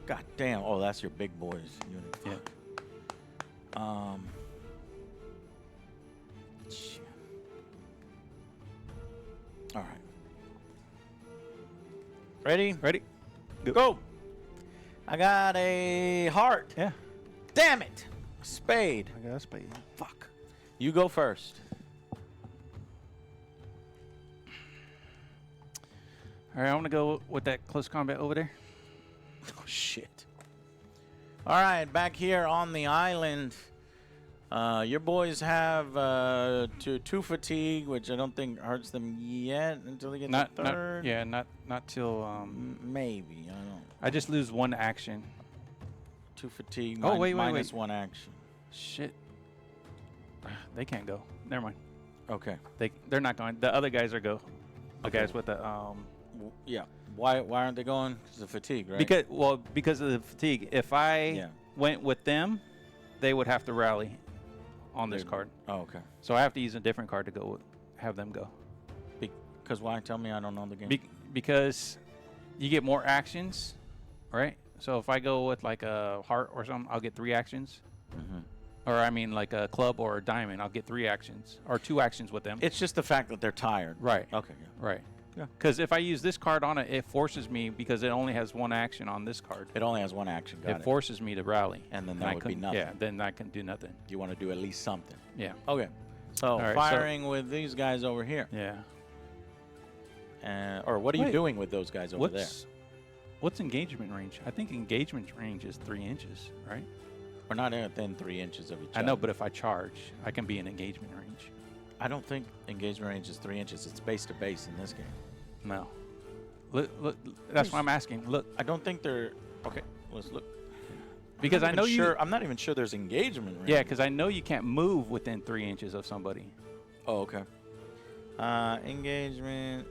God damn! Oh, that's your big boys unit. Yeah. Shit. All right. Ready? Ready? Go. I got a heart. Yeah. Damn it! Spade. I got a spade. Fuck. You go first. All right, I'm going to go with that close combat over there. Oh, shit. All right, back here on the island, your boys have 2 fatigue, which I don't think hurts them yet until they get to third. Not till, Maybe, I don't know. I just lose 1 action. 2 fatigue, Oh, wait, minus 1 action. Shit. They can't go. Never mind. Okay. They're not going. The other guys are go. The Okay. guys with the, Yeah. Why aren't they going? Because of fatigue, right? because of the fatigue. If I went with them, they would have to rally on this card. Oh, okay. So I have to use a different card to go with, have them go. Because why? Tell me I don't know the game. Because you get more actions, right? So if I go with like a heart or something, I'll get 3 actions. Mm-hmm. Or I mean like a club or a diamond, I'll get 3 actions or 2 actions with them. It's just the fact that they're tired. Right. Okay. Yeah. Right. Yeah. Because if I use this card on it, it forces me, because it only has 1 action on this card. It only has 1 action. Got It forces me to rally. And then that would be nothing. Yeah, then I can do nothing. You want to do at least something. Yeah. Okay. So All right, firing with these guys over here. Yeah. Or what are you Wait, doing with those guys over there? What's engagement range? I think engagement range is 3 inches, right? We're not within 3 inches of each other. I know, but if I charge, I can be in engagement range. I don't think engagement range is 3 inches. It's base to base in this game. No. Look, that's why I'm asking. Look, I don't think they're... Okay, let's look. because I know I'm not even sure there's engagement range. Yeah, because I know you can't move within 3 inches of somebody. Oh, okay. Engagement...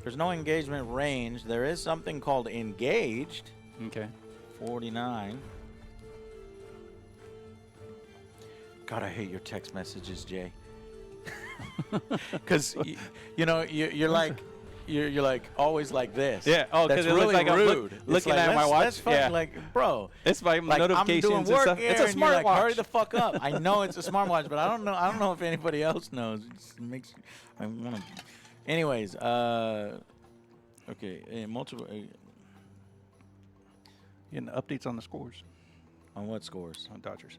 There's no engagement range. There is something called engaged. Okay. 49. God, I hate your text messages, Jay. Because you know you're like always like this. Yeah. Oh, that's because it really looks like rude. I'm looking at my watch. Yeah. Like, bro, It's my like notifications I'm doing and work stuff. here, It's a and you're like, smartwatch. hurry the fuck up. I know it's a smartwatch, but I don't know if anybody else knows. It just makes I'm gonna. Anyways, okay, multiple. Getting updates on the scores On what scores? on Dodgers.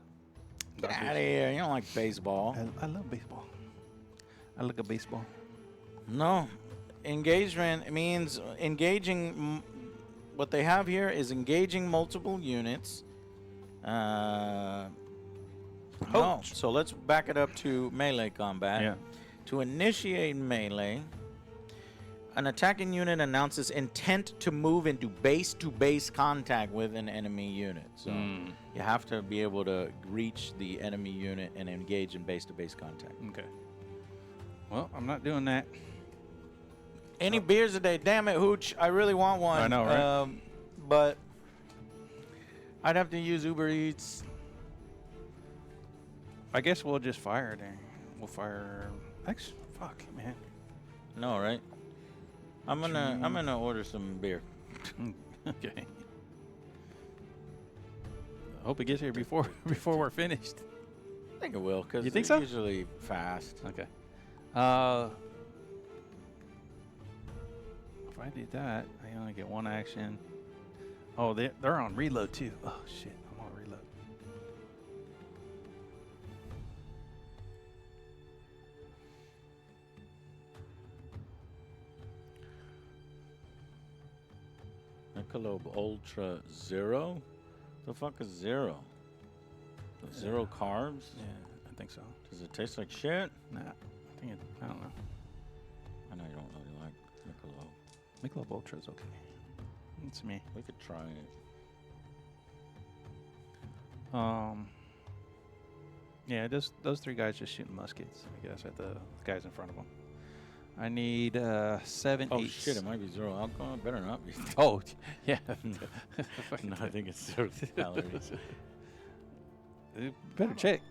Get out of here! You don't like baseball. I love baseball. I look at baseball. No, engagement means engaging. What they have here is engaging multiple units. No, so let's back it up to melee combat. Yeah. To initiate melee, an attacking unit announces intent to move into base-to-base contact with an enemy unit. So you have to be able to reach the enemy unit and engage in base-to-base contact. Okay. Well, I'm not doing that. Any beers today? Damn it, Hooch. I really want one. I know, right? But I'd have to use Uber Eats. I guess we'll just fire there. We'll fire. Actually, fuck, man. No, right? I'm gonna order some beer. Okay. I hope it gets here before we're finished. I think it will, because You think it's so? usually fast. Okay. If I did that, I only get 1 action. Oh, they're on reload too. Oh shit, I'm on reload. Michelob Ultra Zero? The fuck is zero? Zero carbs? Yeah, I think so. Does it taste like shit? Nah, I think I don't know. I know you don't really like Michelob. Michelob Ultra is okay. It's me. We could try it. Yeah, those three guys just shooting muskets, I guess, at the guys in front of them. I need 7 Oh eights. shit, it might be zero alcohol. It better not be. Oh, yeah. No, I think it's 0 calories. You better check.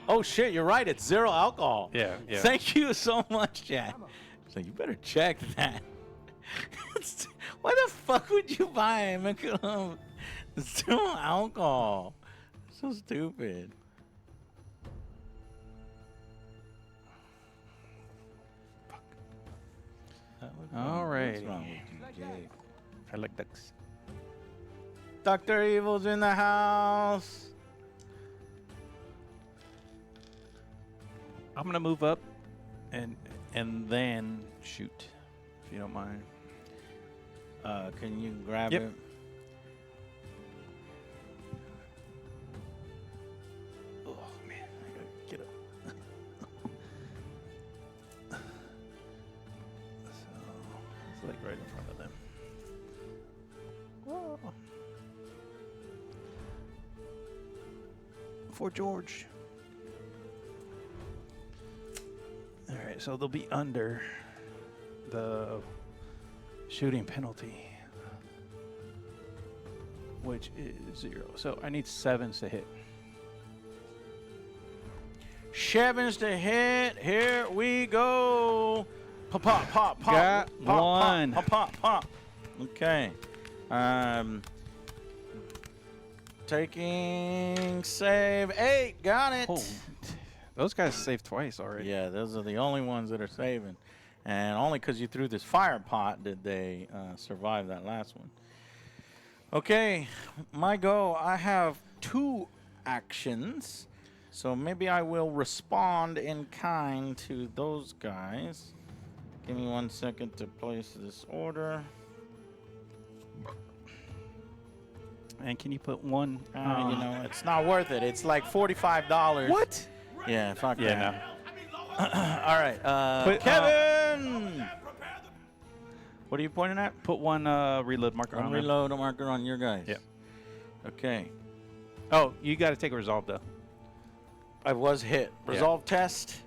Oh shit, you're right. It's 0 alcohol. Yeah, yeah. Thank you so much, Jack. So you better check that. Why the fuck would you buy a Michelob 0 alcohol? So stupid. Alrighty. What's wrong with you, Jake? I like ducks. Dr. Evil's in the house. I'm gonna move up and then shoot, if you don't mind. Can you grab Yep. it? Oh man, I gotta get up. So it's like right in front of them. Whoa. Fort George. All right, so they'll be under the shooting penalty, which is 0. So I need 7s to hit. 7s to hit. Here we go. Pop, pop, pop, pop. Got pop, one. Pop, pop, pop. Okay. Taking save 8. Got it. Oh, those guys saved twice already. Yeah, those are the only ones that are saving. And only because you threw this fire pot did they survive that last one. Okay, my go. I have 2 actions. So maybe I will respond in kind to those guys. Give me 1 second to place this order. And can you put one? You know, it's not worth it. It's like $45. What? Yeah, fuck Yeah, that. All right, Put, Kevin! What are you pointing at? Put one reload marker on there. Reload a marker on your guys. Yep. Okay. Oh, you got to take a resolve though. I was hit. Resolve test.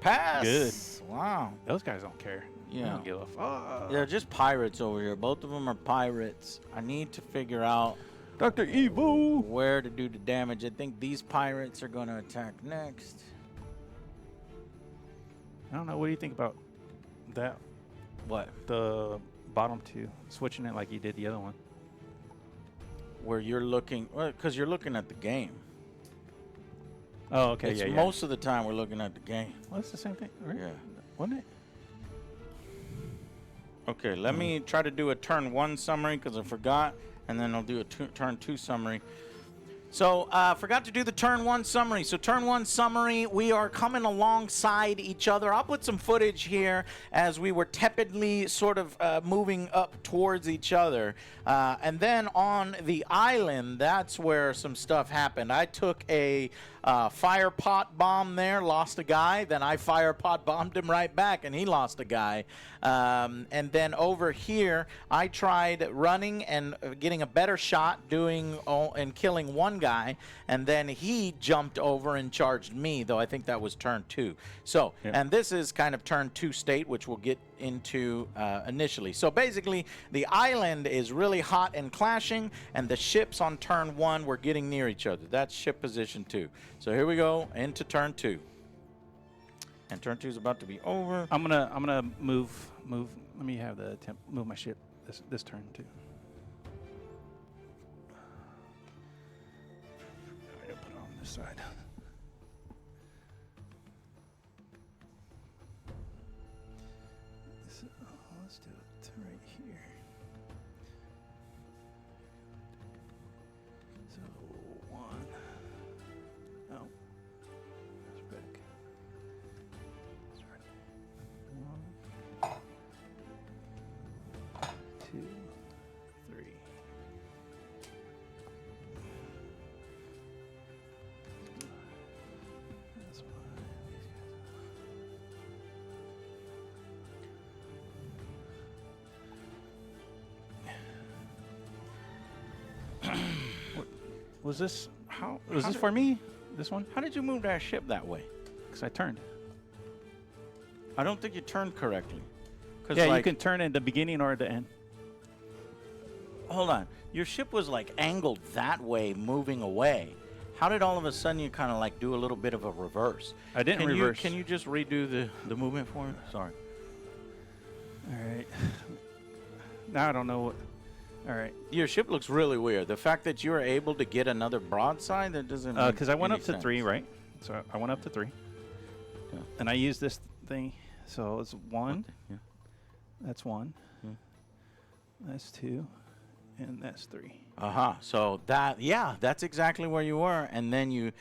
Pass. Good. Wow. Those guys don't care. They Yeah. don't give a fuck. They're just pirates over here. Both of them are pirates. I need to figure out Dr. Evil. where to do the damage. I think these pirates are going to attack next. I don't know. What do you think about that? What? The bottom 2, switching it like you did the other one. Where you're looking, because you're looking at the game. Oh, okay. It's Yeah, yeah. most of the time we're looking at the game. Well, it's the same thing, right? Yeah. Wasn't it? Okay, let me try to do a turn 1 summary because I forgot, and then I'll do a turn 2 summary. So, forgot to do the turn 1 summary. So, turn 1 summary, we are coming alongside each other. I'll put some footage here as we were tepidly sort of moving up towards each other. And then on the island, that's where some stuff happened. I took a fire pot bomb there, lost a guy. Then I fire pot bombed him right back, and he lost a guy. And then over here, I tried running and getting a better shot, and killing one guy, and then he jumped over and charged me, though I think that was turn 2. So, Yeah. and this is kind of turn 2 state, which we'll get into initially. So basically, the island is really hot and clashing, and the ships on turn 1 were getting near each other. That's ship position 2. So here we go into turn 2. And turn 2 is about to be over. I'm gonna move. Let me have the move my ship this turn too. I'm gonna put it on this side. So, let's do it right here. So 1. Oh, that's big. That's right. 1, 2, Was this how? How Was this did- for me? This one? How did you move that ship that way? Because I turned. I don't think you turned correctly. 'Cause, Yeah, you like, can turn at the beginning or at the end. Hold on. Your ship was like angled that way, moving away. How did all of a sudden you kind of like do a little bit of a reverse? I didn't reverse. Can you just redo the movement for me? Sorry. All right. Now I don't know what. All right. Your ship looks really weird. The fact that you were able to get another broadside, that doesn't make Because I went any up to sense. 3, right? So I went up to 3. Yeah. And I used this thing. So it's 1. Yeah. That's 1. Yeah. That's 2. And that's 3. Uh-huh. So that's exactly where you were. And then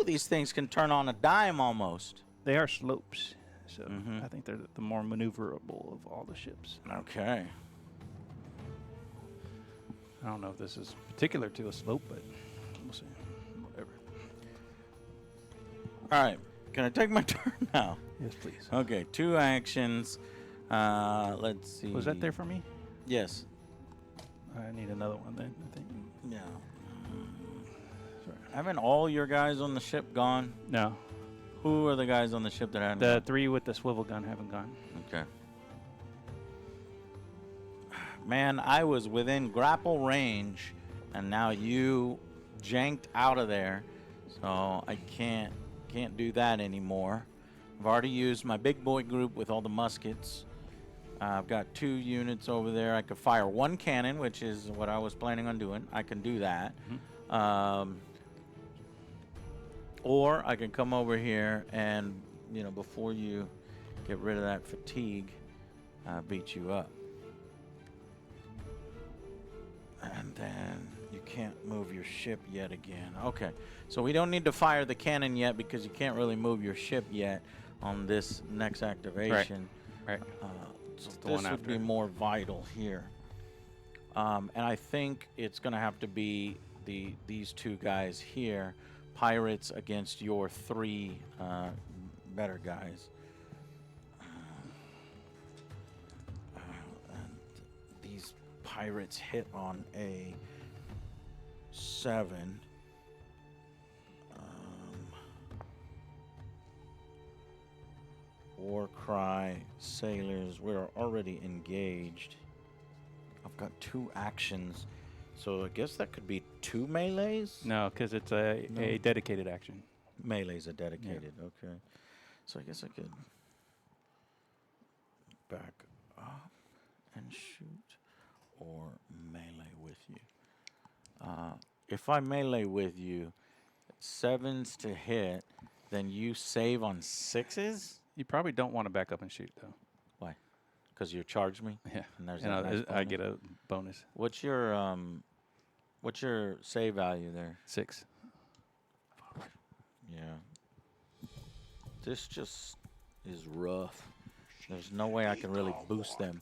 these things can turn on a dime almost. They are slopes. So Mhm. I think they're the more maneuverable of all the ships. Okay. I don't know if this is particular to a slope, but we'll see. Whatever. All right. Can I take my turn now? Yes, please. Okay. 2 actions. Let's see. Was that there for me? Yes. I need another one then, I think. Yeah. Sorry. Haven't all your guys on the ship gone? No. Who are the guys on the ship that haven't The gone? 3 with the swivel gun haven't gone. Okay. Man, I was within grapple range, and now you janked out of there, so I can't do that anymore. I've already used my big boy group with all the muskets. I've got 2 units over there. I could fire 1 cannon, which is what I was planning on doing. I can do that. Or I can come over here and, before you get rid of that fatigue, beat you up. And then you can't move your ship yet again. Okay, so we don't need to fire the cannon yet because you can't really move your ship yet on this next activation. Right. So the one this would be after. more vital here. And I think it's going to have to be these 2 guys here, pirates against your 3 better guys. And these pirates hit on a 7. War cry, sailors, we're already engaged. I've got 2 actions, so I guess that could be 2 melees? No, because it's a dedicated action. Melees are dedicated, okay. So I guess I could back up and shoot, or melee with you. If I melee with you, 7s to hit, then you save on 6s? You probably don't want to back up and shoot, though. Why? Because you charged me? Yeah. And there's And that nice I get a bonus. What's your save value there? 6. Yeah. This just is rough. There's no way I can really boost them.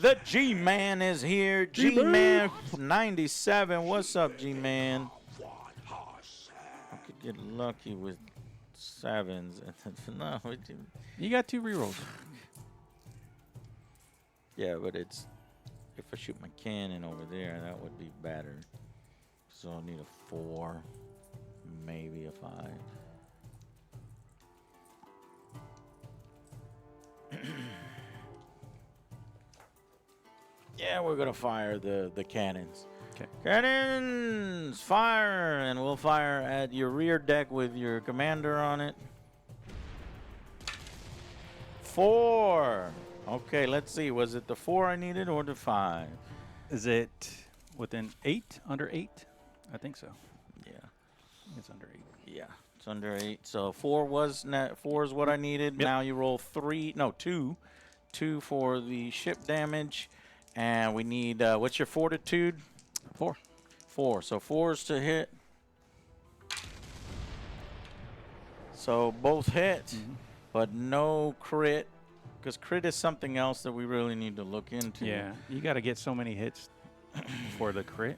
The G-Man is here. G-Man 97. What's up, G-Man? I could get lucky with 7s. No, You got 2 rerolls. yeah, but it's if I shoot my cannon over there, that would be better. So I'll need a 4, maybe a 5. Yeah, we're gonna fire the cannons. Okay. Cannons, fire, and we'll fire at your rear deck with your commander on it. 4. Okay, let's see. Was it the 4 I needed or the 5? Is it within 8? Under 8? I think so. Yeah. It's under 8. Yeah, it's under 8. So 4 was 4 is what I needed. Yep. Now you roll 2 for the ship damage, and we need what's your fortitude? 4. 4. So 4s to hit. So both hit, but no crit, because crit is something else that we really need to look into. Yeah. You got to get so many hits for the crit.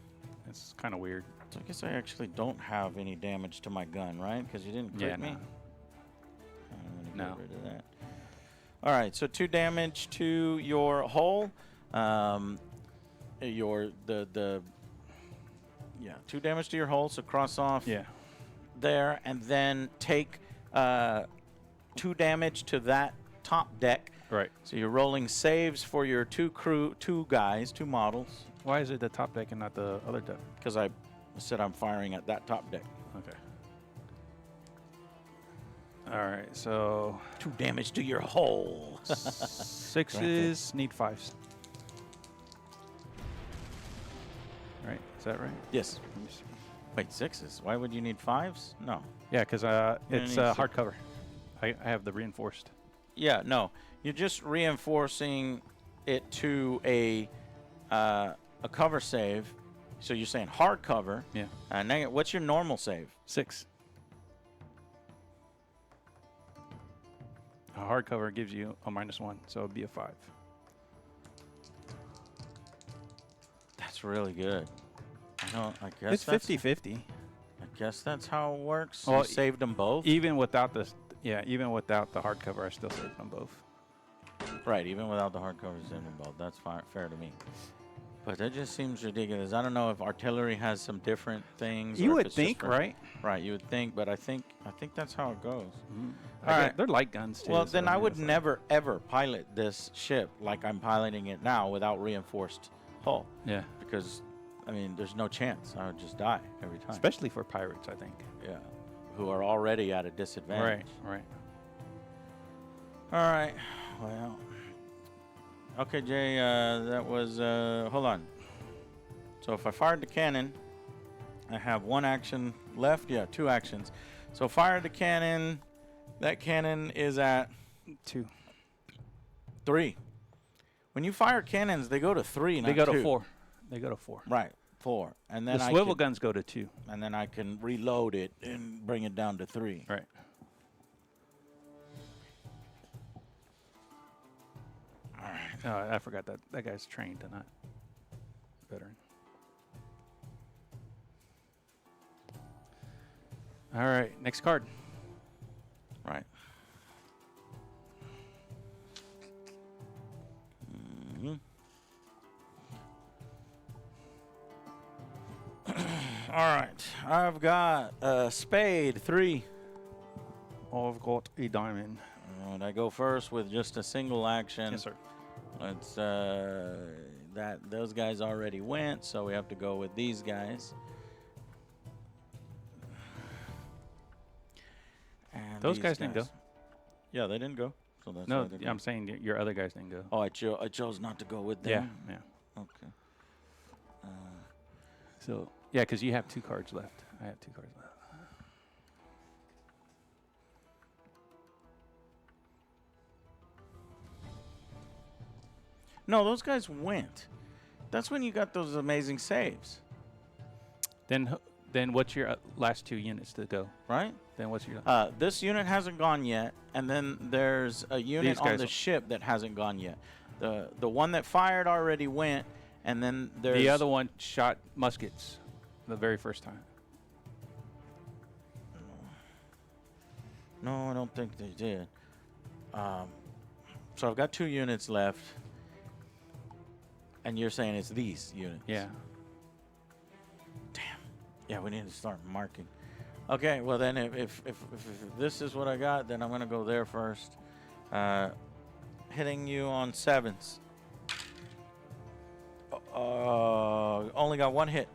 It's kind of weird. So I guess I actually don't have any damage to my gun, right? Because you didn't crit me. No. I'm No. gonna get rid of that. All right, so 2 damage to your hull. Yeah, 2 damage to your hull, so cross off Yeah. there, and then take 2 damage to that top deck. Right. So you're rolling saves for your 2 models, Why is it the top deck and not the other deck? because I said I'm firing at that top deck. Okay. All right. So 2 damage to your hull. 6s need 5s. Right. Is that right? Yes. Let me see. Wait, 6s? Why would you need 5s? No. Yeah, because it's need hardcover. I have the reinforced. Yeah, no. You're just reinforcing it to a cover save. So you're saying hard cover. Yeah. Now what's your normal save? 6. A hardcover gives you a -1, so it'd be a 5. That's really good. I guess It's that's 50-50. I guess that's how it works. Well, You saved them both. Even without the hardcover, I still saved them both. Right, even without the hardcover, you saved them both. That's fair to me. But that just seems ridiculous. I don't know if artillery has some different things. You or if would it's just think, for- right? Right, you would think, but I think that's how it goes. All All right, right. they're light guns too. Well, so then I mean, would it's like- never ever pilot this ship like I'm piloting it now without reinforced hull, Yeah, because I mean, there's no chance. I would just die every time. especially for pirates, I think. Yeah, who are already at a disadvantage. Right. All right. Well. Okay, Jay. That was. Hold on. So if I fired the cannon, I have 1 action left. Yeah, 2 actions. So fire the cannon. That cannon is at 2. 3. When you fire cannons, they go to 3, not They go 2. to 4. They go to 4. Right, 4, and then The I swivel can, guns go to 2. and then I can reload it and bring it down to 3. Right. All right. Oh, I forgot that guy's trained and not veteran. All right, next card. Right. Mhm. All right. I've got spade 3. I've got a diamond. And I go first with just a single action. Yes, sir. It's that those guys already went, so we have to go with these guys. And Those these guys didn't go. Yeah, they didn't go. So that's No, why they I'm saying your other guys didn't go. Oh, I chose not to go with them. Yeah. Okay. So yeah, because you have 2 cards left. I have 2 cards left. No, those guys went. That's when you got those amazing saves, Then what's your last 2 units to go? right? Then what's your This unit hasn't gone yet, and then there's a unit These on guys the will- ship that hasn't gone yet. The one that fired already went, and then there's the other one shot muskets the very first time. No, I don't think they did. So I've got 2 units left, and you're saying it's these units. Yeah. Damn. Yeah, we need to start marking. Okay, well then, if this is what I got, then I'm gonna go there first. Hitting you on 7s. Only got 1 hit.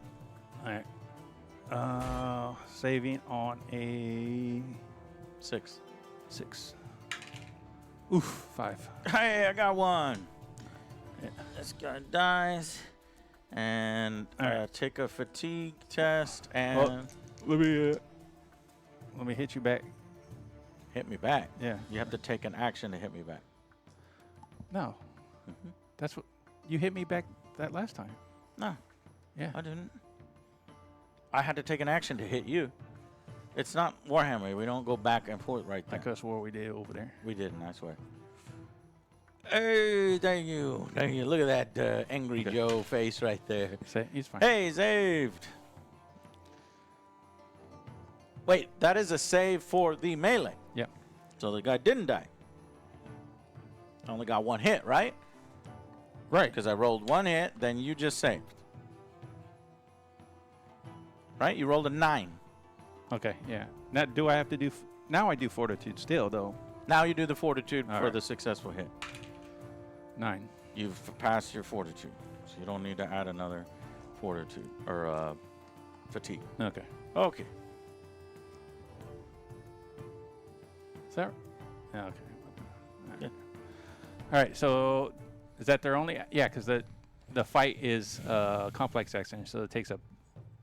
All right. Saving on a 6. 6. Oof, 5. Hey, I got 1. Yeah. This guy dies, and All right. take a fatigue test and Let me hit you back. hit me back. Yeah. You have to take an action to hit me back. No. Mhm. That's what you hit me back that last time. No, Yeah. I didn't. I had to take an action to hit you. It's not Warhammer. We don't go back and forth right there. I could have swore we did over there. We didn't, I swear. Hey, thank you. Thank you. Look at that Angry Okay. Joe face right there. He's fine. Hey, saved. Wait, that is a save for the melee. Yeah. So the guy didn't die. I only got 1 hit, right? Right. Because I rolled 1 hit, then you just saved. right? You rolled a 9. Okay, yeah. Now, do I have to do... now I do fortitude still, though. Now you do the fortitude All for right. the successful hit. 9. You've passed your fortitude, so you don't need to add another fortitude or fatigue. Okay. Okay. Is that... yeah, okay. Yeah. All right, so is that their only... yeah, because the fight is complex action, so it takes up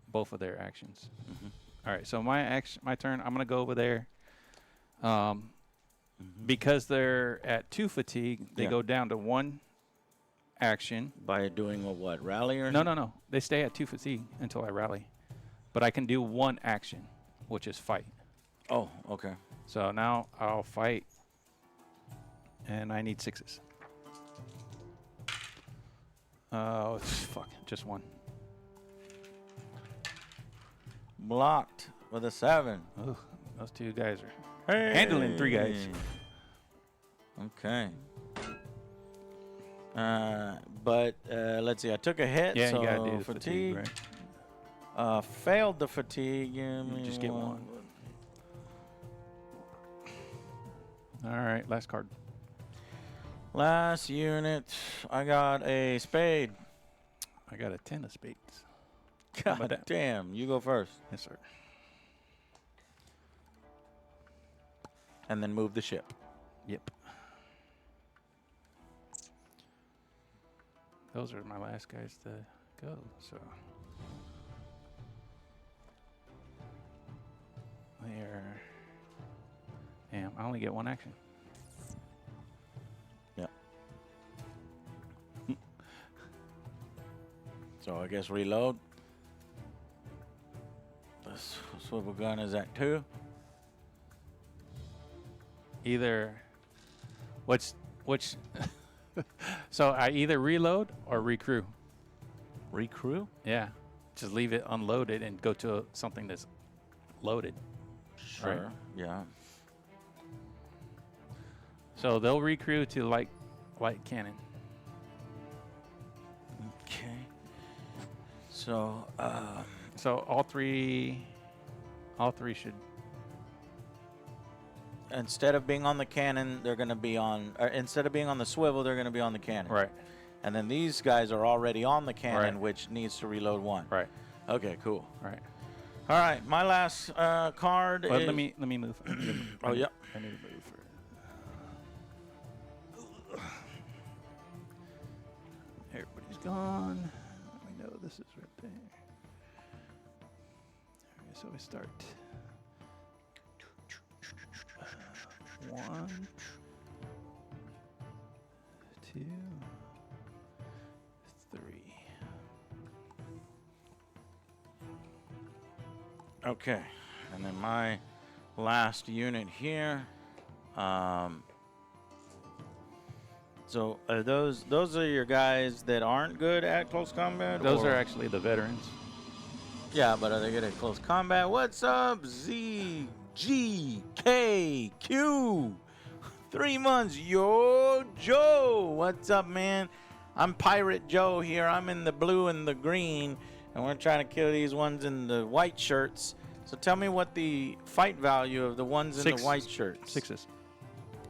both of their actions. Mhm. All right, so my turn, I'm going to go over there. Mhm. Because they're at 2 fatigue, they Yeah. go down to 1 action. By doing a what? Rally or No. They stay at 2 fatigue until I rally. But I can do 1 action, which is fight. Oh, okay. So now I'll fight. And I need 6s. Oh, fuck. Just 1. Blocked with a 7. Ooh, those 2 guys are handling 3 guys. Okay. But let's see. I took a hit. Yeah, so you gotta do the fatigue. fatigue, right? Failed the fatigue. You just get 1. All right, last card. Last unit. I got a spade. I got a 10 of spades. How about God that? damn. You go first. Yes, sir. And then move the ship. Yep. Those are my last guys to go, so. There. Damn, I only get 1 action. Yeah. So I guess reload. The swivel gun is at 2. Either, which, so I either reload or recrew. Recrew? Yeah. Just leave it unloaded and go to something that's loaded. Sure. Right. Yeah. So they'll recrew to light cannon. Okay. So, So all three should. instead of being on the cannon, they're going to be on, or instead of being on the swivel, they're going to be on the cannon. Right. And then these guys are already on the cannon, Right. which needs to reload 1. Right. Okay, cool. Right. All right, my last card Well, is... let me move. Oh, yeah. I need to move for. Everybody's gone. We know this is right there. Okay, so we start. 1, 2, 3. Okay, and then my last unit here. So are those are your guys that aren't good at close combat? Those or- are actually the veterans. Yeah, but are they good at close combat? What's up, Z G K Q? 3 months, yo, Joe. What's up, man? I'm Pirate Joe here. I'm in the blue and the green, and we're trying to kill these ones in the white shirts. So tell me what the fight value of the ones in the 6. white shirts. 6s.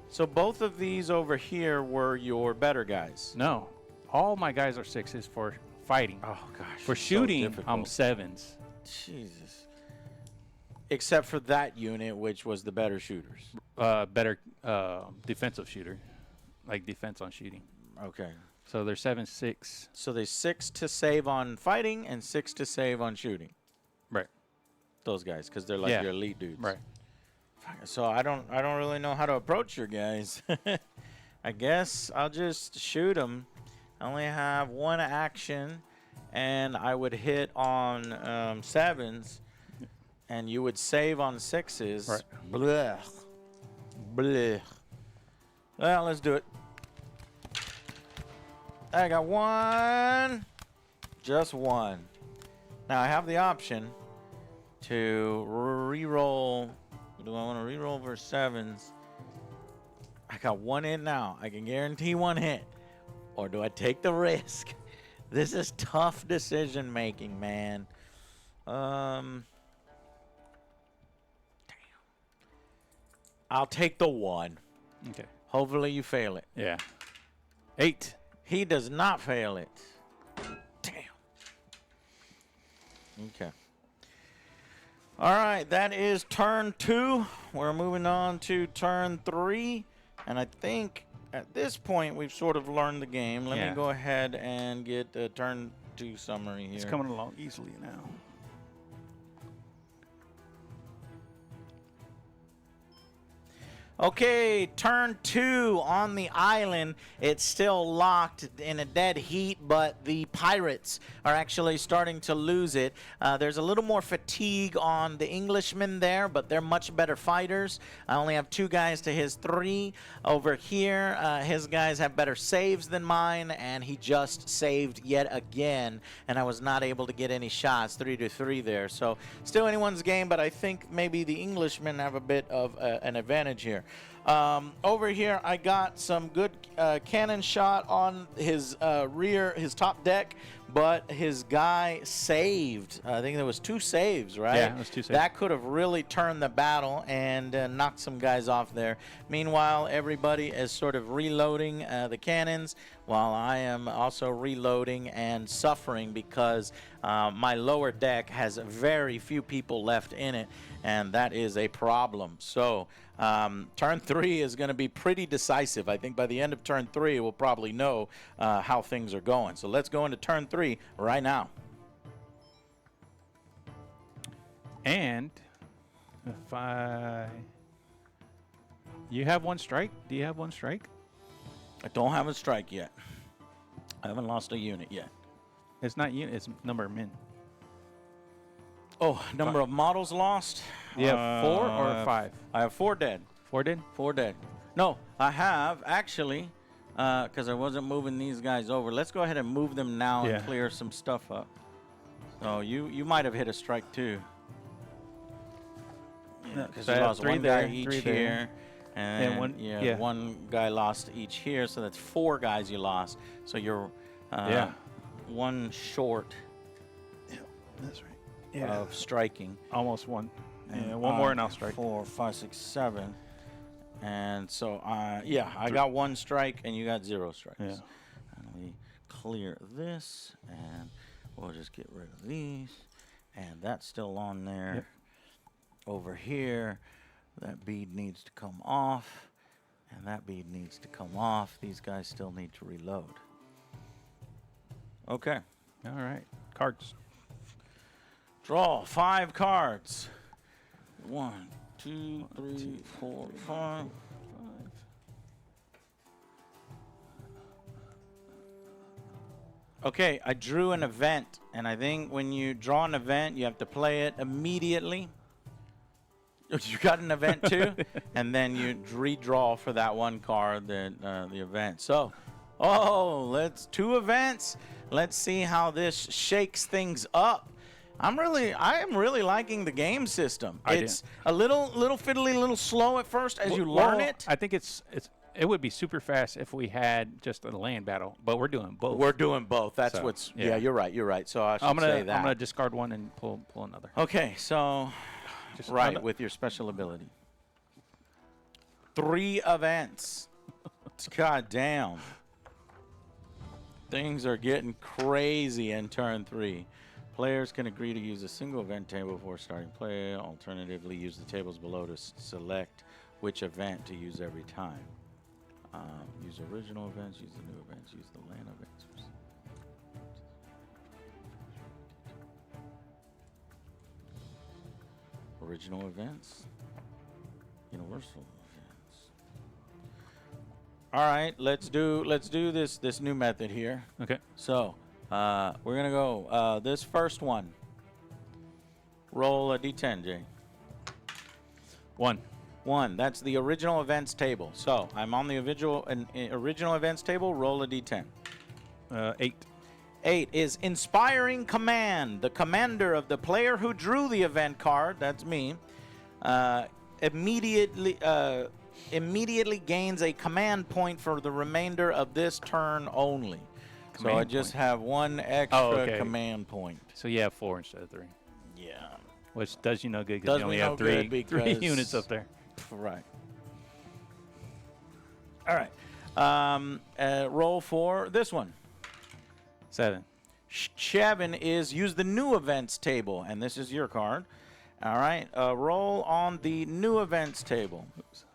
So both of these over here were your better guys. No, all my guys are 6s for fighting. Oh gosh. For it's so shooting, difficult. I'm 7s. Jesus. Except for that unit, which was the better shooters. Better defensive shooter, like defense on shooting. Okay. So they're 7-6. So they 6 to save on fighting and 6 to save on shooting. Right. Those guys, because they're like Yeah. your elite dudes. Right. So I don't really know how to approach your guys. I guess I'll just shoot them. I only have 1 action, and I would hit on 7s, and you would save on 6s. Right. Blech. Blech. Well, let's do it. I got 1. Just 1. Now I have the option to re-roll. Do I want to re-roll for 7s? I got 1 in now. I can guarantee 1 hit. Or do I take the risk? This is tough decision making, man. Damn. I'll take the 1. Okay. Hopefully you fail it. Yeah. 8. He does not fail it. Damn. Okay. All right, that is turn 2. We're moving on to turn 3. And I think at this point we've sort of learned the game. Let me go ahead and get the turn 2 summary here. It's coming along easily now. Okay, turn 2 on the island. It's still locked in a dead heat, but the pirates are actually starting to lose it. There's a little more fatigue on the Englishmen there, but they're much better fighters. I only have 2 guys to his 3. Over here, his guys have better saves than mine, and he just saved yet again, and I was not able to get any shots. 3-3 there. So still anyone's game, but I think maybe the Englishmen have a bit of an advantage here. Over here, I got some good cannon shot on his his top deck, but his guy saved. I think there was 2 saves, right? Yeah, it was 2 saves. That could have really turned the battle and knocked some guys off there. Meanwhile, everybody is sort of reloading the cannons, while I am also reloading and suffering because my lower deck has very few people left in it, and that is a problem. So turn 3 is going to be pretty decisive. I think by the end of turn 3, we'll probably know how things are going. So let's go into turn 3 right now. And if you have 1 strike? Do you have 1 strike? I don't have a strike yet. I haven't lost a unit yet. It's not unit, it's number of men. Oh, number of models lost? You have 4 or 5? I have 4 dead. 4 dead? 4 dead. No, I have actually, because I wasn't moving these guys over. Let's go ahead and move them now and clear some stuff up. So you might have hit a strike too. Because you lost 1 guy each here. And one guy lost each here, so that's 4 guys you lost. So you're 1 short that's right. of striking. Almost 1. And 1 more and I'll strike. 4, 5, 6, 7. And so, I got 1 strike and you got 0 strikes. Yeah. And we clear this, and we'll just get rid of these. And that's still on there. Yep. Over here, that bead needs to come off, and that bead needs to come off. These guys still need to reload. Okay. All right. Cards. Draw 5 cards. 1, 2, 3, 4, 5. Okay, I drew an event, and I think when you draw an event, you have to play it immediately. You got an event too, and then you redraw for that 1 card, the event. So, let's 2 events. Let's see how this shakes things up. I am really liking the game system. It's a little fiddly, a little slow at first as you learn it. I think it would be super fast if we had just a land battle, but we're doing both. We're doing both. That's what's. Yeah, you're right. You're right. So I should say that. I'm gonna discard 1 and pull another. Okay, so with your special ability. 3 events. God damn. Things are getting crazy in turn 3. Players can agree to use a single event table before starting play. Alternatively, use the tables below to select which event to use every time. Use original events, use the new events, use the land events. Original events, universal events. All right, let's do this new method here. Okay. So we're gonna go this first one. Roll a d10, Jay. 1. 1. That's the original events table. So I'm on the original events table. Roll a d10. 8. 8 is inspiring command. The commander of the player who drew the event card, that's me, immediately gains a command point for the remainder of this turn only. So I just have 1 extra command point. So you have 4 instead of 3. Yeah. Yeah. Which does you no good Does because you me only no have good three because- units up there. Right. All right. Roll for this one. 7. Chevin is use the new events table, and this is your card. All right. Roll on the new events table. Oops.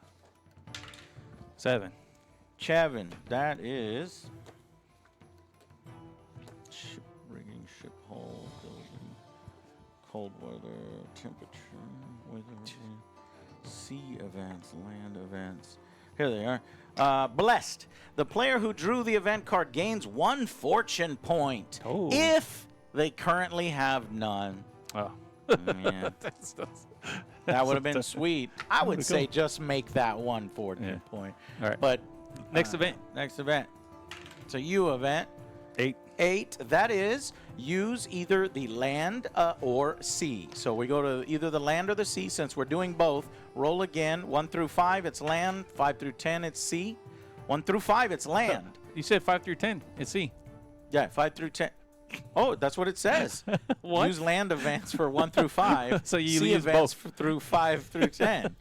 7. Chevin, that is ship rigging, ship hull, building, cold weather, temperature, weather, sea events, land events. Here they are. Blessed. The player who drew the event card gains 1 fortune point Oh. if they currently have none. Oh. Yeah. That would have been sweet. I would Cool. say just make that 1 fortune Yeah. point. All right. But Next event. Next event. It's a U event. 8. 8. That is use either the land or sea. So we go to either the land or the sea. Since we're doing both, roll again. 1 through 5, it's land. 5 through 10, it's sea. 1 through 5, it's land. You said 5 through 10. It's C. Yeah, 5 through 10. Oh, that's what it says. What? Use land events for 1 through 5. So you sea use events both. through 5 through 10.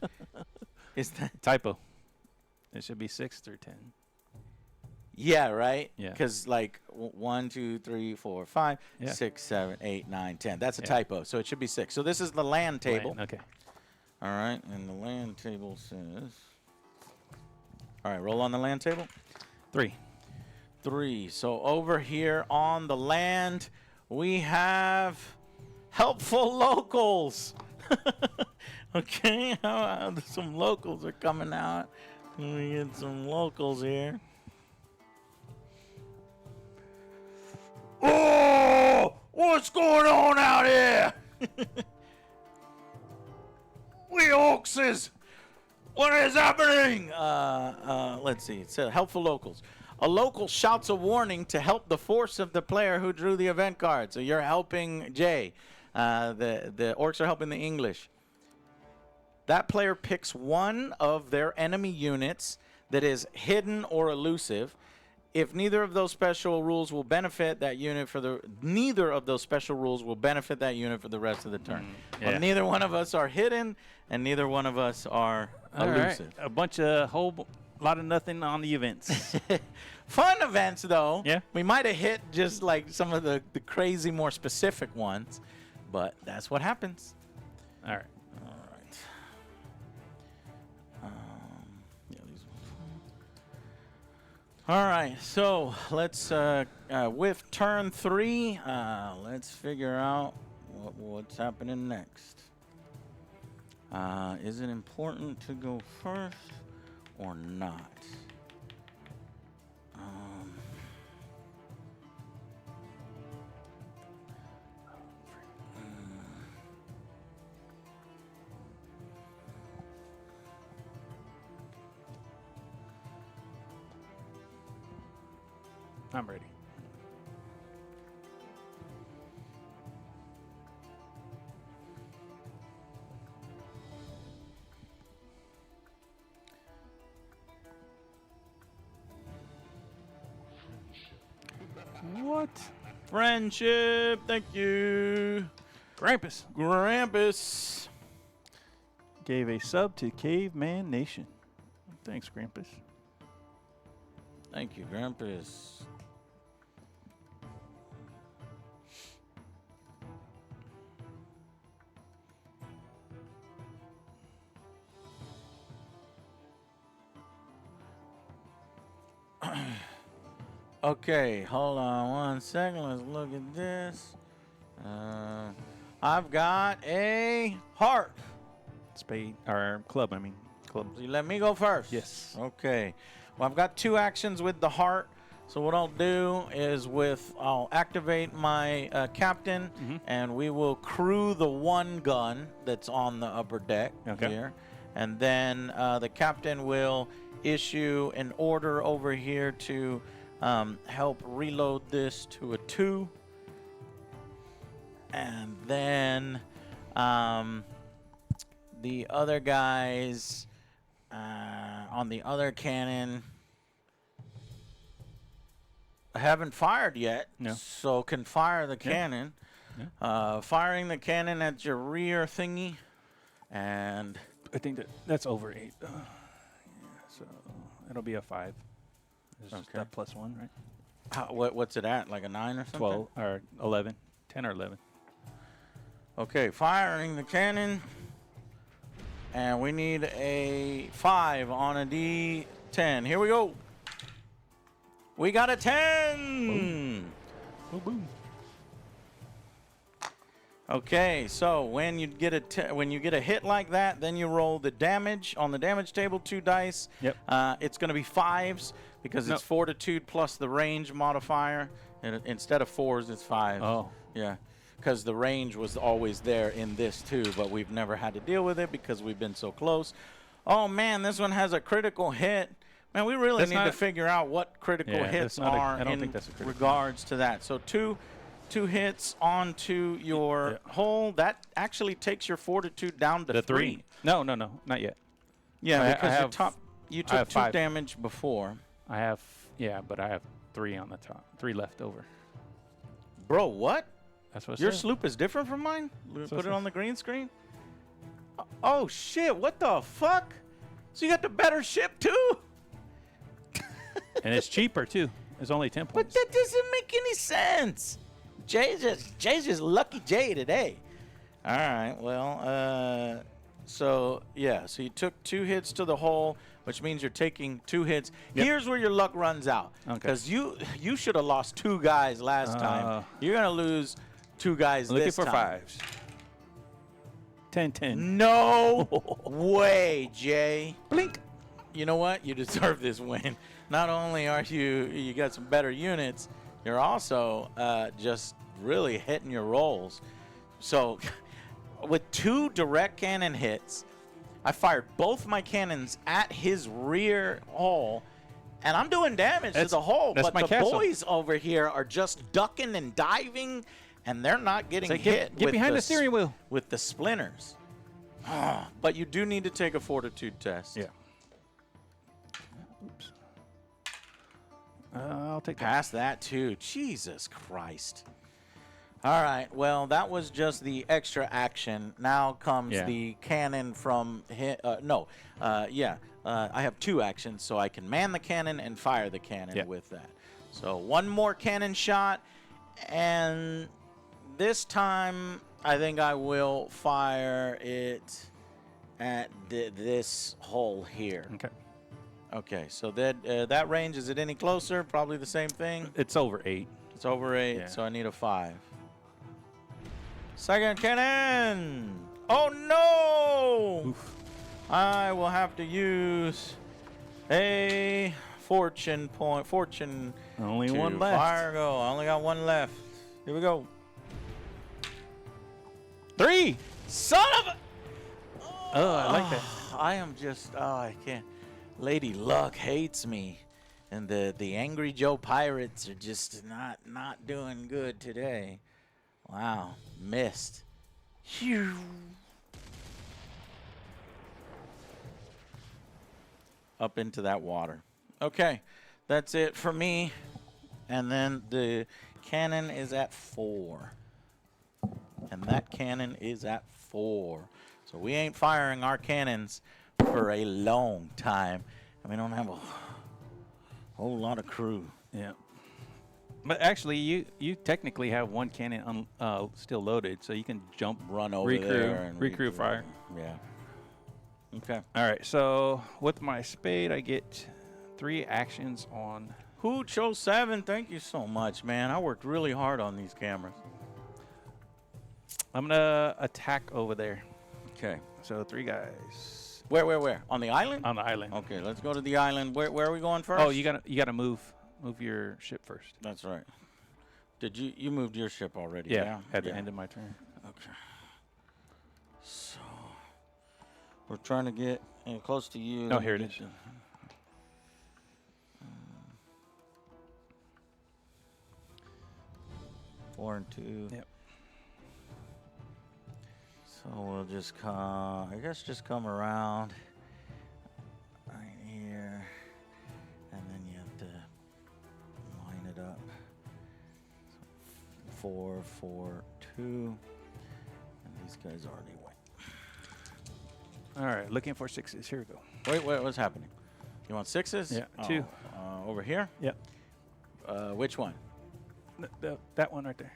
Is that? Typo. It should be 6 through 10. Yeah, right? Yeah. Because, like, 1, 2, 3, 4, 5, Yeah. 6, 7, 8, 9, 10. That's a Yeah. typo. So it should be 6. So this is the land table. Land, okay. All right. And the land table says. All right. Roll on the land table. 3. 3. So over here on the land, we have helpful locals. Okay. Some locals are coming out. Let me get some locals here. Oh, what's going on out here? We Oxes. What is happening? Let's see. It says helpful locals. A local shouts a warning to help the force of the player who drew the event card. So you're helping Jay. The orcs are helping the English. That player picks one of their enemy units that is hidden or elusive. If neither of those special rules will benefit that unit neither of those special rules will benefit that unit for the rest of the turn. yeah. Well, neither one of us are hidden, and neither one of us are elusive. A bunch of lot of nothing on the events. Fun events, though. Yeah. We might have hit just like some of the crazy, more specific ones, but that's what happens. All right. All right. Yeah, these ones. All right, so let's with turn 3, let's figure out what's happening next. Is it important to go first or not? I'm ready. What? Friendship, thank you. Grampus Grampus. gave a sub to Caveman Nation. Thanks, Grampus. Thank you, Grampus. Okay, hold on 1 second. Let's look at this. I've got a heart. Spade or club, I mean club. So you let me go first? Yes. Okay. Well, I've got 2 actions with the heart. So what I'll do is I'll activate my captain, and we will crew the 1 gun that's on the upper deck here. And then the captain will issue an order over here to help reload this to a 2. And then the other guys on the other cannon haven't fired yet, No. so can fire the cannon. Firing the cannon at your rear thingy, and I think that's over 8. Yeah, so it'll be a 5. It's just Okay. that +1, right? what's it at? Like a 9 or something? 12 or 11, 10 or 11. Okay, firing the cannon, and we need a 5 on a D10. Here we go. We got a 10. Boom, boom. Okay, so when you get a hit like that, then you roll the damage on the damage table, 2 dice. Yep. It's going to be 5s because it's fortitude plus the range modifier. And instead of 4s, it's 5s. Oh. Yeah, because the range was always there in this too, but we've never had to deal with it because we've been so close. Oh man, this one has a critical hit. Man, we really need to figure out what critical hits are I don't think that's a critical regards to that. So two hits onto your hole. That actually takes your fortitude down to 3. No, not yet. Yeah, because you took 2 5. damage before. I have, but I have 3 on the top. 3 left over. Bro, what? That's what it Your says. sloop is different from mine? That's Put what it it on the green screen? Oh, shit. What the fuck? So you got the better ship, too? And it's cheaper, too. It's only 10 But points. that doesn't make any sense. Jay's just lucky Jay today. All right, well, so you took 2 hits to the hole, which means you're taking 2 hits. Yep. Here's where your luck runs out. Okay. Because you should have lost 2 guys last time. You're going to lose 2 guys Looking this for time. 5s. 10, 10. No way, Jay. Blink. You know what? You deserve this win. Not only are you got some better units, you're also just really hitting your rolls. So with 2 direct cannon hits, I fired both my cannons at his rear hull, and I'm doing damage to the hull. That's But my the castle. boys over here are just ducking and diving, and they're not getting Say, hit. get with behind the steering wheel. with the splinters. But you do need to take a fortitude test. Yeah. Oops. I'll take that. Pass that too. Jesus Christ. All right. Well, that was just the extra action. Now comes the cannon from I have 2 actions, so I can man the cannon and fire the cannon with that. So 1 more cannon shot, and this time I think I will fire it at this hole here. Okay. Okay, so that range, is it any closer? Probably the same thing. It's over 8. It's over 8, Yeah. so I need a 5. Second cannon! Oh no! Oof. I will have to use a fortune point. Fortune. Only to 1 left. Fire go. I only got 1 left. Here we go. 3. Son of a. Oh, I like that. I am just. Oh, I can't. Lady Luck hates me, and the Angry Joe Pirates are just not doing good today. Wow, missed. Phew. Up into that water. Okay, that's it for me. And then the cannon is at 4. And that cannon is at 4. So we ain't firing our cannons for a long time. And we don't have a whole lot of crew. Yeah. But actually, you technically have 1 cannon still loaded, so you can jump, Run over recrew, there and recrew fire. Yeah. Okay. All right. So with my spade, I get 3 actions on. Who chose 7? Thank you so much, man. I worked really hard on these cameras. I'm gonna attack over there. Okay. So 3 guys Where? On the island? on the island. Okay, let's go to the island. Where are we going first? Oh, you gotta move your ship first. That's right. Did you moved your ship already? Yeah. At the end of my turn. Okay. So we're trying to get close to you. Oh, here it is. 4 and 2. Yep. So we'll just come. I guess just come around right here, and then you have to line it up. 4, 4, 2. 2. And these guys already went. All right, looking for 6s. Here we go. Wait, what's happening? You want 6s? Yeah, Oh, 2. Over here? Yep. Which one? That one right there.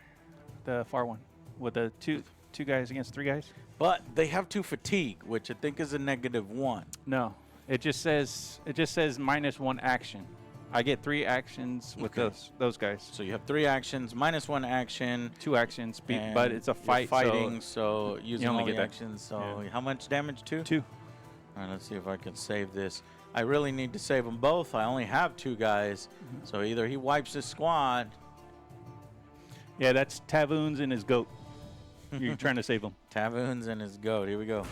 The far one. With the two guys against 3 guys? But they have 2 fatigue, which I think is a -1. No. It just says -1 action. I get 3 actions with those guys. So you have 3 actions, -1 action. 2 actions, and but it's a fight. you're fighting, so using only all get the that. actions. So Yeah. how much damage? 2? 2. All right, let's see if I can save this. I really need to save them both. I only have 2 guys. So either he wipes his squad. Yeah, that's Tavoons and his goat. You're trying to save them. Tavoons and his goat. Here we go.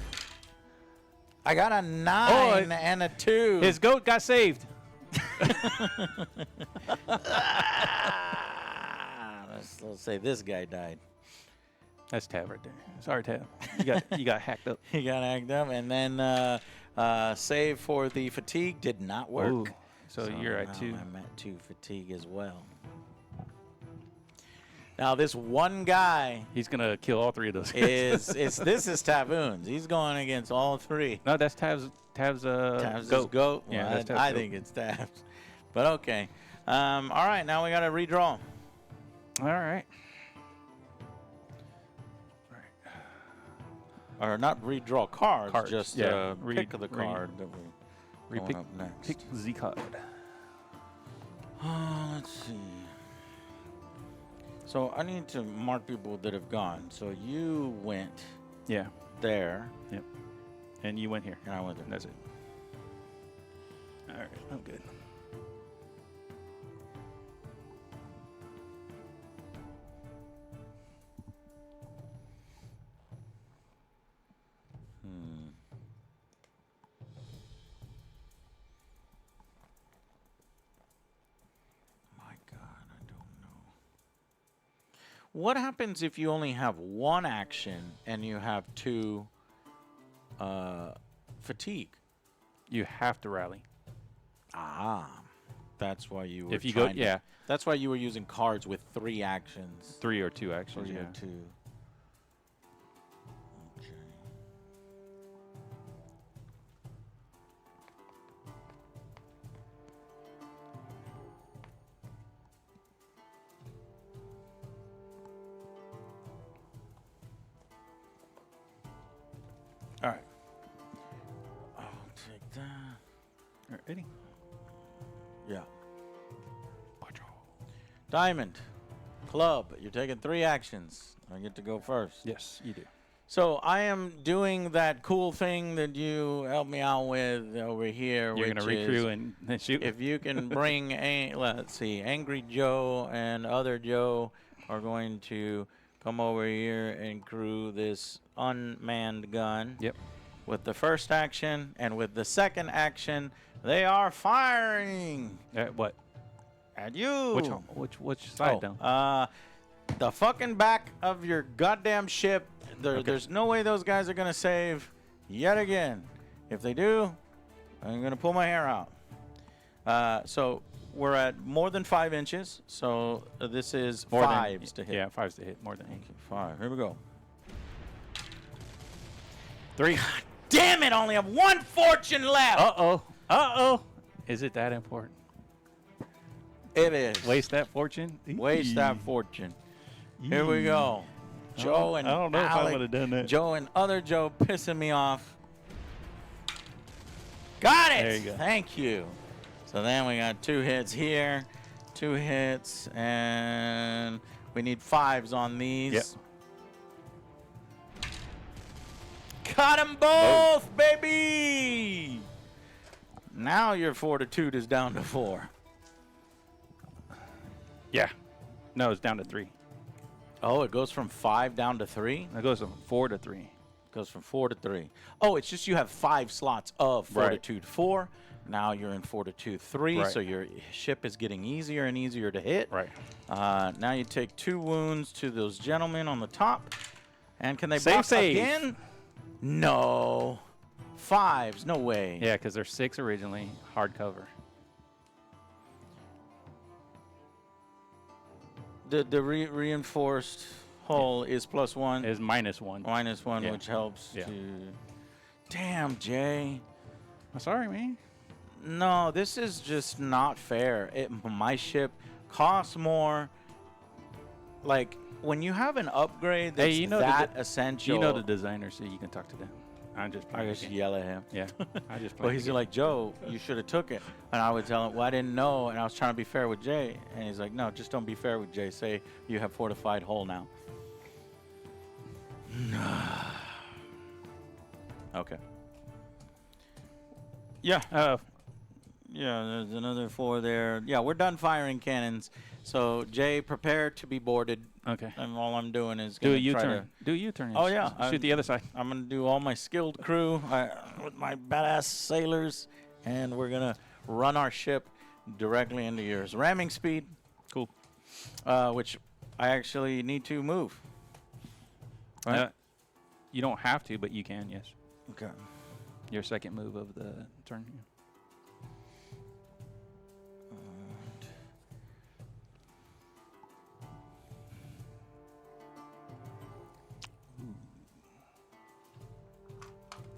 I got a 9 and a 2. His goat got saved. Let's say this guy died. That's Tav right there. Sorry, Tav. You got hacked up. He got hacked up, and then save for the fatigue did not work. Ooh, so you're at now 2. I'm at 2 fatigue as well. Now this one guy He's gonna kill all 3 of those guys. this is Tavoons. He's going against all 3. No, that's Tav's Tav's goat. goat. Yeah, Well, that's Tav's I goat. think it's Tav's. But okay. All right, now we got to redraw. All right. Or not redraw cards, just yeah. pick the card that we're going Repick up next. pick the card. Let's see. So I need to mark people that have gone. So you went Yeah. there, And you went here. and I went there. That's it. All right. I'm good. My God, I don't know. What happens if you only have 1 action and you have 2 fatigue? You have to rally. That's why you were If you go, trying to- yeah, That's why you were using cards with 3 actions. 3 or 2 actions. Or you Yeah. had 2. Okay. All right. I'll take that. All right. Ready? Yeah. Diamond. Club. You're taking 3 actions. I get to go first. Yes, you do. So I am doing that cool thing that you helped me out with over here. You're gonna which recrew is and then shoot. if you can bring let's see, Angry Joe and other Joe are going to come over here and crew this unmanned gun. Yep. With the first action and with the second action, they are firing What? at you. Which side though? The fucking back of your goddamn ship. There's no way those guys are gonna save yet again. If they do, I'm gonna pull my hair out. So we're at more than 5 inches. So this is More than- 5s to hit. Yeah, 5s to hit. More than 8. Okay, 5. Here we go. 3. Damn it! Only have 1 fortune left. Uh-oh. Is it that important? It is. Waste that fortune? Waste that fortune. Here we go. Joe and I don't know if I Alec, would have done that. Joe and other Joe pissing me off. Got it. There you go. Thank you. So then we got 2 hits here, 2 hits, and we need 5s on these. Yep. Got them both, baby. Now your fortitude is down to 4. Yeah. No, it's down to 3. Oh, it goes from 5 down to 3? That goes from 4 to 3. Goes from 4 to 3. Oh, it's just you have 5 slots of Right. Fortitude 4. Now you're in Fortitude 3, Right. so your ship is getting easier and easier to hit. Right. Now you take 2 wounds to those gentlemen on the top. And can they Save, block save. again? No. 5s, no way. Yeah, because they're 6 originally, hardcover. The reinforced hull is +1. Is -1. -1, Yeah. which helps Yeah. to. Damn, Jay. I'm sorry, man. No, this is just not fair. My ship costs more. Like, when you have an upgrade that's Hey, you know that essential. You know the designer, so you can talk to them. I'm just I playing. just the game. yell at him. Yeah, I just. Well, play he's the game. like, Joe, you should have took it. And I would tell him, well, I didn't know. And I was trying to be fair with Jay. And he's like, no, just don't be fair with Jay. Say you have fortified hull now. Okay. Yeah. Yeah, there's another 4 there. Yeah, we're done firing cannons. So, Jay, prepare to be boarded. Okay. And all I'm doing is Do a going to try U-turn. to... Do a U-turn. Oh, yeah. Shoot the other side. I'm going to do all my skilled crew with my badass sailors, and we're going to run our ship directly into yours. Ramming speed. Cool. Which I actually need to move. Right? You don't have to, but you can. Yes. Okay. Your second move of the turn. Yeah.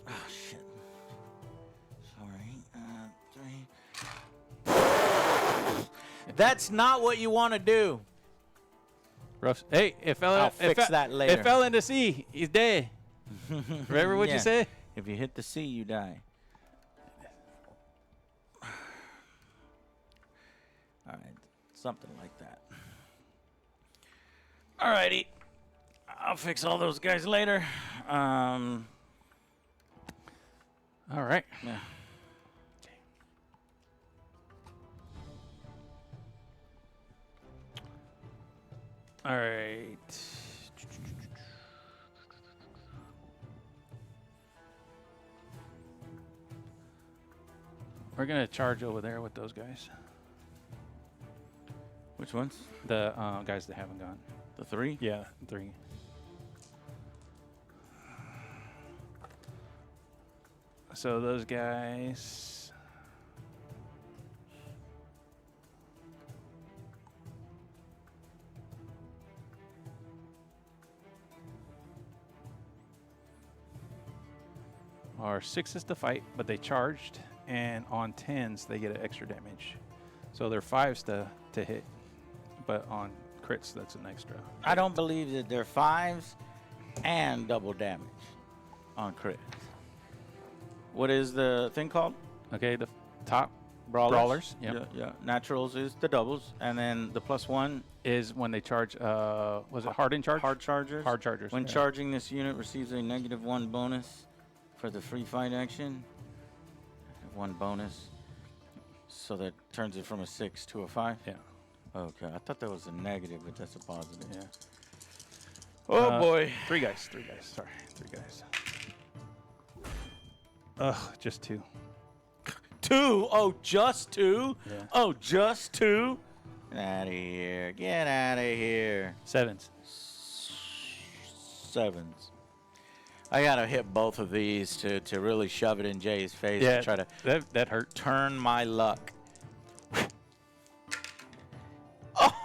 Oh, shit. Sorry. 3. That's not what you want to do. Rough. Hey, it fell. I'll it fix fell- that later. It fell in the sea. He's dead. Remember what Yeah. you said? If you hit the sea, you die. All right. Something like that. All righty. I'll fix all those guys later. All right. Yeah. All right. We're gonna charge over there with those guys. Which ones? The guys that haven't gone. The 3? Yeah, 3. So those guys. Are 6s to fight, but they charged, and on 10s they get an extra damage. So they're 5s to hit, but on crits that's an extra. I don't believe that they're 5s and double damage on crits. What is the thing called? Okay, the top Brawlers. Yep. Yeah. Naturals is the doubles, and then the +1 is when they charge. Was it hardened charge? hard chargers. Hard chargers. When yeah. charging, this unit receives a -1 bonus for the free fight action. 1 bonus. So that turns it from a 6 to a 5? Yeah. Okay, I thought that was a negative, but that's a positive. Yeah. Oh, boy. 3 guys. Sorry, 3 guys. Ugh, just 2. 2? Oh, just 2? Yeah. Oh, just 2? Get out of here. Get out of here. 7s. 7s. I got to hit both of these to really shove it in Jay's face Yeah. to try to That hurt. turn my luck.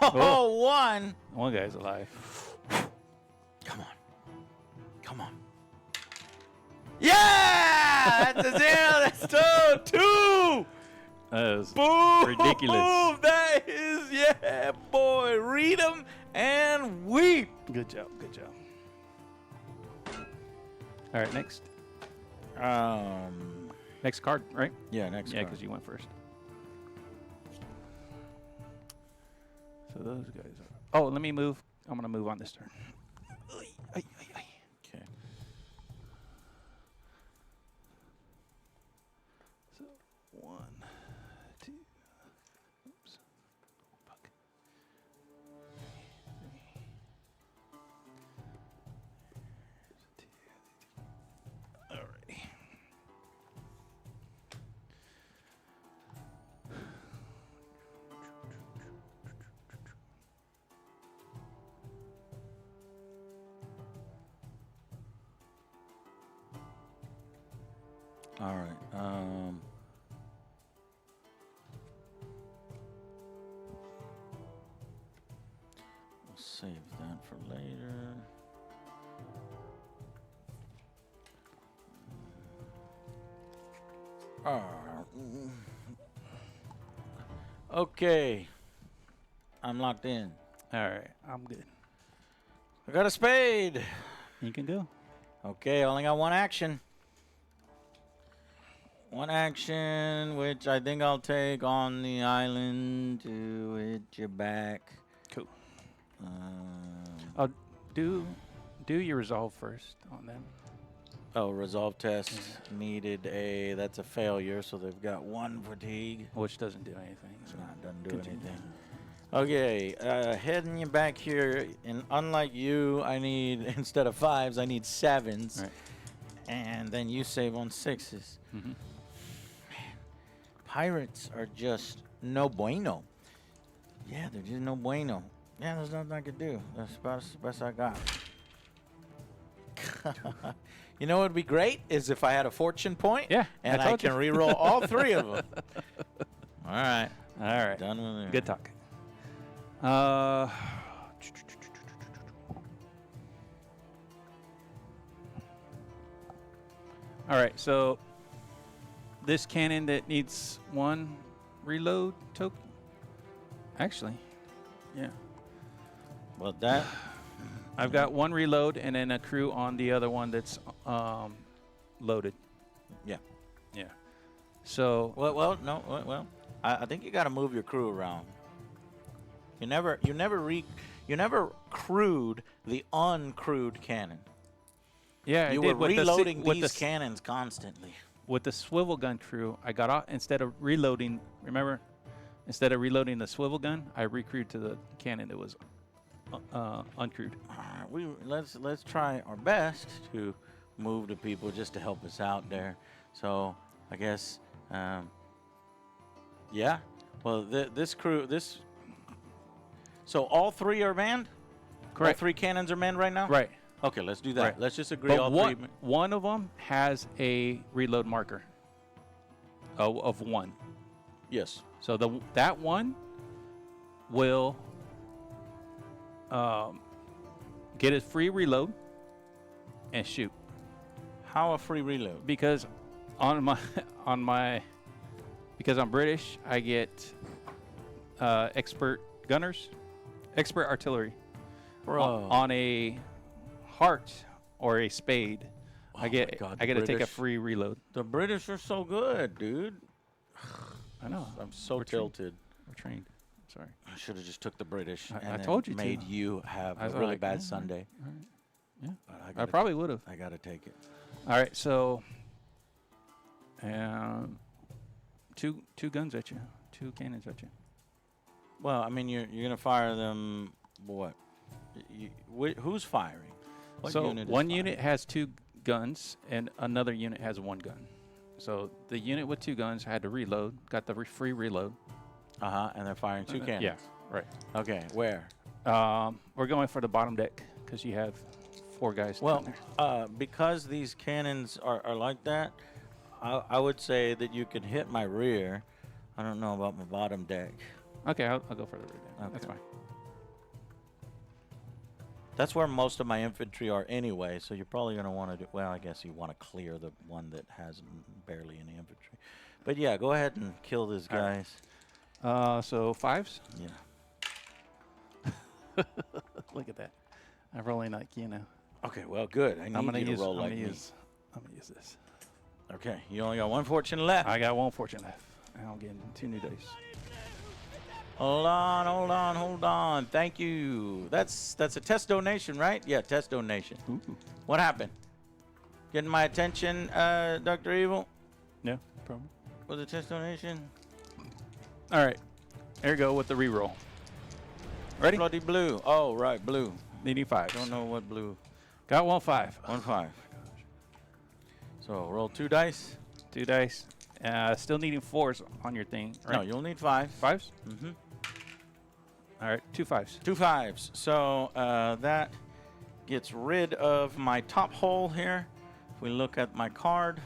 Oh, 1. One guy's alive. Come on. Come on. Yeah! That's a 0. That's 2. That was Boom! ridiculous. That is, yeah, boy. Read them and weep. Good job. Good job. All right, next. Next card, right? Yeah, next Yeah, card. because you went first. So those guys are. Oh, let me move. I'm gonna move on this turn. Okay. So 1, 2. Oops. Fuck. 3. Alrighty. All right. We'll save that for later. Okay. I'm locked in. All right, I'm good. I got a spade. You can go. Okay, only got one action. One action, which I think I'll take on the island to hit you back. Cool. I'll do your resolve first on them. Oh, resolve test needed a. That's a failure, so they've got 1 fatigue. Which doesn't do anything. So Doesn't do continue. anything. Okay, heading you back here, and unlike you, I need instead of 5s, I need 7s, Right. and then you save on 6s. Mm-hmm. Pirates are just no bueno. Yeah, they're just no bueno. Yeah, there's nothing I could do. That's about the best I got. You know what would be great is if I had a fortune point. Yeah, and I can reroll all 3 of them. All right. All right. Done with it. Good talk. All right, so this cannon that needs 1 reload token. Actually, yeah. Well, that. I've got 1 reload and then a crew on the other one that's loaded. Yeah. Yeah. So Well. I think you got to move your crew around. You never crewed the uncrewed cannon. yeah, You I were did with reloading with these cannons constantly. with the swivel gun crew. I got off instead of reloading. Remember, instead of reloading the swivel gun, I recrewed to the cannon that was uncrewed. All right, let's try our best to move the people just to help us out there. So I guess, yeah. Well, this crew, so all 3 are manned. Correct. All 3 cannons are manned right now. Right. Okay, let's do that. Right. Let's just agree But all one, 3. one of them has a reload marker of 1. Yes. So that one will get a free reload and shoot. How a free reload? Because because I'm British, I get expert gunners, expert artillery. Bro. On a heart or a spade, Oh I my get God, I the get to take a British. free reload. The British are so good, dude. I know. I'm so We're trained. tilted. We're trained. Sorry. I should have just took the British I and then told you to. made you have I a was really like, bad all right, Sunday. all right. Yeah. But I gotta probably would have. I gotta take it. All right, so two guns at you, 2 cannons at you. Well, I mean, you're gonna fire them. What? Who's firing? What so unit is one firing? unit has 2 guns and another unit has 1 gun. So the unit with 2 guns had to reload, got the free reload. And they're firing 2 cannons. Yeah, right. Okay, where? We're going for the bottom deck because you have 4 guys. down Well, there. because these cannons are like that, I would say that you can hit my rear. I don't know about my bottom deck. Okay, I'll go for the rear deck. That's Okay. fine. That's where most of my infantry are anyway, so you're probably going to want to do... Well, I guess you want to clear the one that has barely any infantry. But yeah, go ahead and kill these All right. guys. So 5s. Yeah. Look at that. I'm rolling like Okay, well, good. I need I'm gonna you to use. roll I'm like gonna me. use. I'm gonna use this. Okay, you only got 1 fortune left. I got 1 fortune left. And I'm getting 2 new dice. Hold on. Thank you. That's a test donation, right? Yeah, test donation. Ooh. What happened? Getting my attention, Dr. Evil? No problem. Was it test donation? All right. There you go with the reroll. Ready? Bloody blue. Oh, right, blue. Needing 5. Don't know what blue. Got 1 5. 1 5. So roll 2 dice. 2 dice. Still needing 4s on your thing. Right? No, you'll need 5. 5s? Mm-hmm. All right. 2 5s. 2 5s. So that gets rid of my top hole here. If we look at my card.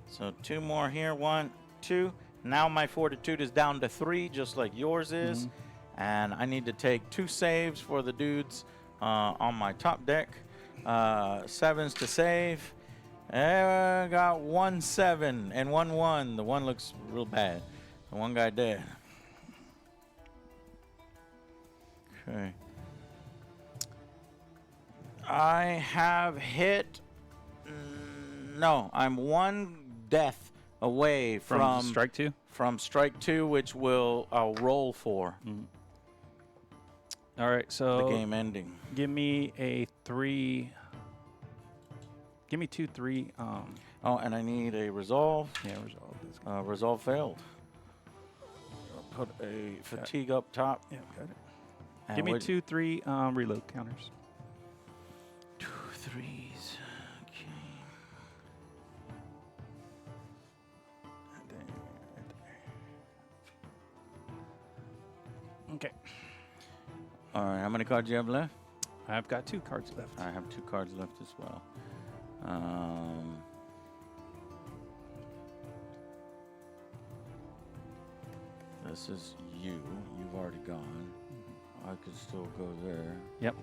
So 2 more here. 1, 2. Now my fortitude is down to 3, just like yours is. And I need to take 2 saves for the dudes on my top deck. 7s to save. Got 1-7 and 1-1. The one looks real bad. The one guy dead. Okay. I have hit. No, I'm one death away From strike 2? From strike 2, which I'll roll for. All right, so The game ending. give me a 3. Give me 2, 3. Oh, and I need a resolve. Yeah, resolve. Resolve failed. I'll put a fatigue up top. Yeah, got it. And Give me 2, 3 reload counters. 2 3s. Okay. Okay. All right, how many cards do you have left? I've got 2 cards left. I have 2 cards left as well. This is you. You've already gone. I could still go there. Yep.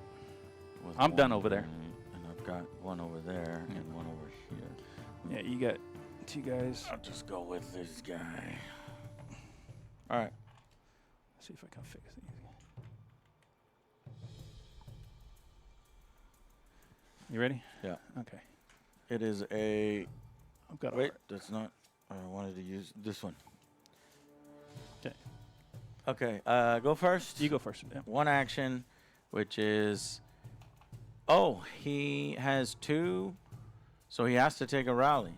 with I'm done one over there. thing, And I've got one over there and one over here. Yeah, you got 2 guys. I'll just go with this guy. All right. Let's see if I can fix these. You ready? Yeah. Okay. It is a... I've got Wait, that's not... I wanted to use this one. 'Kay. Okay, go first. You go first. Yeah. One action, which is... Oh, he has 2, so he has to take a rally.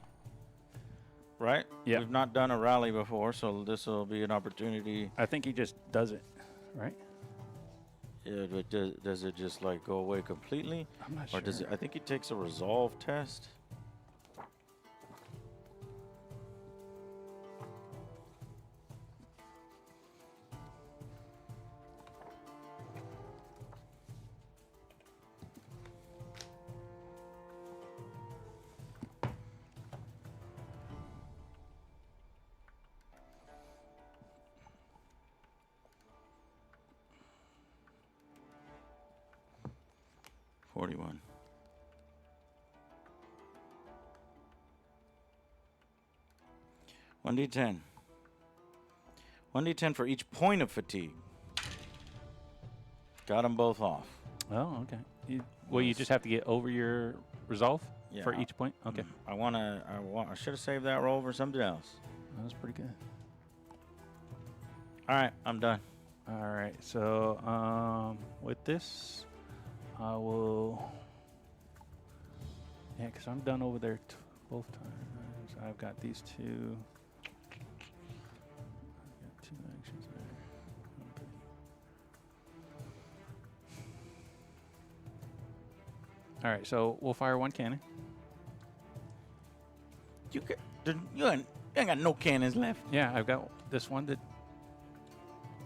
Right? Yeah. We've not done a rally before, so this will be an opportunity. I think he just does it, right? Yeah, but does it just like go away completely? I'm not Or sure. does it? I think he takes a resolve test. $41. $1d10. 1d10 for each point of fatigue. Got them both off. Oh, okay. You just have to get over your resolve for each point? Okay. I should have saved that roll for something else. That was pretty good. All right, I'm done. All right. So with this, I will... Yeah, because I'm done over there both times. I've got these 2. I've got 2 actions there. Okay. All right, so we'll fire 1 cannon. You ain't got no cannons left. Yeah, I've got this one that...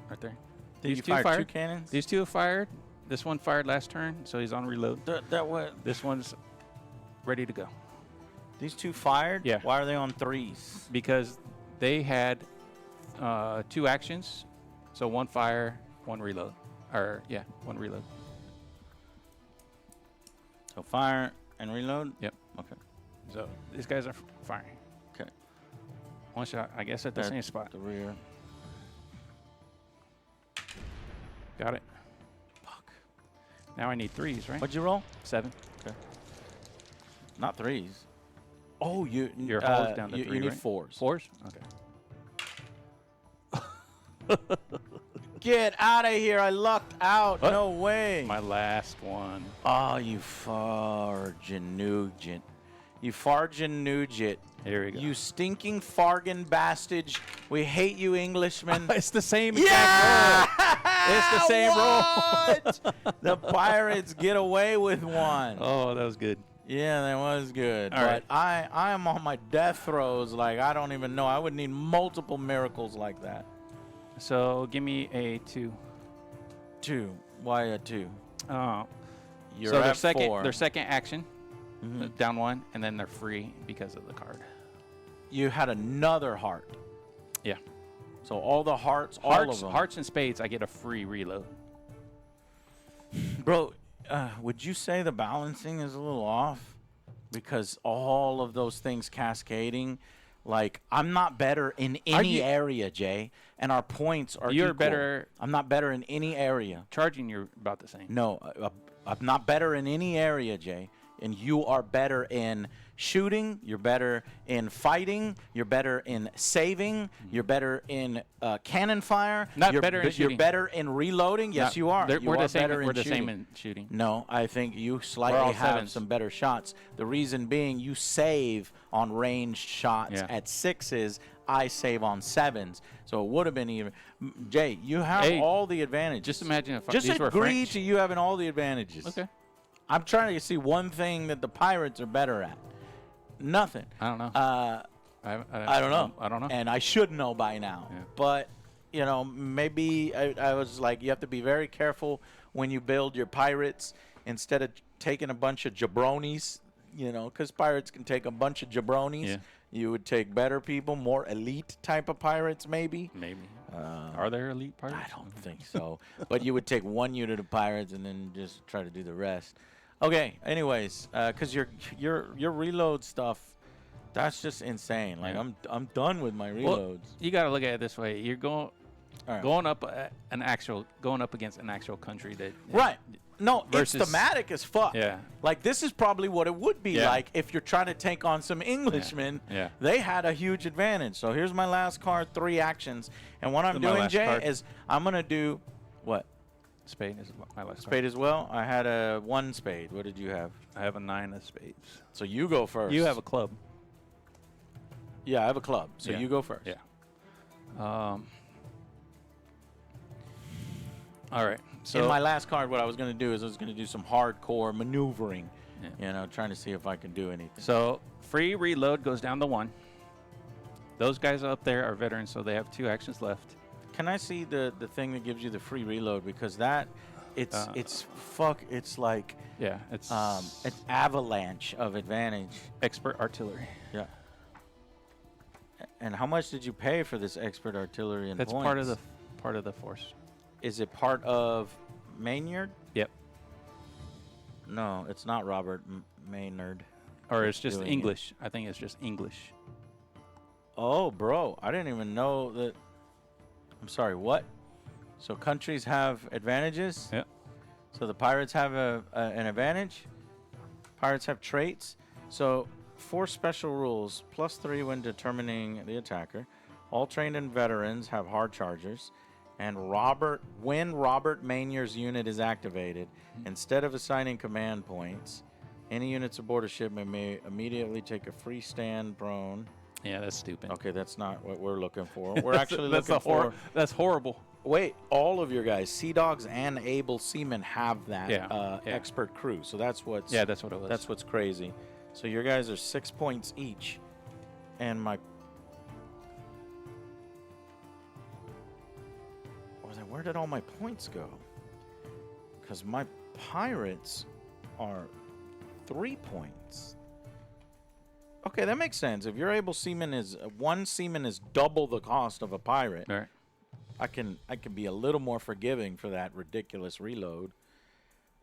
Right there. Did These you 2 fire fired. 2 cannons? These 2 have fired. This one fired last turn, so he's on reload. That what? This one's ready to go. These 2 fired? Yeah. Why are they on 3s? Because they had 2 actions, so 1 fire, 1 reload. Or, yeah, 1 reload. So fire and reload? Yep. Okay. So these guys are firing. Okay. 1 shot, I guess, at the same spot. The rear. Got it. Fuck. Now I need 3s, right? What'd you roll? 7. Not 3s. Oh, Your hull's down to 3, You need right? 4s. 4s? Okay. Get out of here. I lucked out. What? No way. My last one. Oh, you fargenugent. You fargenugent. Here we go. You stinking fargan bastard. We hate you, Englishmen. It's the same exact roll. It's the same roll. The Pirates get away with one. Oh, that was good. Yeah, that was good. All but right. I am on my death throes. Like, I don't even know. I would need multiple miracles like that. So give me a 2. 2. Why a 2? You're so at their 4. second action, Mhm. down 1, and then they're free because of the card. You had another heart. Yeah. So all the hearts, all of them. Hearts and spades, I get a free reload. Bro, would you say the balancing is a little off? because all of those things cascading, like I'm not better in any area, Jay, and our points are You're equal. better. I'm not better in any area. Charging, you're about the same. No, I'm not better in any area, Jay. And you are better in shooting. You're better in fighting. You're better in saving. You're better in cannon fire. Not you're better in shooting. You're better in reloading. Yes, you are. We're the same. We're the shooting. same in shooting. No, I think you all slightly have sevens. some better shots. The reason being you save on ranged shots at 6s. I save on 7s. So it would have been even. Jay, you have all the advantages. Just imagine if Just these were agree French. to you having all the advantages. Okay. I'm trying to see one thing that the Pirates are better at. Nothing. I don't know. I don't know. I don't know. And I should know by now. Yeah. But, you know, maybe I was like, you have to be very careful when you build your Pirates instead of taking a bunch of jabronis, you know, because Pirates can take a bunch of jabronis. Yeah. You would take better people, more elite type of Pirates maybe. Maybe. Are there elite pirates? I don't think so. But you would take one unit of pirates and then just try to do the rest. Okay. Anyways, because your reload stuff, that's just insane. Like I'm done with my reloads. Well, you got to look at it this way. You're going up going up against an actual country that right. No, versus, it's thematic as fuck. Yeah. Like, this is probably what it would be like if you're trying to take on some Englishmen. Yeah. They had a huge advantage. So here's my last card, 3 actions. And what I'm doing, Jay, is I'm going to do what? Spade is my last Spade card. as well? I had a 1 spade. What did you have? I have a 9 of spades. So you go first. You have a club. Yeah, I have a club. So you go first. Yeah. All right. So in my last card, what I was going to do is I was going to do some hardcore maneuvering, you know, trying to see if I can do anything. So free reload goes down to 1. Those guys up there are veterans, so they have 2 actions left. Can I see the thing that gives you the free reload? Because that, it's like it's an avalanche of advantage. expert artillery. Yeah. And how much did you pay for this expert artillery and That's points? part of the force. Is it part of Maynard? Yep. No, it's not Robert Maynard. Or it's just doing English. I think it's just English. Oh, bro, I didn't even know that. I'm sorry, what? So countries have advantages? Yep. So the pirates have an advantage? Pirates have traits? So 4 special rules, +3 when determining the attacker. All trained and veterans have hard chargers. And when Robert Maynard's unit is activated, instead of assigning command points, any units aboard a ship may immediately take a free stand prone. Yeah, that's stupid. Okay, that's not what we're looking for. We're actually looking for. That's horrible. Wait, all of your guys, Sea Dogs and Able Seamen, have that expert crew. So that's what's. Yeah, that's what it was. That's what's crazy. So your guys are 6 points each, and my. Where did all my points go? Because my pirates are 3 points. Okay, that makes sense. If your able seaman is 1 seaman is double the cost of a pirate, All right. I can be a little more forgiving for that ridiculous reload.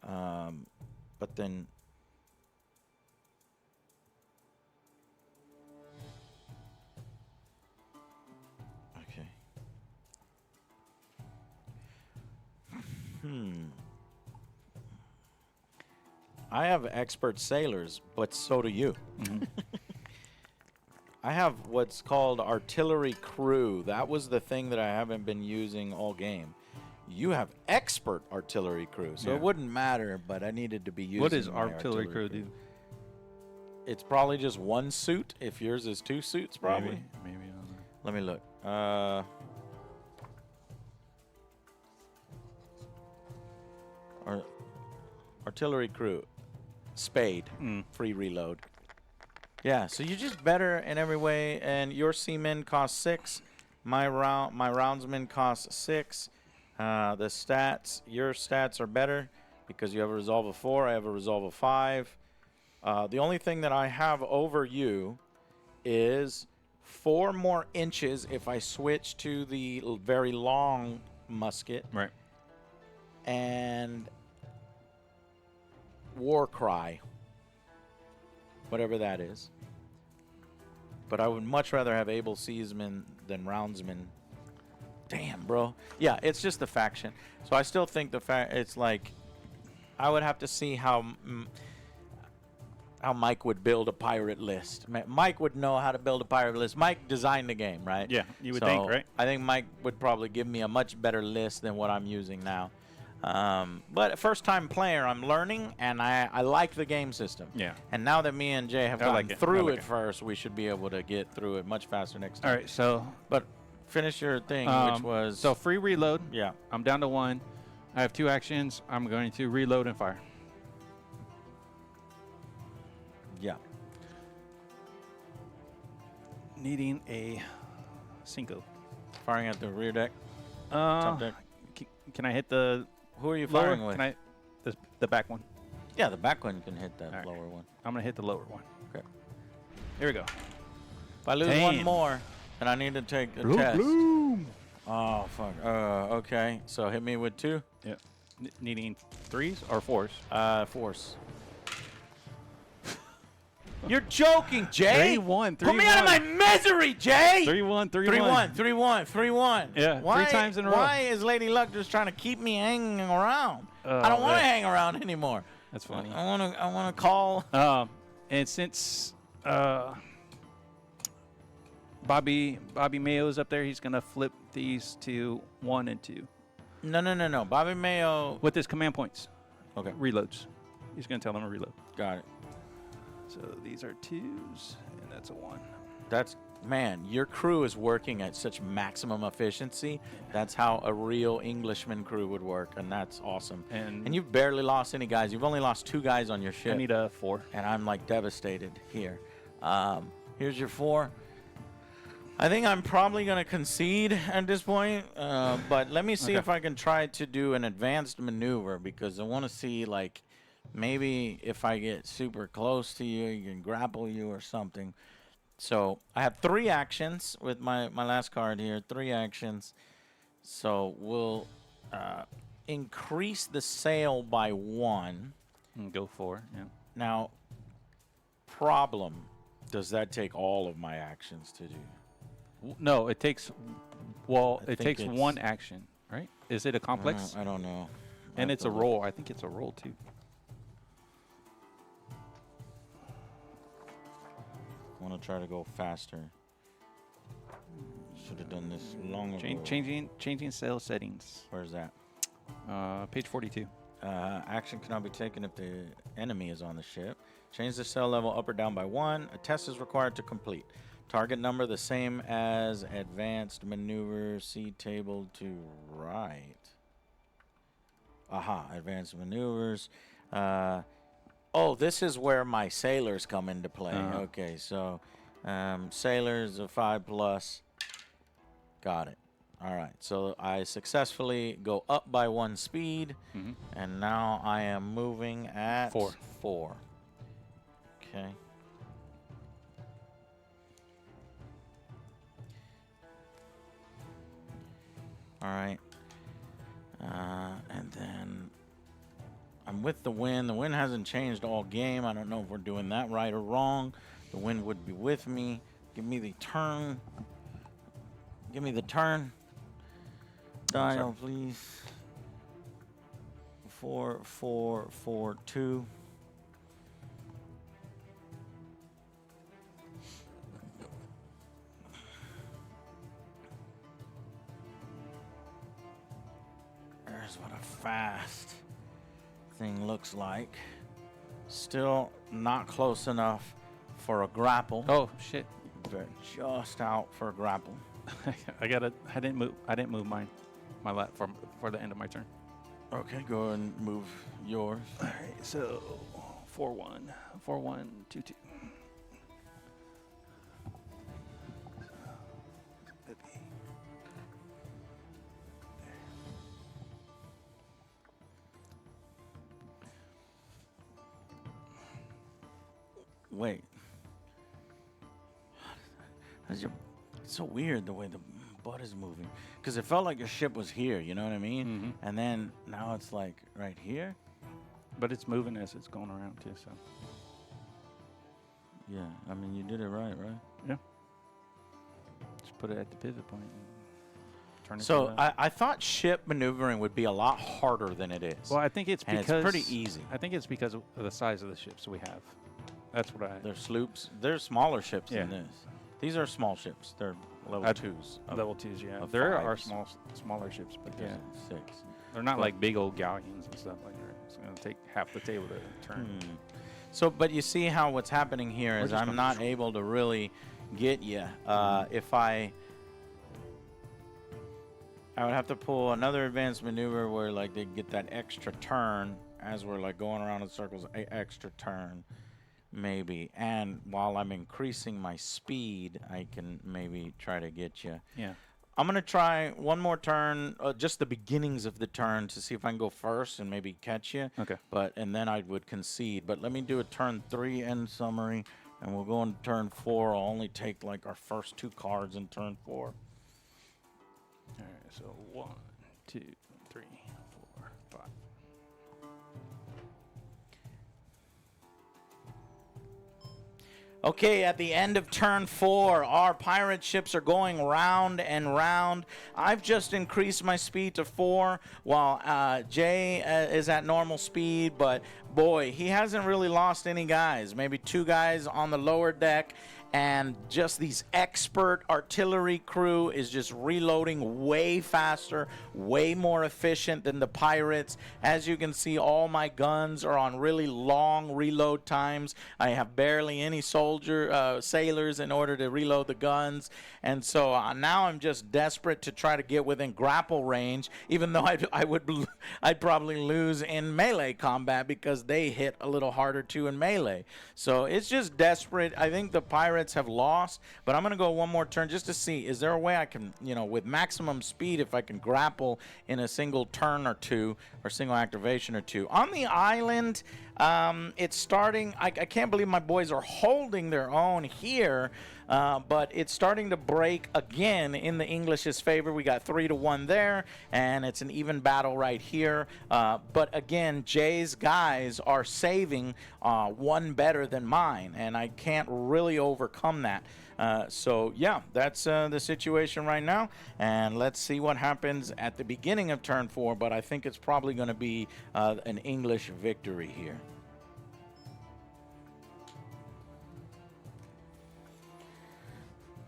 But then. I have expert sailors, but so do you. I have what's called artillery crew. That was the thing that I haven't been using all game. You have expert artillery crew, so it wouldn't matter, but I needed to be using. What does my artillery crew do? It's probably just 1 suit. If yours is 2 suits, probably. Maybe I don't know. Let me look. Artillery crew, spade, free reload. Yeah, so you're just better in every way, and your seamen cost 6. My roundsmen cost 6. The stats, your stats are better because you have a resolve of 4. I have a resolve of 5. The only thing that I have over you is 4 more inches if I switch to the very long musket. Right. And war cry. whatever that is. But I would much rather have able seaman than roundsman. Damn, bro. Yeah, it's just the faction. So I still think it's like I would have to see how Mike would build a pirate list. Mike would know how to build a pirate list. Mike designed the game, right? Yeah, you would think, right? I think Mike would probably give me a much better list than what I'm using now. But first time player, I'm learning, and I like the game system. Yeah. And now that me and Jay have gotten it. through I like it first, we should be able to get through it much faster next time. All right, so But finish your thing, which was... so free reload. Yeah. I'm down to 1. I have 2 actions. I'm going to reload and fire. Yeah. Needing a Cinco. Firing at the rear deck. Top deck. Can I hit the Who are you lower? firing with? Can I the back one? Yeah, the back one can hit that All right. lower one. I'm gonna hit the lower one. Okay. Here we go. If I lose one more, then I need to take a test. Oh, fuck. Okay. So hit me with 2. Yep. Needing 3s or 4s? Force. You're joking, Jay. 3-1. Put me out of my misery, Jay. 3-1. 3-1. 3-1. 3-1. Yeah, 3 times in a row. Why is Lady Luck just trying to keep me hanging around? I don't want to hang around anymore. That's funny. I want to call. And since Bobby Mayo's up there, he's gonna flip these to 1 and 2 No. Bobby Mayo. with his command points. Okay. Reloads. He's gonna tell them to reload. Got it. So these are 2s, and that's a 1. That's, man, your crew is working at such maximum efficiency. That's how a real Englishman crew would work, and that's awesome. And you've barely lost any guys. You've only lost 2 guys on your ship. I need a 4. And I'm like devastated here. Here's your 4. I think I'm probably going to concede at this point, but let me see if I can try to do an advanced maneuver, because I want to see, like, maybe if I get super close to you, you can grapple you or something. So I have 3 actions with my last card here. 3 actions. So we'll increase the sail by 1. And go 4, yeah. Now, problem. Does that take all of my actions to do? No, it takes, well, I it think takes it's- 1 action, right? Is it a complex? I don't know. And it's a roll. I think it's a roll, too. I want to try to go faster. Should have done this long ago. Changing sail settings. Where's that? Page 42. Action cannot be taken if the enemy is on the ship. Change the sail level up or down by 1. A test is required to complete. Target number the same as advanced maneuver. See table to right. Aha, advanced maneuvers. Oh, this is where my sailors come into play. Okay, so sailors of 5+. Got it. All right, so I successfully go up by 1 speed, and now I am moving at 4. Okay. All right. And then I'm with the wind. The wind hasn't changed all game. I don't know if we're doing that right or wrong. The wind would be with me. Give me the turn. Give me the turn. Dial, please. 4, 4, 4, 2. There's what a fast thing looks like. Still not close enough for a grapple. Oh shit! But just out for a grapple. I didn't move mine. My lap for the end of my turn. Okay, go and move yours. All right, so 4-1, 4-1, 2-2. Wait. It's so weird the way the butt is moving. Because it felt like your ship was here, you know what I mean? And then now it's like right here. But it's moving as it's going around too, so. Yeah, I mean, you did it right? Yeah. Just put it at the pivot point. And turn it So to the- I thought ship maneuvering would be a lot harder than it is. well, I think it's and because it's pretty easy. I think it's because of the size of the ships we have. That's what I. They're sloops. They're smaller ships Yeah. than this. These are small ships. They're level I'd- 2s. of- Level 2s, yeah. of There are fives. smaller ships, but There's yeah, 6. they're not but- like big old galleons and stuff like that. It's gonna take half the table to turn. So, but you see how what's happening here We're is just I'm gonna not able to really get you. If I would have to pull another advanced maneuver where like they get that extra turn as we're like going around in circles, extra turn maybe. And while I'm increasing my speed, I can maybe try to get you. Yeah. I'm going to try one more turn, just the beginnings of the turn to see if I can go first and maybe catch you. Okay. And then I would concede. But let me do a turn 3 end summary, and we'll go into turn 4. I'll only take like our first 2 cards in turn 4. All right. So 1, 2, 3, 4, 5. Okay, at the end of turn 4, our pirate ships are going round and round. I've just increased my speed to 4 while Jay is at normal speed, but boy, he hasn't really lost any guys. Maybe 2 guys on the lower deck, and just these expert artillery crew is just reloading way faster, way more efficient than the pirates. As you can see, all my guns are on really long reload times. I have barely any sailors in order to reload the guns, and so now I'm just desperate to try to get within grapple range, even though I'd probably lose in melee combat because they hit a little harder too in melee. So it's just desperate. I think the pirates have lost, but I'm going to go one more turn just to see, is there a way I can, with maximum speed, if I can grapple in a single turn or 2 or single activation or 2. On the island, it's starting, I can't believe my boys are holding their own here, but it's starting to break again in the English's favor. We got 3-1 there, and it's an even battle right here. But again, Jay's guys are saving one better than mine, and I can't really overcome that. So yeah, that's the situation right now, and let's see what happens at the beginning of turn 4, but I think it's probably going to be an English victory here.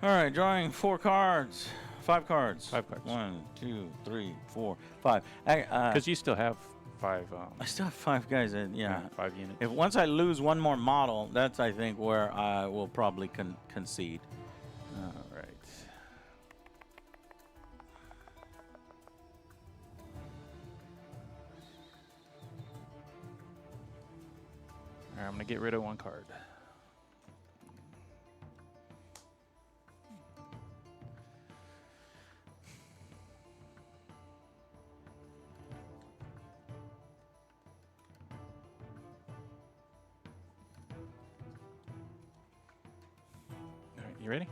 All right, drawing 4 cards. 5 cards. 5 cards. 1, 2, 3, 4, 5. Because you still have 5. I still have 5 guys. Yeah. 5 units. If once I lose one more model, that's I think where I will probably concede. All right. All right, I'm gonna get rid of 1 card. All right, you ready?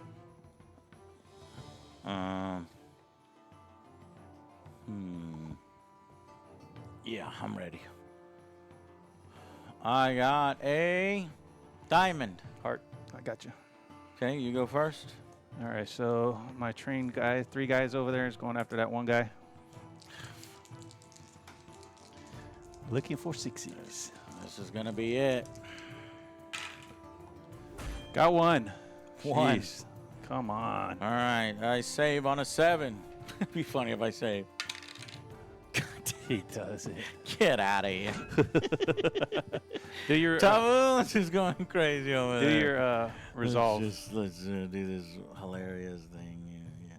Yeah, I'm ready. I got a diamond. Heart. I got you. Okay, you go first. All right, so my trained guy, 3 guys over there, is going after that 1 guy. Looking for 6s. This is gonna be it. Got 1. 1. Jeez. Come on. All right, I save on a 7. It'd be funny if I save. He does it. Get out of here. Do your Taboos is going crazy over do there. your resolve. Let's do this hilarious thing. Yeah.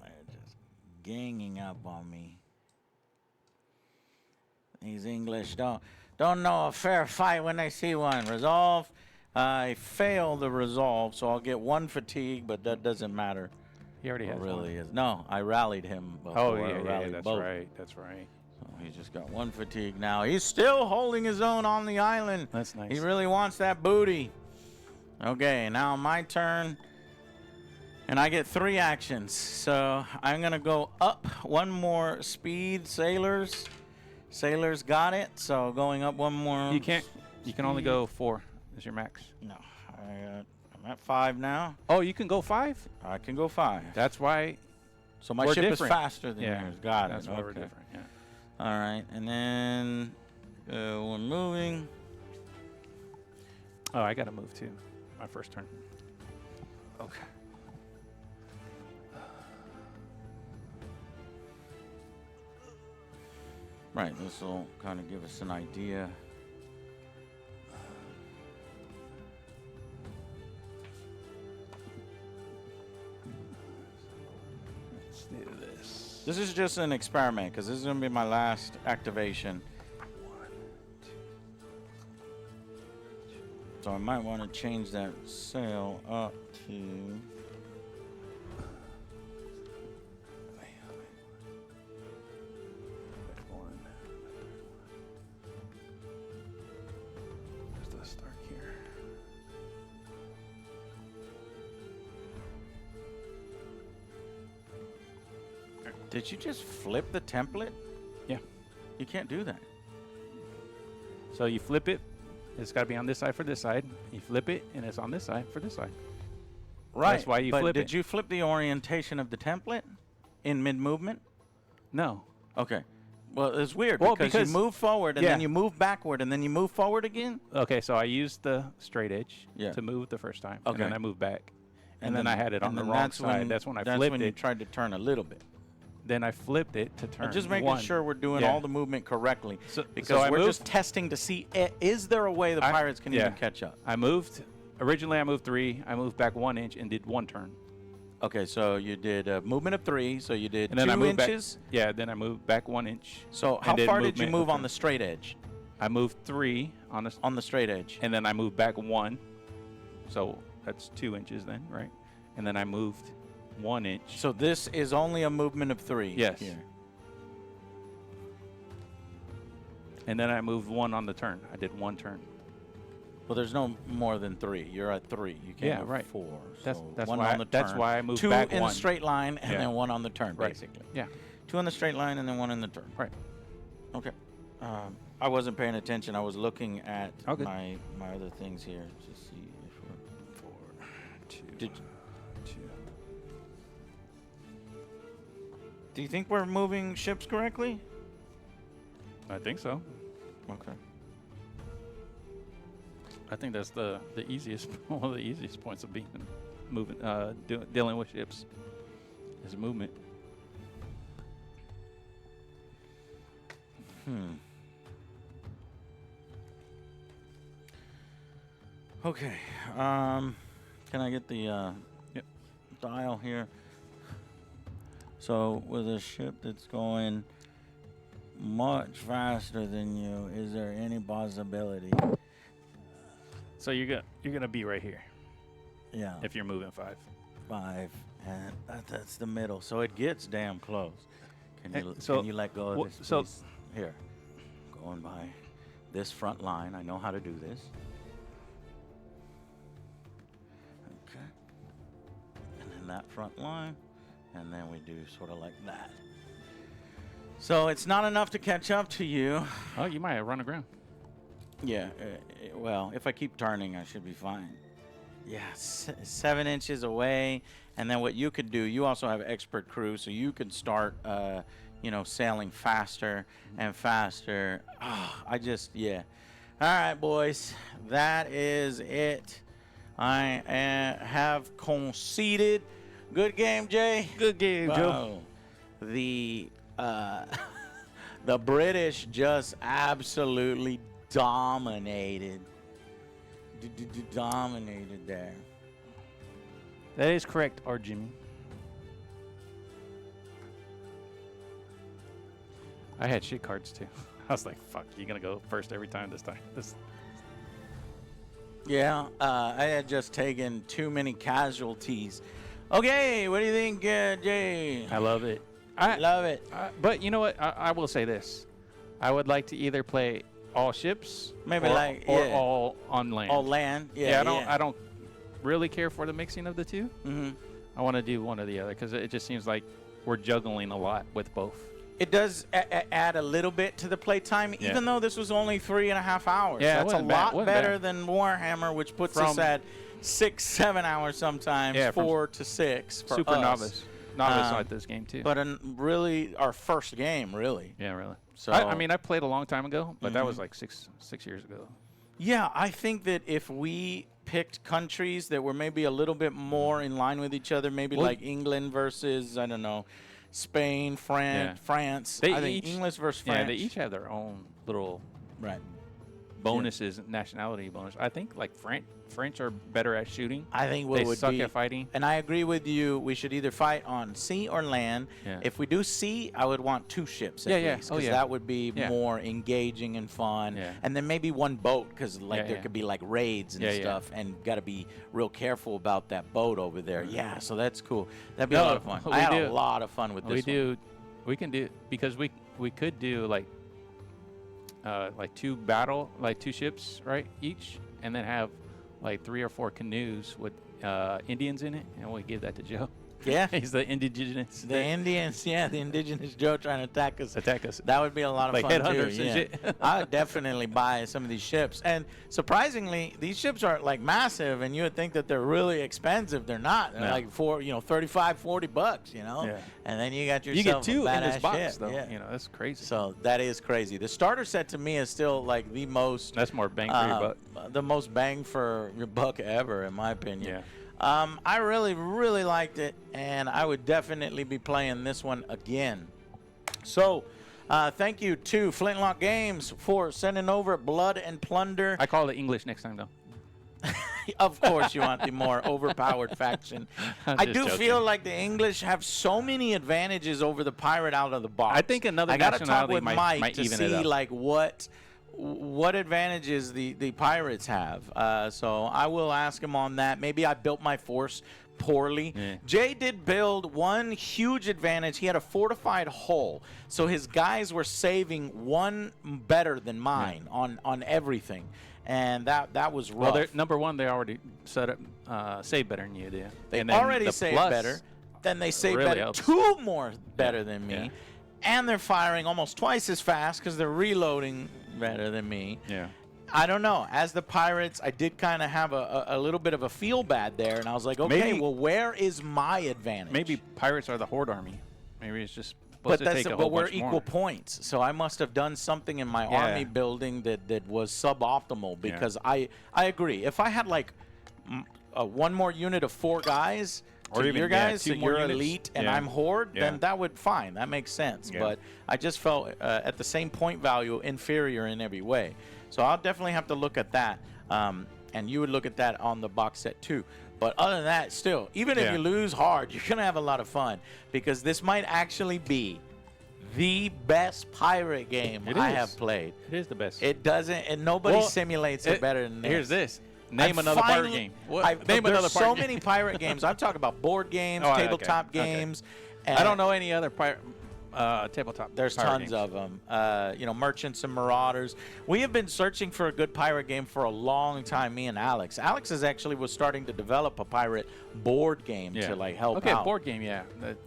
They're just ganging up on me. These English don't know a fair fight when they see one. Resolve. I failed the resolve, so I'll get 1 fatigue, but that doesn't matter. He already has really one. is. No, I rallied him before. Oh I yeah, rallied that's both. right. That's right. So he just got 1 fatigue now. He's still holding his own on the island. That's nice. He really wants that booty. Okay, now my turn. And I get 3 actions. So I'm going to go up 1 more speed, sailors. Sailors got it. So going up 1 more. You can't. You can only go 4. is your max. No, I'm at 5 now. Oh, you can go 5? I can go 5. That's why. So my we're ship different. is faster than Yeah, yours. Got that's it. why we're Okay. different. Yeah. All right, and then we're moving. Oh, I got to move too. My first turn. Okay. Right, this will kind of give us an idea. Let's do this. This is just an experiment because this is going to be my last activation. So I might want to change that sail up to... Let's start here. Did you just flip the template? Yeah. You can't do that. So you flip it. It's got to be on this side for this side. You flip it, and it's on this side for this side. Right. That's why you but flip did it. you flip the orientation of the template in mid-movement? No. Okay. Well, it's weird Well, because you move forward, and yeah. then you move backward, and then you move forward again. Okay, so I used the straight edge Yeah. to move the first time. Okay. And then I moved back. And then I had it on and the then wrong that's side. when- That's when I that's flipped when it. you tried to turn a little bit. Then I flipped it to turn I'm just making one. sure we're doing Yeah. all the movement correctly. So Because I we're moved, just testing to see, is there a way the pirates can even catch up? I moved. Originally, I moved 3. I moved back 1 inch and did 1 turn. Okay, so you did a movement of 3, so you did And then 2 I moved inches. back. Yeah, then I moved back 1 inch. So and how did far did you movement move of on the straight edge? I moved 3 on the, On the straight edge. and then I moved back 1. So that's 2 inches then, right? And then I moved 1 inch. So this is only a movement of 3. Yes. Here. And then I moved 1 on the turn. I did 1 turn. Well, there's no more than 3. You're at 3. You can't Yeah, move right. 4. That's So that's 1 why on the turn. that's why I moved 2 back in 1. the straight line, and Yeah. then 1 on the turn, Right. basically. Yeah. 2 on the straight line, and then 1 in the turn. Right. Okay. I wasn't paying attention. I was looking at Okay. my other things here to see if we're... 4, 2, Did- 2. Do you think we're moving ships correctly? I think so. Okay. I think that's the easiest one of the easiest points of being moving dealing with ships is movement. Okay. Can I get the Yep. dial here? So with a ship that's going much faster than you, is there any possibility? So you're gonna be right here Yeah. if you're moving 5. 5, and that's the middle. So it gets damn close. Hey, Can so you let go of wha- this, so- please? Here. Going by this front line. I know how to do this. Okay. And then that front line. And then we do sort of like that. So it's not enough to catch up to you. Oh, you might have run aground. Yeah, well, if I keep turning, I should be fine. Yeah, 7 inches away. And then what you could do, you also have expert crew, so you could start, sailing faster and faster. Yeah. All right, boys, that is it. I have conceded. Good game, Jay. Good game, Joe. Wow. The the British just absolutely dominated. Dominated there. That is correct, our Jimmy. I had shit cards too. I was like, "Fuck, you're gonna go first every time this time." Yeah, I had just taken too many casualties. Okay, what do you think, Jay? I love it. Love it. But you know what? I will say this: I would like to either play all ships, Maybe or all on land. All land. Yeah, I don't really care for the mixing of the two. Mm-hmm. I want to do one or the other because it just seems like we're juggling a lot with both. It does add a little bit to the playtime, Yeah. even though this was only 3.5 hours. Yeah, it That's a wasn't bad. lot Wasn't better bad. than Warhammer, which puts us From- at 6-7 hours sometimes, Yeah, from 4 to 6 for Super us. novice Um, like this game too. But really, our first game, really. yeah, really. So I mean, I played a long time ago, but that Mhm. was like six years ago. yeah, I think that if we picked countries that were maybe a little bit more in line with each other, maybe Well- like England versus, I don't know, Spain, France, Yeah. France. They I think each- English versus Yeah, French. they each have their own little right. bonuses, nationality bonus. I think like French are better at shooting. I think what They would suck be, at fighting. and I agree with you. We should either fight on sea or land. Yeah. If we do sea, I would want 2 ships at Yeah, yeah. least, Oh, 'cause yeah. that would be Yeah. more engaging and fun. Yeah. And then maybe 1 boat, because like Yeah, there yeah. could be like raids and Yeah, yeah. stuff, and got to be real careful about that boat over there. Yeah, so that's cool. That'd be a No, lot of fun. we I had a do. lot of fun with this. one. We can do because we could do like 2 ships, right, each, and then have like 3 or 4 canoes with Indians in it, and we give that to Joe. Yeah. He's the indigenous. The Indians, yeah, the indigenous Joe trying to attack us. attack us. That would be a lot of Like fun headhunters too. and Yeah. shit. I would definitely buy some of these ships. And surprisingly, these ships are like massive, and you would think that they're really expensive. They're not. They're No. like $35, $40, you know. Yeah. And then you got You yourself get 2 a in this badass box, ship. though. Yeah. You know, that's crazy. So that is crazy. The starter set to me is still like the most That's more bang for your buck. the most bang for your buck ever, in my opinion. Yeah. I really, really liked it, and I would definitely be playing this one again. So, thank you to Flintlock Games for sending over Blood and Plunder. I call it English next time, though. Of course, you want the more overpowered faction. I'm I just do joking. feel like the English have so many advantages over the pirate out of the box. I think another I gotta talk nationality with might Mike to even it see up. like what advantages the pirates have. So I will ask him on that. Maybe I built my force poorly. Yeah. Jay did build one huge advantage. He had a fortified hull, so his guys were saving 1 better than mine on everything, and that was rough. Well, number one, they already set up, save better than you do. They And then already the saved plus better. Then they saved really better. helps. 2 more better than me. Yeah. And they're firing almost twice as fast because they're reloading better than me. Yeah. I don't know. As the Pirates, I did kind of have a little bit of a feel bad there. And I was like, okay, Maybe- well, where is my advantage? Maybe pirates are the horde army. Maybe it's just But supposed to take a whole we're bunch equal more. points, so I must have done something in my Yeah. army building that was suboptimal because I agree. If I had like 1 more unit of 4 guys, Or to even, your yeah, guys, 2 so more you're units. elite and Yeah. I'm horde, Yeah. then that would fine. That makes sense. Yeah. But I just felt at the same point value inferior in every way. So I'll definitely have to look at that. And you would look at that on the box set too. But other than that, still, even if Yeah. you lose hard, you're gonna have a lot of fun because this might actually be the best pirate game It I is. have played. It is the best. It doesn't, and nobody Well, simulates it better than this. Here's this. Name another pirate game. Name Name there's another so pirate many game. pirate games. I'm talking about board games, Oh, okay. tabletop Okay. games. I don't know any other tabletop. There's pirate tons games. of them. Merchants and Marauders. We have been searching for a good pirate game for a long time, me and Alex. Alex was starting to develop a pirate board game to like help Okay, out. board game, yeah.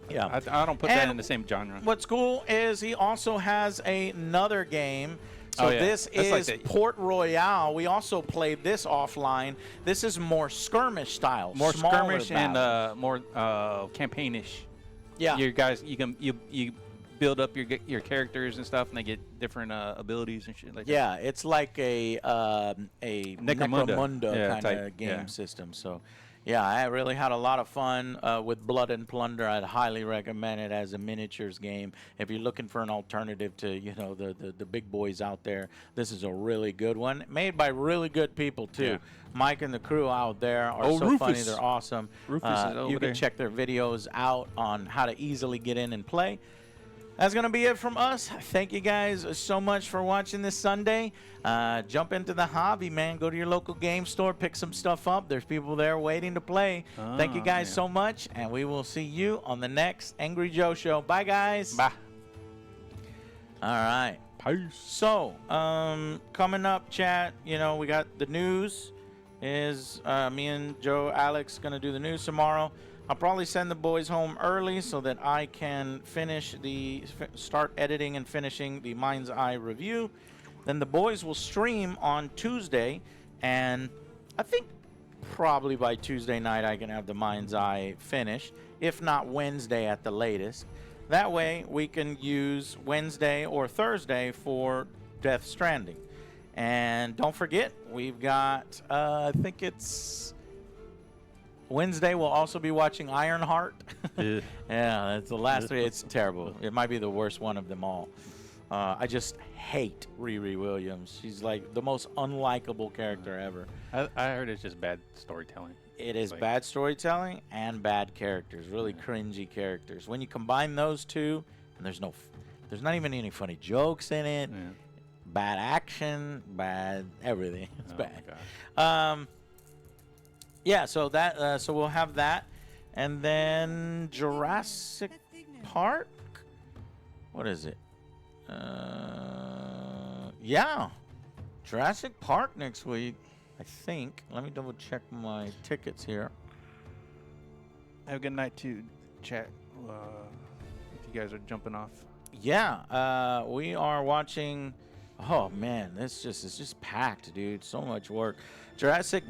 Yeah. I don't put that And in the same genre. What's cool is he also has another game. So Oh, yeah. this That's like is the- Port Royale. We also played this offline. This is more skirmish style. More smaller skirmish and battles. more campaignish. yeah. Your guys, you build up your characters and stuff, and they get different abilities and shit like that. Yeah, it's like a Necromunda Yeah, kind type, of game yeah. system. So, yeah, I really had a lot of fun with Blood and Plunder. I'd highly recommend it as a miniatures game. If you're looking for an alternative to the big boys out there, this is a really good one. Made by really good people too. Yeah. Mike and the crew out there are so Rufus. funny. They're awesome. Rufus is over you can there. check their videos out on how to easily get in and play. That's going to be it from us. Thank you guys so much for watching this Sunday. Jump into the hobby, man. Go to your local game store, pick some stuff up. There's people there waiting to play. Thank you guys yeah. so much, and we will see you on the next Angry Joe Show. Bye, guys. Bye. All right. Peace. So, coming up, chat, we got the news. is me and Joe Alex going to do the news tomorrow. I'll probably send the boys home early so that I can start editing and finishing the Mind's Eye review. Then the boys will stream on Tuesday, and I think probably by Tuesday night I can have the Mind's Eye finished, if not Wednesday at the latest. That way we can use Wednesday or Thursday for Death Stranding. And don't forget, we've got, I think it's Wednesday, we'll also be watching Ironheart. Yeah, that's the last three. It's terrible. It might be the worst one of them all. I just hate Riri Williams. She's like the most unlikable character ever. I heard it's just bad storytelling. It is bad storytelling and bad characters, really cringy characters. When you combine those two, and there's not even any funny jokes in it. Yeah. Bad action, bad everything. It's bad. God. Yeah, so that so we'll have that, and then Jurassic Park. What is it? Yeah, Jurassic Park next week, I think. Let me double check my tickets here. Have a good night too, chat. If you guys are jumping off. Yeah, we are watching. Oh man, it's just packed, dude. So much work. Jurassic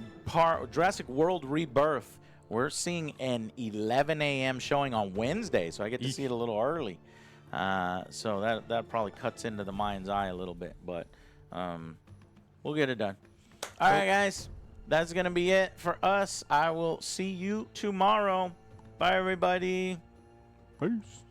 World Rebirth. We're seeing an 11 a.m. showing on Wednesday, so I get to see it a little early. So that probably cuts into the Mind's Eye a little bit, but we'll get it done. All right, guys, that's gonna be it for us. I will see you tomorrow. Bye, everybody. Peace.